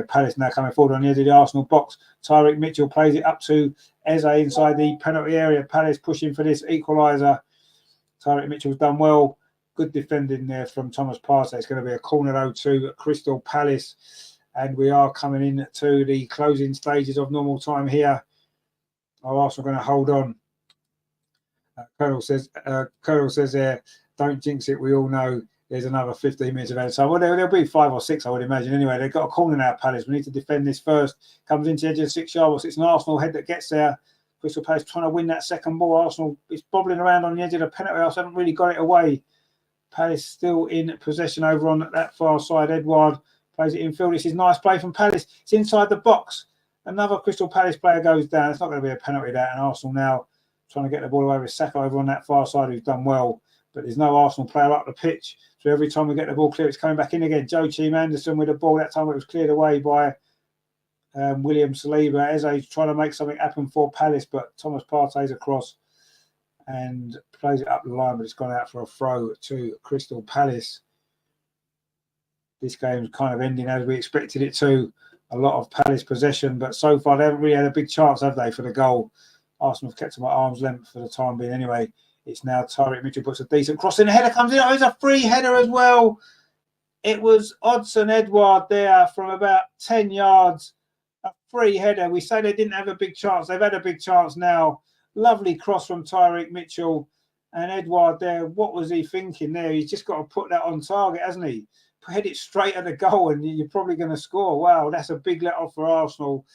Palace now coming forward on the edge of the Arsenal box. Tyreek Mitchell plays it up to Eze inside the penalty area. Palace pushing for this equaliser. Tyreek Mitchell's done well. Good defending there from Thomas Partey. It's going to be a corner though to Crystal Palace. And we are coming in to the closing stages of normal time here. Arsenal going to hold on. Colonel says there, don't jinx it. We all know there's another 15 minutes of added time. Well, there'll be 5 or 6, I would imagine. Anyway, they've got a corner now, Palace. We need to defend this first. Comes into the edge of the 6-yard box. It's an Arsenal head that gets there. Crystal Palace trying to win that second ball. Arsenal is bobbling around on the edge of the penalty box. Haven't really got it away. Palace still in possession over on that far side. Edouard plays it infield. This is nice play from Palace. It's inside the box. Another Crystal Palace player goes down. It's not going to be a penalty there. And Arsenal now trying to get the ball away with Saka over on that far side, who's done well. But there's no Arsenal player up the pitch. So every time we get the ball clear, it's coming back in again. Joachim Anderson with the ball. That time it was cleared away by William Saliba. Eze's trying to make something happen for Palace, but Thomas Partey's across and plays it up the line, but it's gone out for a throw to Crystal Palace. This game's kind of ending as we expected it to. A lot of Palace possession, but so far they haven't really had a big chance, have they, for the goal? Arsenal have kept them at arm's length for the time being anyway. It's now Tyreek Mitchell puts a decent cross in. The header comes in. Oh, it's a free header as well. It was Hodgson Edouard there from about 10 yards. A free header. We say they didn't have a big chance. They've had a big chance now. Lovely cross from Tyreek Mitchell. And Edouard there, what was he thinking there? He's just got to put that on target, hasn't he? Head it straight at the goal and you're probably going to score. Wow, that's a big let off for Arsenal.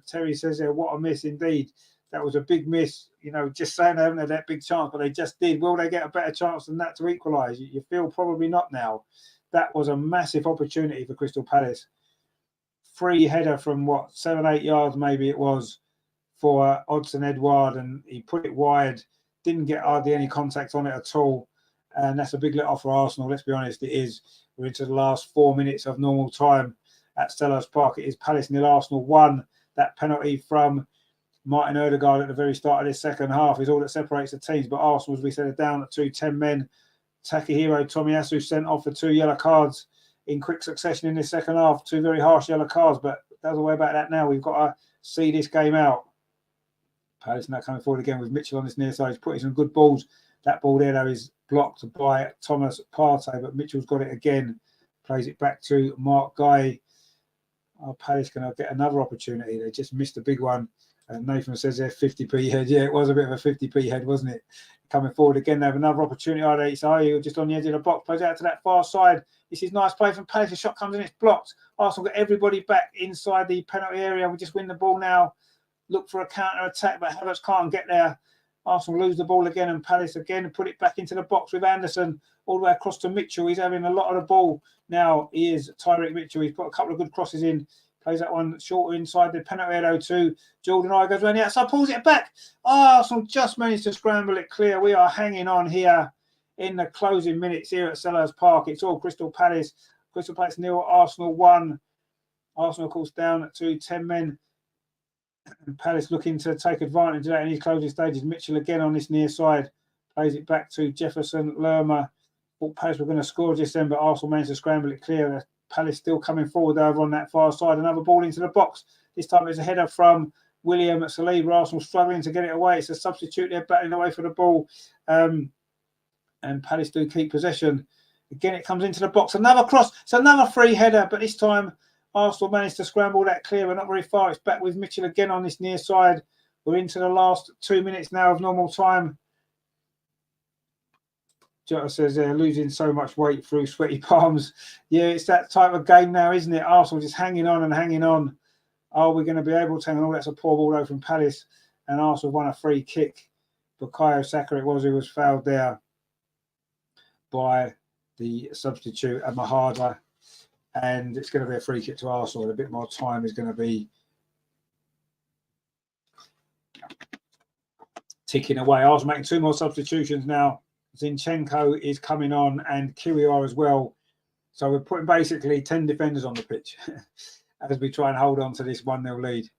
Terry says there, what a miss indeed. That was a big miss. Just saying they haven't had that big chance, but they just did. Will they get a better chance than that to equalise? You feel probably not now. That was a massive opportunity for Crystal Palace. Free header from 7-8 yards maybe it was for Hodgson Edouard, and he put it wide. Didn't get hardly any contact on it at all. And that's a big let off for Arsenal. Let's be honest, it is. We're into the last 4 minutes of normal time at Selhurst Park. It is Palace 0, Arsenal 1. That penalty from Martin Odegaard at the very start of this second half is all that separates the teams. But Arsenal, as we said, are down at 10 men. Takahiro Tomiyasu sent off for 2 yellow cards in quick succession in this second half. 2 very harsh yellow cards, but doesn't worry about that now. We've got to see this game out. Palace now coming forward again with Mitchell on this near side. He's putting some good balls. That ball there, though, is blocked by Thomas Partey, but Mitchell's got it again. Plays it back to Mark Guy. Palace going to get another opportunity. They just missed a big one. Nathan says there, 50p head. Yeah, it was a bit of a 50p head, wasn't it? Coming forward again, they have another opportunity. You're just on the edge of the box. Plays out to that far side. This is nice play from Palace. The shot comes in, it's blocked. Arsenal got everybody back inside the penalty area. We just win the ball now. Look for a counter-attack, but Havertz can't get there. Arsenal lose the ball again, and Palace again put it back into the box with Anderson all the way across to Mitchell. He's having a lot of the ball now. He is Tyreek Mitchell. He's put a couple of good crosses in. Plays that one short inside the penalty area to Jordan Ayew. Goes around the outside, pulls it back. Arsenal just managed to scramble it clear. We are hanging on here in the closing minutes here at Selhurst Park. It's all Crystal Palace. Crystal Palace 0, Arsenal 1. Arsenal, of course, down to 10 men. And Palace looking to take advantage of that in these closing stages. Mitchell again on this near side. Plays it back to Jefferson Lerma. Thought Palace were going to score just then, but Arsenal managed to scramble it clear. Palace still coming forward over on that far side. Another ball into the box. This time it's a header from William Saliba. Arsenal struggling to get it away. It's a substitute there, battling away for the ball. And Palace do keep possession. Again, it comes into the box. Another cross. It's another free header, but this time Arsenal managed to scramble that clear, but not very far. It's back with Mitchell again on this near side. We're into the last 2 minutes now of normal time. Jota says they're losing so much weight through sweaty palms. Yeah, it's that type of game now, isn't it? Arsenal just hanging on and hanging on. Are we going to be able to? Oh, that's a poor ball over from Palace. And Arsenal won a free kick. Bukayo Saka it was who was fouled there by the substitute at Mahada. And it's going to be a free kick to Arsenal. A bit more time is going to be ticking away. Arsenal making 2 more substitutions now. Zinchenko is coming on and Kiwior as well. So we're putting basically 10 defenders on the pitch as we try and hold on to this 1-0 lead.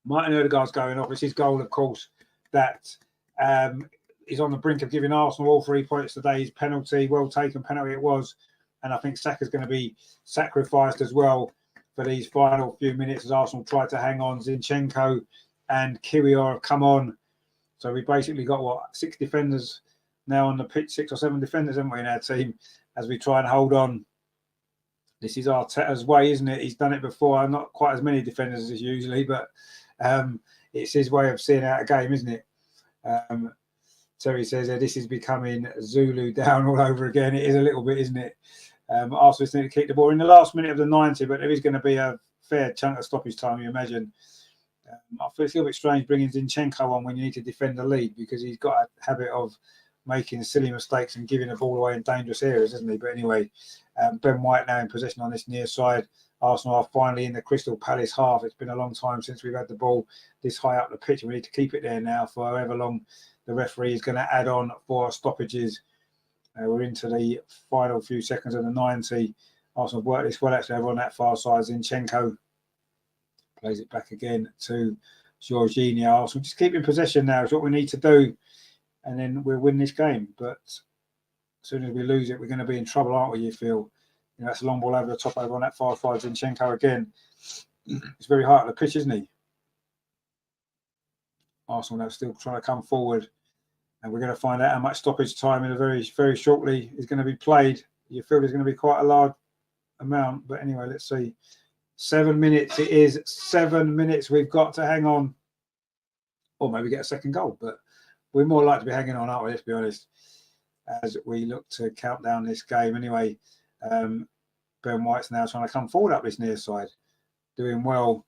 Martin Odegaard's going off. It's his goal, of course, that is on the brink of giving Arsenal all 3 points today. His penalty, well taken penalty it was. And I think Saka's going to be sacrificed as well for these final few minutes as Arsenal try to hang on. Zinchenko and Kiwior have come on. So we basically got, what, 6 defenders now on the pitch, 6 or 7 defenders, haven't we, in our team, as we try and hold on. This is Arteta's way, isn't it? He's done it before. Not quite as many defenders as usually, but it's his way of seeing out a game, isn't it? Terry says this is becoming Zulu down all over again. It is a little bit, isn't it? Arsenal need to keep the ball in the last minute of the 90, but there is going to be a fair chunk of stoppage time, you imagine. I feel it's a little bit strange bringing Zinchenko on when you need to defend the lead, because he's got a habit of making silly mistakes and giving the ball away in dangerous areas, isn't he? But anyway, Ben White now in possession on this near side. Arsenal are finally in the Crystal Palace half. It's been a long time since we've had the ball this high up the pitch, and we need to keep it there now for however long the referee is going to add on for stoppages. We're into the final few seconds of the 90. Arsenal have worked this well actually over on that far side. Zinchenko plays it back again to Jorginho. Arsenal just keep in possession now is what we need to do, and then we'll win this game. But as soon as we lose it, we're going to be in trouble, aren't we, you feel? You know, that's a long ball over the top over on that far side. Zinchenko again. It's very high at the pitch, isn't he? Arsenal now still trying to come forward. And we're going to find out how much stoppage time in a very, very shortly is going to be played. You feel there's going to be quite a large amount. But anyway, let's see. 7 minutes it is. 7 minutes we've got to hang on. Or maybe get a second goal. But we're more likely to be hanging on, aren't we? Let's be honest. As we look to count down this game. Anyway, Ben White's now trying to come forward up this near side. Doing well.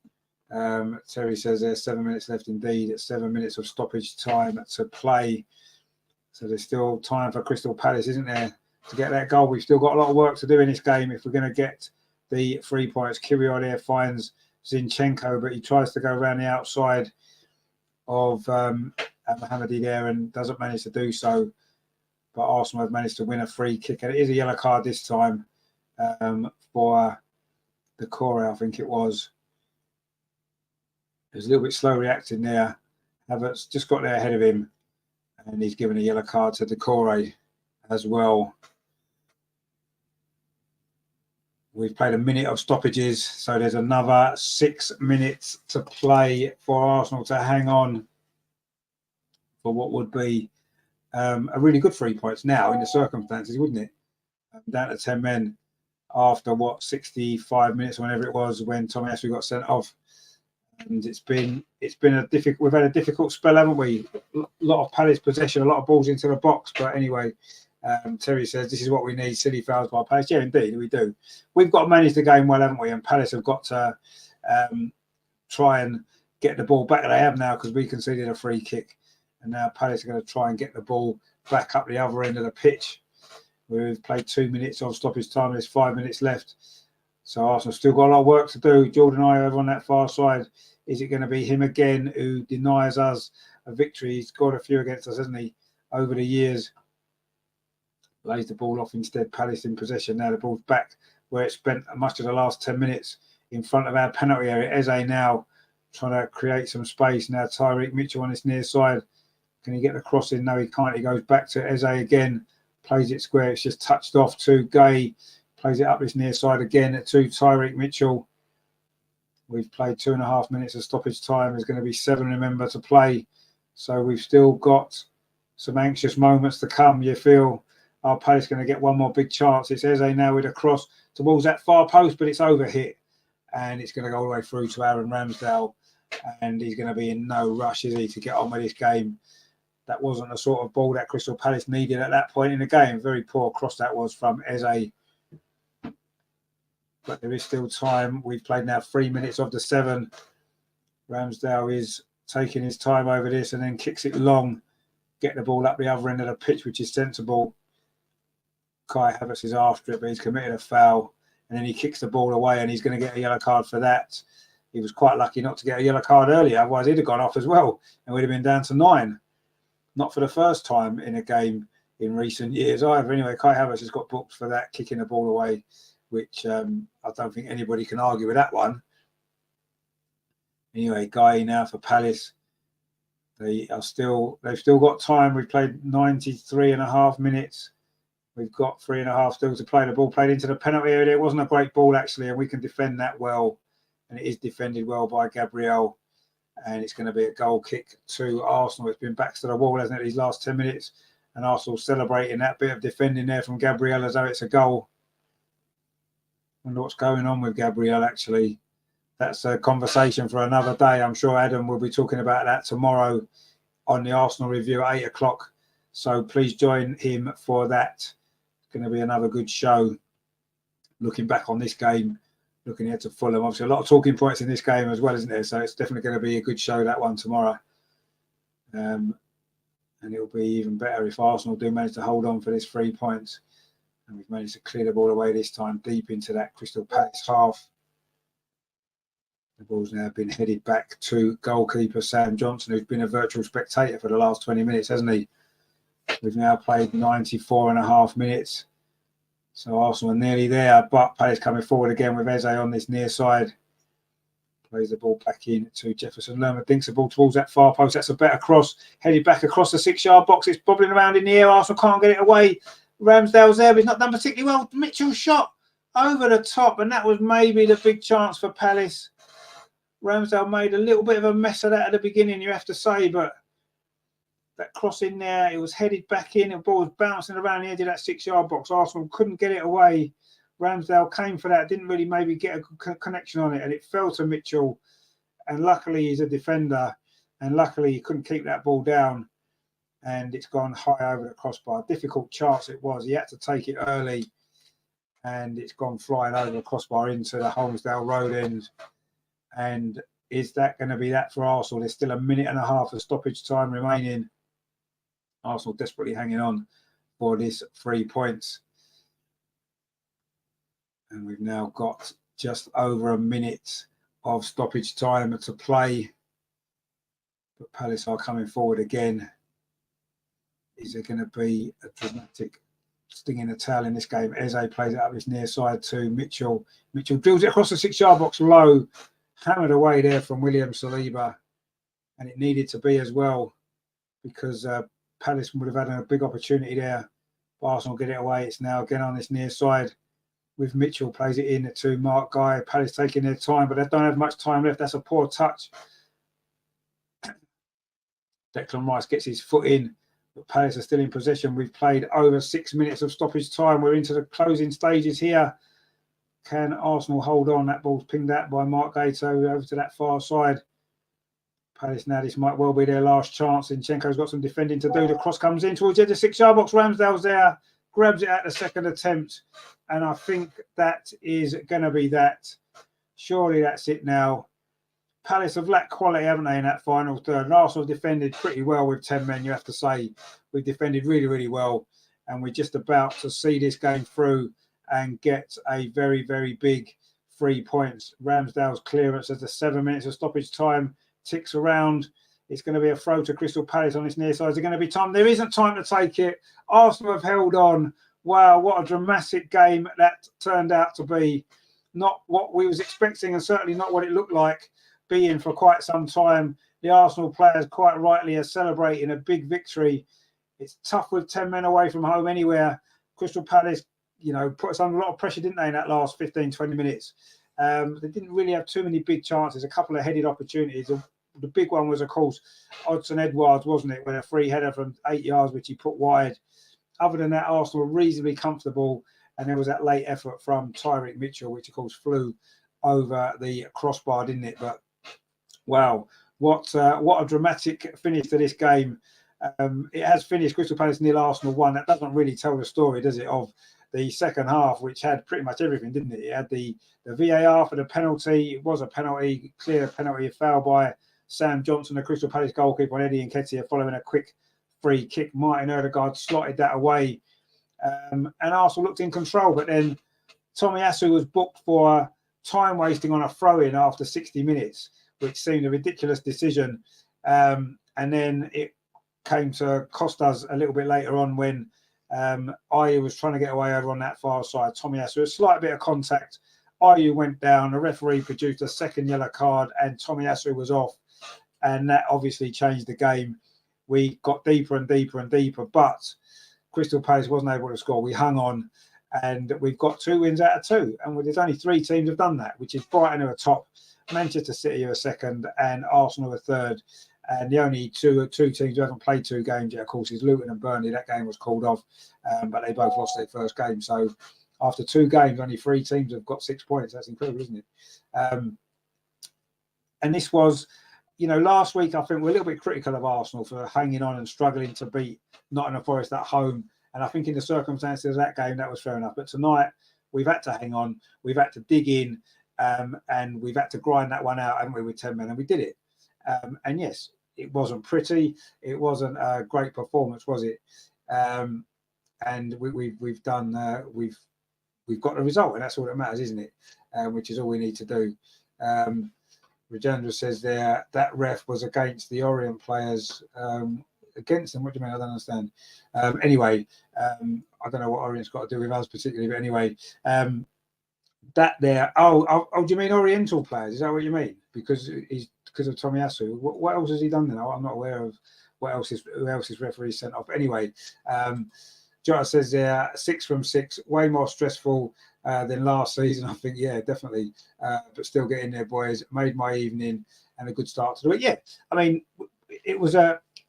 Terry says there's 7 minutes left indeed. It's 7 minutes of stoppage time to play. So there's still time for Crystal Palace, isn't there, to get that goal. We've still got a lot of work to do in this game if we're going to get the 3 points. Kiwior there finds Zinchenko, but he tries to go around the outside of Mohamedi there and doesn't manage to do so. But Arsenal have managed to win a free kick. And it is a yellow card this time for the Corey, I think it was. He was a little bit slow reacting there. Havertz just got there ahead of him. And he's given a yellow card to Decore as well. We've played a minute of stoppages, so there's another 6 minutes to play for Arsenal to hang on for what would be a really good 3 points now in the circumstances, wouldn't it? Down to 10 men after 65 minutes, or whenever it was, when Tomiyasu got sent off. And it's been a difficult. We've had a difficult spell, haven't we? A lot of Palace possession, a lot of balls into the box. But anyway, Terry says this is what we need: silly fouls by Palace. Yeah, indeed, we do. We've got to manage the game well, haven't we? And Palace have got to try and get the ball back. They have now because we conceded a free kick, and now Palace are going to try and get the ball back up the other end of the pitch. We've played 2 minutes of stoppage time. There's 5 minutes left. So Arsenal still got a lot of work to do. Jordan Ayew over on that far side. Is it going to be him again who denies us a victory? He's scored a few against us, hasn't he, over the years? Lays the ball off instead. Palace in possession. Now the ball's back where it spent much of the last 10 minutes in front of our penalty area. Eze now trying to create some space. Now Tyreek Mitchell on his near side. Can he get the cross in? No, he can't. He goes back to Eze again. Plays it square. It's just touched off to Gay. Plays it up this near side again to Tyreek Mitchell. We've played 2.5 minutes of stoppage time. There's going to be 7, remember, to play. So we've still got some anxious moments to come. You feel our Palace going to get one more big chance. It's Eze now with a cross towards that far post, but it's overhit. And it's going to go all the way through to Aaron Ramsdale. And he's going to be in no rush, is he, to get on with this game. That wasn't the sort of ball that Crystal Palace needed at that point in the game. Very poor cross that was from Eze. But there is still time. We've played now 3 minutes of the 7. Ramsdale is taking his time over this and then kicks it long. Get the ball up the other end of the pitch, which is sensible. Kai Havertz is after it, but he's committed a foul. And then he kicks the ball away and he's going to get a yellow card for that. He was quite lucky not to get a yellow card earlier. Otherwise, he'd have gone off as well. And we'd have been down to 9. Not for the first time in a game in recent years either. Anyway, Kai Havertz has got booked for that, kicking the ball away, which I don't think anybody can argue with that one. Anyway, Guy now for Palace. They've still got time. We've played 93.5 minutes. We've got 3.5 still to play. The ball played into the penalty area. It wasn't a great ball, actually, and we can defend that well. And it is defended well by Gabriel. And it's going to be a goal kick to Arsenal. It's been backs to the wall, hasn't it, these last 10 minutes? And Arsenal celebrating that bit of defending there from Gabriel as though it's a goal. I wonder what's going on with Gabriel, actually. That's a conversation for another day. I'm sure Adam will be talking about that tomorrow on the Arsenal review at 8 o'clock. So please join him for that. It's going to be another good show. Looking back on this game, looking ahead to Fulham. Obviously, a lot of talking points in this game as well, isn't there? So it's definitely going to be a good show, that one, tomorrow. And it'll be even better if Arsenal do manage to hold on for this 3 points. And we've managed to clear the ball away this time, deep into that Crystal Palace half. The ball's now been headed back to goalkeeper Sam Johnson, who's been a virtual spectator for the last 20 minutes, hasn't he? We've now played 94.5 minutes. So Arsenal are nearly there, but Palace coming forward again with Eze on this near side. Plays the ball back in to Jefferson Lerma, dinks the ball towards that far post. That's a better cross, headed back across the 6-yard box. It's bobbling around in the air. Arsenal can't get it away. Ramsdale's there, but he's not done particularly well. Mitchell's shot over the top, and that was maybe the big chance for Palace. Ramsdale made a little bit of a mess of that at the beginning, you have to say, but that cross in there, it was headed back in, and the ball was bouncing around the edge of that 6-yard box. Arsenal couldn't get it away. Ramsdale came for that, didn't really maybe get a good connection on it, and it fell to Mitchell. And luckily, he's a defender, and luckily he couldn't keep that ball down, and it's gone high over the crossbar. Difficult chance it was. He had to take it early, and it's gone flying over the crossbar into the Holmesdale Road end. And is that going to be that for Arsenal? There's still 1.5 minutes of stoppage time remaining. Arsenal desperately hanging on for this 3 points. And we've now got just over 1 minute of stoppage time to play. But Palace are coming forward again. Is there going to be a dramatic sting in the tail in this game? Eze plays it up his near side to Mitchell. Mitchell drills it across the 6-yard box low. Hammered away there from William Saliba. And it needed to be as well, because Palace would have had a big opportunity there. But Arsenal get it away. It's now again on this near side with Mitchell, plays it in to Mark Guy. Palace taking their time, but they don't have much time left. That's a poor touch. Declan Rice gets his foot in, but Palace are still in possession. We've played over 6 minutes of stoppage time. We're into the closing stages here. Can Arsenal hold on? That ball's pinged out by Mark Gato over to that far side. Palace now, this might well be their last chance. Zinchenko's got some defending to do. The cross comes in towards the edge of the 6-yard box. Ramsdale's there, grabs it at the second attempt. And I think that is going to be that. Surely that's it now. Palace have lacked quality, haven't they, in that final third? And Arsenal defended pretty well with 10 men, you have to say. We defended really, really well. And we're just about to see this game through and get a very, very big 3 points. Ramsdale's clearance as the 7 minutes of stoppage time ticks around. It's going to be a throw to Crystal Palace on this near side. Is there going to be time? There isn't time to take it. Arsenal have held on. Wow, what a dramatic game that turned out to be. Not what we was expecting, and certainly not what it looked like being for quite some time. The Arsenal players quite rightly are celebrating a big victory. It's tough with 10 men away from home anywhere. Crystal Palace, put us under a lot of pressure, didn't they, in that last 15, 20 minutes. They didn't really have too many big chances, a couple of headed opportunities. The big one was, of course, Hodgson Edwards, wasn't it, when a free header from 8 yards, which he put wide. Other than that, Arsenal were reasonably comfortable, and there was that late effort from Tyreek Mitchell, which, of course, flew over the crossbar, didn't it? But, wow, what a dramatic finish to this game. It has finished Crystal Palace 0, Arsenal 1. That doesn't really tell the story, does it, of the second half, which had pretty much everything, didn't it? It had the VAR for the penalty. It was a penalty, clear penalty, a foul by Sam Johnson, the Crystal Palace goalkeeper, on Eddie Nketiah, following a quick free kick. Martin Odegaard slotted that away. And Arsenal looked in control, but then Tomiyasu was booked for time wasting on a throw-in after 60 minutes, which seemed a ridiculous decision. And then it came to cost us a little bit later on when Ayew was trying to get away over on that far side. Tomiyasu, a slight bit of contact. Ayew went down. The referee produced a second yellow card, and Tomiyasu was off. And that obviously changed the game. We got deeper and deeper and deeper, but Crystal Palace wasn't able to score. We hung on, and we've got 2 wins out of 2. And there's only 3 teams have done that, which is Brighton who are top, Manchester City who are second, and Arsenal are third. And the only two teams who haven't played 2 games yet, of course, is Luton and Burnley. That game was called off, but they both lost their first game. So after 2 games, only 3 teams have got 6 points. That's incredible, isn't it? And this was, last week I think we're a little bit critical of Arsenal for hanging on and struggling to beat Nottingham Forest at home. And I think in the circumstances of that game, that was fair enough. But tonight, we've had to hang on. We've had to dig in, and we've had to grind that one out, haven't we, with 10 men? And we did it. And yes, it wasn't pretty. It wasn't a great performance, was it? And we've done. We've got the result, and that's all that matters, isn't it? Which is all we need to do. Rajendra says there that ref was against the Orient players. Against them? What do you mean? I don't understand. Anyway, I don't know what Orient's got to do with us particularly, but anyway, that there. Oh, do you mean Oriental players? Is that what you mean? Because of Tomiyasu. What else has he done then? I'm not aware of who else his referee sent off. Anyway, Jota says there 6 from 6, way more stressful than last season. I think, yeah, definitely. But still getting there, boys. Made my evening and a good start to do it. Yeah, I mean,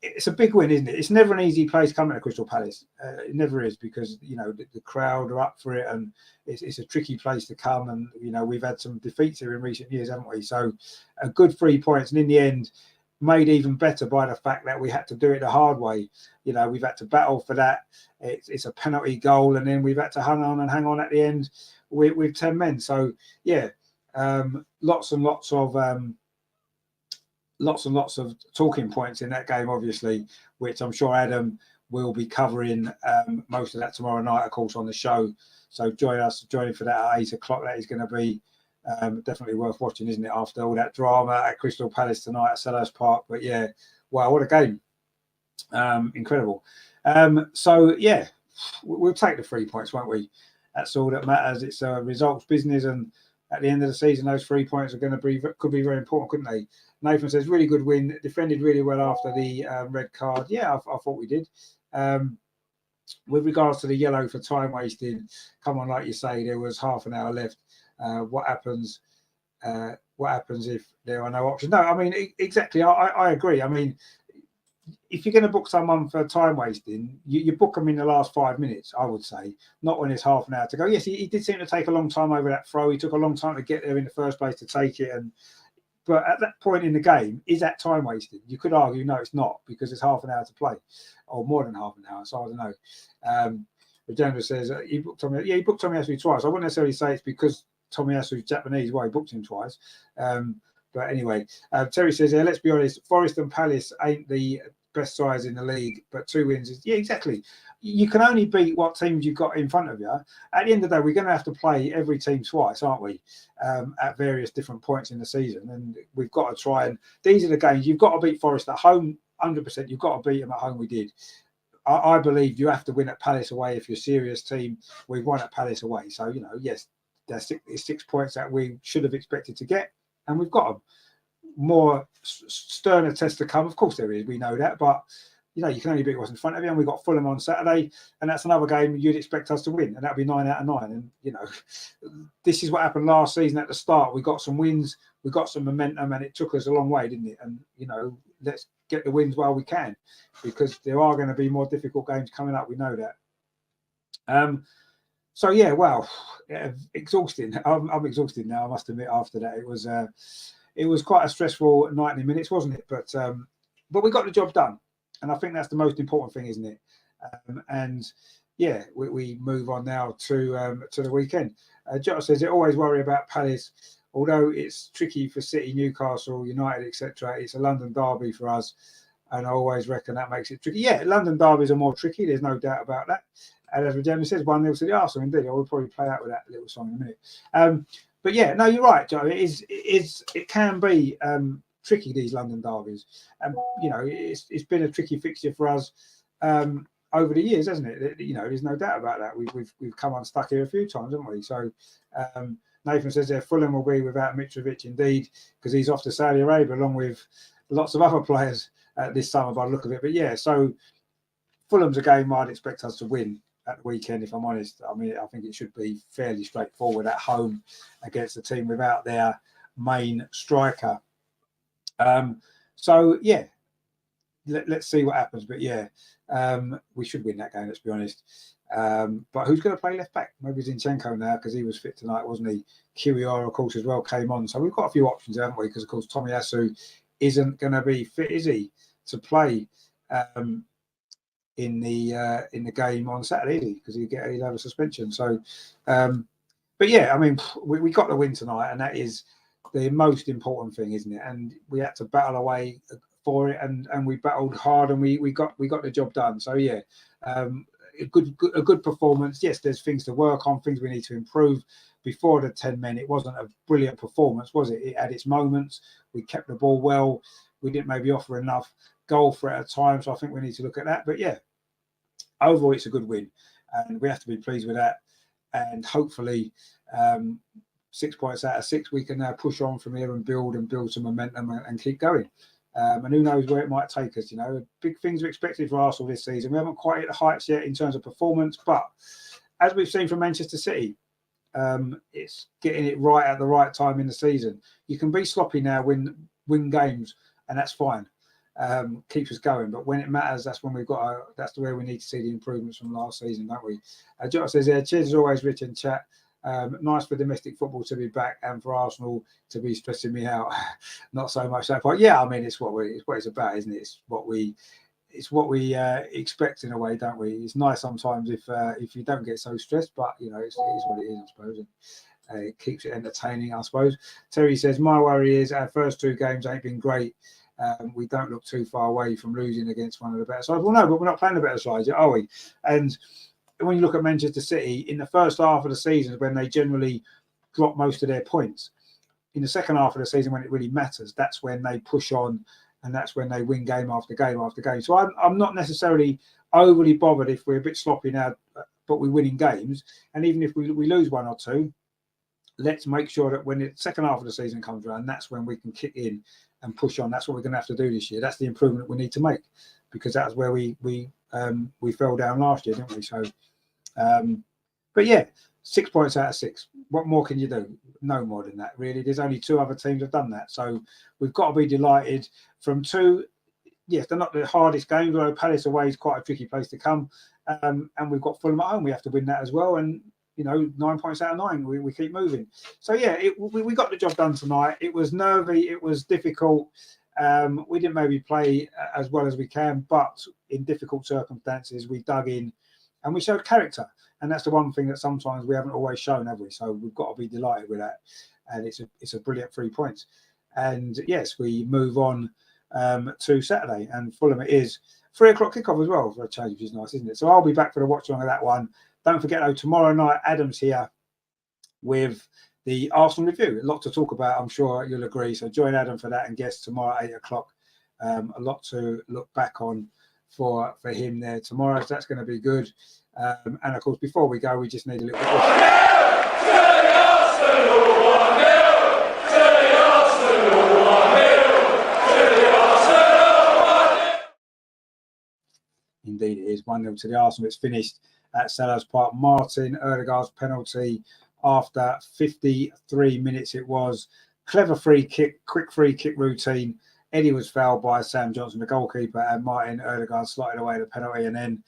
it's a big win, isn't it? It's never an easy place coming to Crystal Palace. It never is, because the crowd are up for it, and it's a tricky place to come. And we've had some defeats here in recent years, haven't we? So a good 3 points, and in the end, made even better by the fact that we had to do it the hard way. We've had to battle for that. It's a penalty goal, and then we've had to hang on at the end with 10 men. So yeah, lots and lots of talking points in that game, obviously, which I'm sure Adam will be covering most of that tomorrow night, of course, on the show. So join for that at 8 o'clock. That is going to be definitely worth watching, isn't it, after all that drama at Crystal Palace tonight at Selhurst Park. But yeah, wow, what a game. Incredible. So yeah, we'll take the 3 points, won't we? That's all that matters. It's a results business, and at the end of the season, those 3 points are going to could be very important, couldn't they? Nathan says, really good win, defended really well after the red card. Yeah, I thought we did. With regards to the yellow for time wasting, come on, like you say, there was half an hour left. What happens if there are no options? No, I mean, exactly. I agree. I mean, if you're going to book someone for time wasting, you book them in the last 5 minutes, I would say, not when it's half an hour to go. Yes, he did seem to take a long time over that throw. He took a long time to get there in the first place to take it. But at that point in the game, is that time wasting? You could argue, no, it's not, because it's half an hour to play, or more than half an hour. So I don't know. Rajendra says he booked Tomiyasu. Yeah, he booked Tomiyasu twice. I wouldn't necessarily say it's because Tomiyasu's Japanese. Why he booked him twice. But anyway, Terry says, let's be honest, Forest and Palace ain't the best sides in the league, but 2 wins is, yeah, exactly. You can only beat what teams you've got in front of you. At the end of the day, we're going to have to play every team twice, aren't we? At various different points in the season, and we've got to try. And these are the games you've got to beat. Forest at home, 100%. You've got to beat them at home. We did. I believe you have to win at Palace away if you're a serious team. We've won at Palace away, so yes, there's 6 points that we should have expected to get, and we've got them. More sterner tests to come. Of course there is, we know that, but you know, you can only beat what's in front of you. And we've got Fulham on Saturday, and that's another game you'd expect us to win, and that'll be 9 out of 9. And you know, this is what happened last season at the start. We got some wins, we got some momentum, and it took us a long way, didn't it? And you know, let's get the wins while we can, because there are going to be more difficult games coming up. We know that. So yeah, well, exhausting. I'm exhausted now, I must admit. After that, it was quite a stressful 90 minutes, wasn't it? But we got the job done. And I think that's the most important thing, isn't it? And yeah, we move on now to the weekend. Jota says, "I always worry about Palace, although it's tricky for City, Newcastle, United, etc. It's a London derby for us, and I always reckon that makes it tricky." Yeah, London derbies are more tricky. There's no doubt about that. And as Jeremy says, 1-0 to the Arsenal. Indeed, I will probably play out with that little song in a minute. But yeah, no, you're right, Joe. It can be tricky, these London derbies, and you know, it's been a tricky fixture for us over the years, hasn't it? You know, there's no doubt about that. We've come unstuck here a few times, haven't we? So Nathan says there, Fulham will be without Mitrovic, indeed, because he's off to Saudi Arabia along with lots of other players this summer by the look of it. But yeah, so Fulham's a game I'd expect us to win at the weekend, if I'm honest. I mean, I think it should be fairly straightforward at home against a team without their main striker. So yeah, let's see what happens. But yeah, we should win that game, let's be honest. But who's going to play left back? Maybe Zinchenko now, because he was fit tonight, wasn't he? Kiwior, of course, as well came on. So we've got a few options, haven't we? Because of course Tomiyasu isn't going to be fit, is he, to play in the game on Saturday, is he? Because he'll have a suspension. So, but yeah, I mean, we got the win tonight, and that is the most important thing, isn't it? And we had to battle away for it, and we battled hard, and we got the job done. So yeah, a good performance. Yes, there's things to work on, things we need to improve. Before the 10 men, it wasn't a brilliant performance, was it? It had its moments. We kept the ball well. We didn't maybe offer enough goal for it at a time, so I think we need to look at that. But yeah, overall, it's a good win, and we have to be pleased with that. And hopefully, 6 points out of 6, we can now push on from here and build some momentum and keep going. And who knows where it might take us. You know, big things are expected for Arsenal this season. We haven't quite hit the heights yet in terms of performance, but as we've seen from Manchester City, it's getting it right at the right time in the season. You can be sloppy now, win games, and that's fine. Keeps us going, but when it matters, that's when that's where we need to see the improvements from last season, don't we? Jota says, "Cheers as always, Rich and chat. Nice for domestic football to be back, and for Arsenal to be stressing me out. Not so much that part. Yeah, I mean, it's what it's about, isn't it? It's what we expect in a way, don't we? It's nice sometimes if you don't get so stressed, but you know, it is what it is, I suppose. It keeps it entertaining, I suppose." Terry says, "My worry is our first 2 games ain't been great. We don't look too far away from losing against one of the better sides." Well, no, but we're not playing the better sides yet, are we? And when you look at Manchester City, in the first half of the season, when they generally drop most of their points, in the second half of the season, when it really matters, that's when they push on, and that's when they win game after game after game. So I'm not necessarily overly bothered if we're a bit sloppy now, but we're winning games. And even if we lose 1 or 2, let's make sure that when the second half of the season comes around, that's when we can kick in and push on. That's what we're going to have to do this year. That's the improvement we need to make, because that's where we fell down last year, didn't we? So, but yeah, 6 points out of 6. What more can you do? No more than that, really. There's only 2 other teams have done that, so we've got to be delighted from 2. Yes, they're not the hardest games, although Palace away is quite a tricky place to come, and we've got Fulham at home. We have to win that as well, and you know, 9 points out of 9, we keep moving. So yeah, we got the job done tonight. It was nervy, it was difficult. We didn't maybe play as well as we can, but in difficult circumstances, we dug in and we showed character. And that's the one thing that sometimes we haven't always shown, have we? So we've got to be delighted with that. And it's a brilliant 3 points. And yes, we move on to Saturday, and Fulham it is 3 o'clock kickoff as well for a change, which is nice, isn't it? So I'll be back for the watch along of that one. Don't forget, though, tomorrow night, Adam's here with the Arsenal review. A lot to talk about, I'm sure you'll agree. So join Adam for that and guests tomorrow at 8 o'clock. A lot to look back on for him there tomorrow. So that's going to be good. And, of course, before we go, we just need a little bit of... indeed it is. 1-0 to the Arsenal. It's finished at Selhurst Park. Martin Ødegaard's penalty after 53 minutes it was. Clever free kick, quick free kick routine. Eddie was fouled by Sam Johnson, the goalkeeper, and Martin Ødegaard slotted away the penalty, and then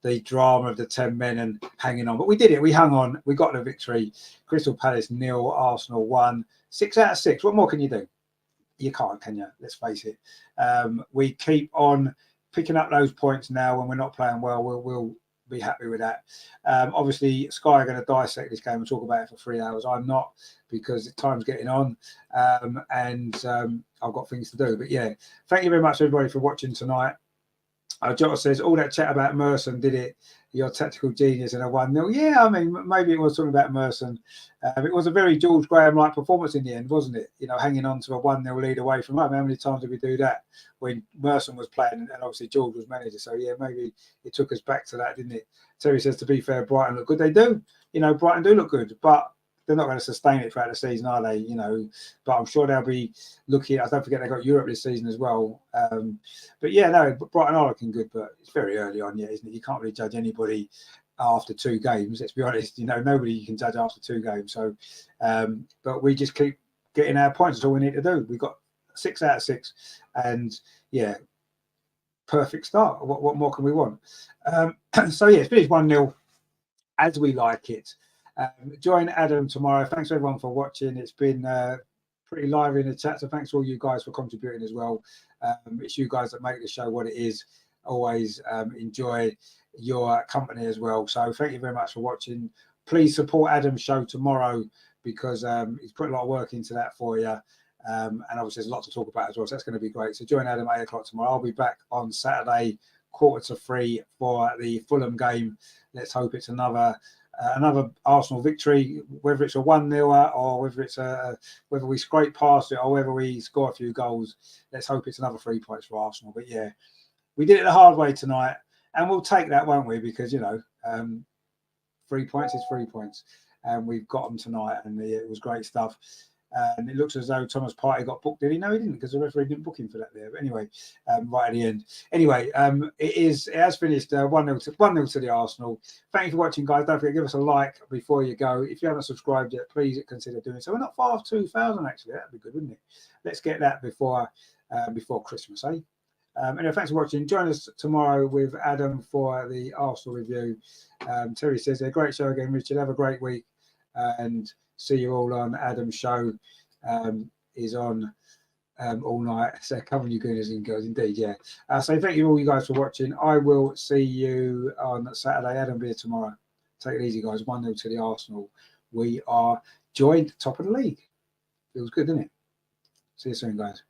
the drama of the 10 men and hanging on. But we did it. We hung on. We got the victory. Crystal Palace 0, Arsenal 1. 6 out of 6. What more can you do? You can't, can you? Let's face it. We keep on picking up those points now when we're not playing well. We'll be happy with that. Obviously, Sky are going to dissect this game and talk about it for 3 hours. I'm not, because the time's getting on, and I've got things to do. But yeah, thank you very much, everybody, for watching tonight. Jota says, all that chat about Merson, did it? Your tactical genius in a 1-0. Yeah, I mean, maybe it was talking about Merson. It was a very George Graham-like performance in the end, wasn't it? You know, hanging on to a 1-0 lead away from home. How many times did we do that when Merson was playing and obviously George was manager? So, yeah, maybe it took us back to that, didn't it? Terry says, to be fair, Brighton look good. They do. You know, Brighton do look good, but they're not going to sustain it throughout the season, are they? You know, but I'm sure they'll be looking. I don't forget they got Europe this season as well. But yeah, no, Brighton are looking good, but it's very early on, isn't it? You can't really judge anybody after 2 games. Let's be honest. You know, nobody you can judge after 2 games. So, but we just keep getting our points. That's all we need to do. We got 6 out of 6, and yeah, perfect start. What more can we want? So yeah, it's finished 1-0 as we like it. Join Adam tomorrow. Thanks everyone for watching. It's been pretty lively in the chat, so thanks to all you guys for contributing as well. It's you guys that make the show what it is. Always enjoy your company as well. So thank you very much for watching. Please support Adam's show tomorrow, because he's put a lot of work into that for you. And obviously there's a lot to talk about as well, so that's going to be great. So join Adam at 8 o'clock tomorrow. I'll be back on Saturday 2:45 for the Fulham game. Let's hope it's another Arsenal victory, whether it's a 1-0 or whether it's whether we scrape past it or whether we score a few goals. Let's hope it's another 3 points for Arsenal. But yeah, we did it the hard way tonight, and we'll take that, won't we? Because, you know, 3 points is 3 points, and we've got them tonight, and it was great stuff. And it looks as though Thomas Partey got booked. Did he? No, he didn't, because the referee didn't book him for that there. But anyway, right at the end. Anyway, it has finished 1-0 to the Arsenal. Thank you for watching, guys. Don't forget, give us a like before you go. If you haven't subscribed yet, please consider doing so. We're not far off 2,000, actually. That'd be good, wouldn't it? Let's get that before Christmas, eh? Anyway, thanks for watching. Join us tomorrow with Adam for the Arsenal review. Terry says, a great show again, Richard. Have a great week, and see you all on Adam's show. Is on all night. So come on, you goodness and girls, indeed, yeah. So thank you all you guys for watching. I will see you on Saturday. Adam will be here tomorrow. Take it easy, guys. 1-0 to the Arsenal. We are joined top of the league. Feels good, doesn't it? See you soon, guys.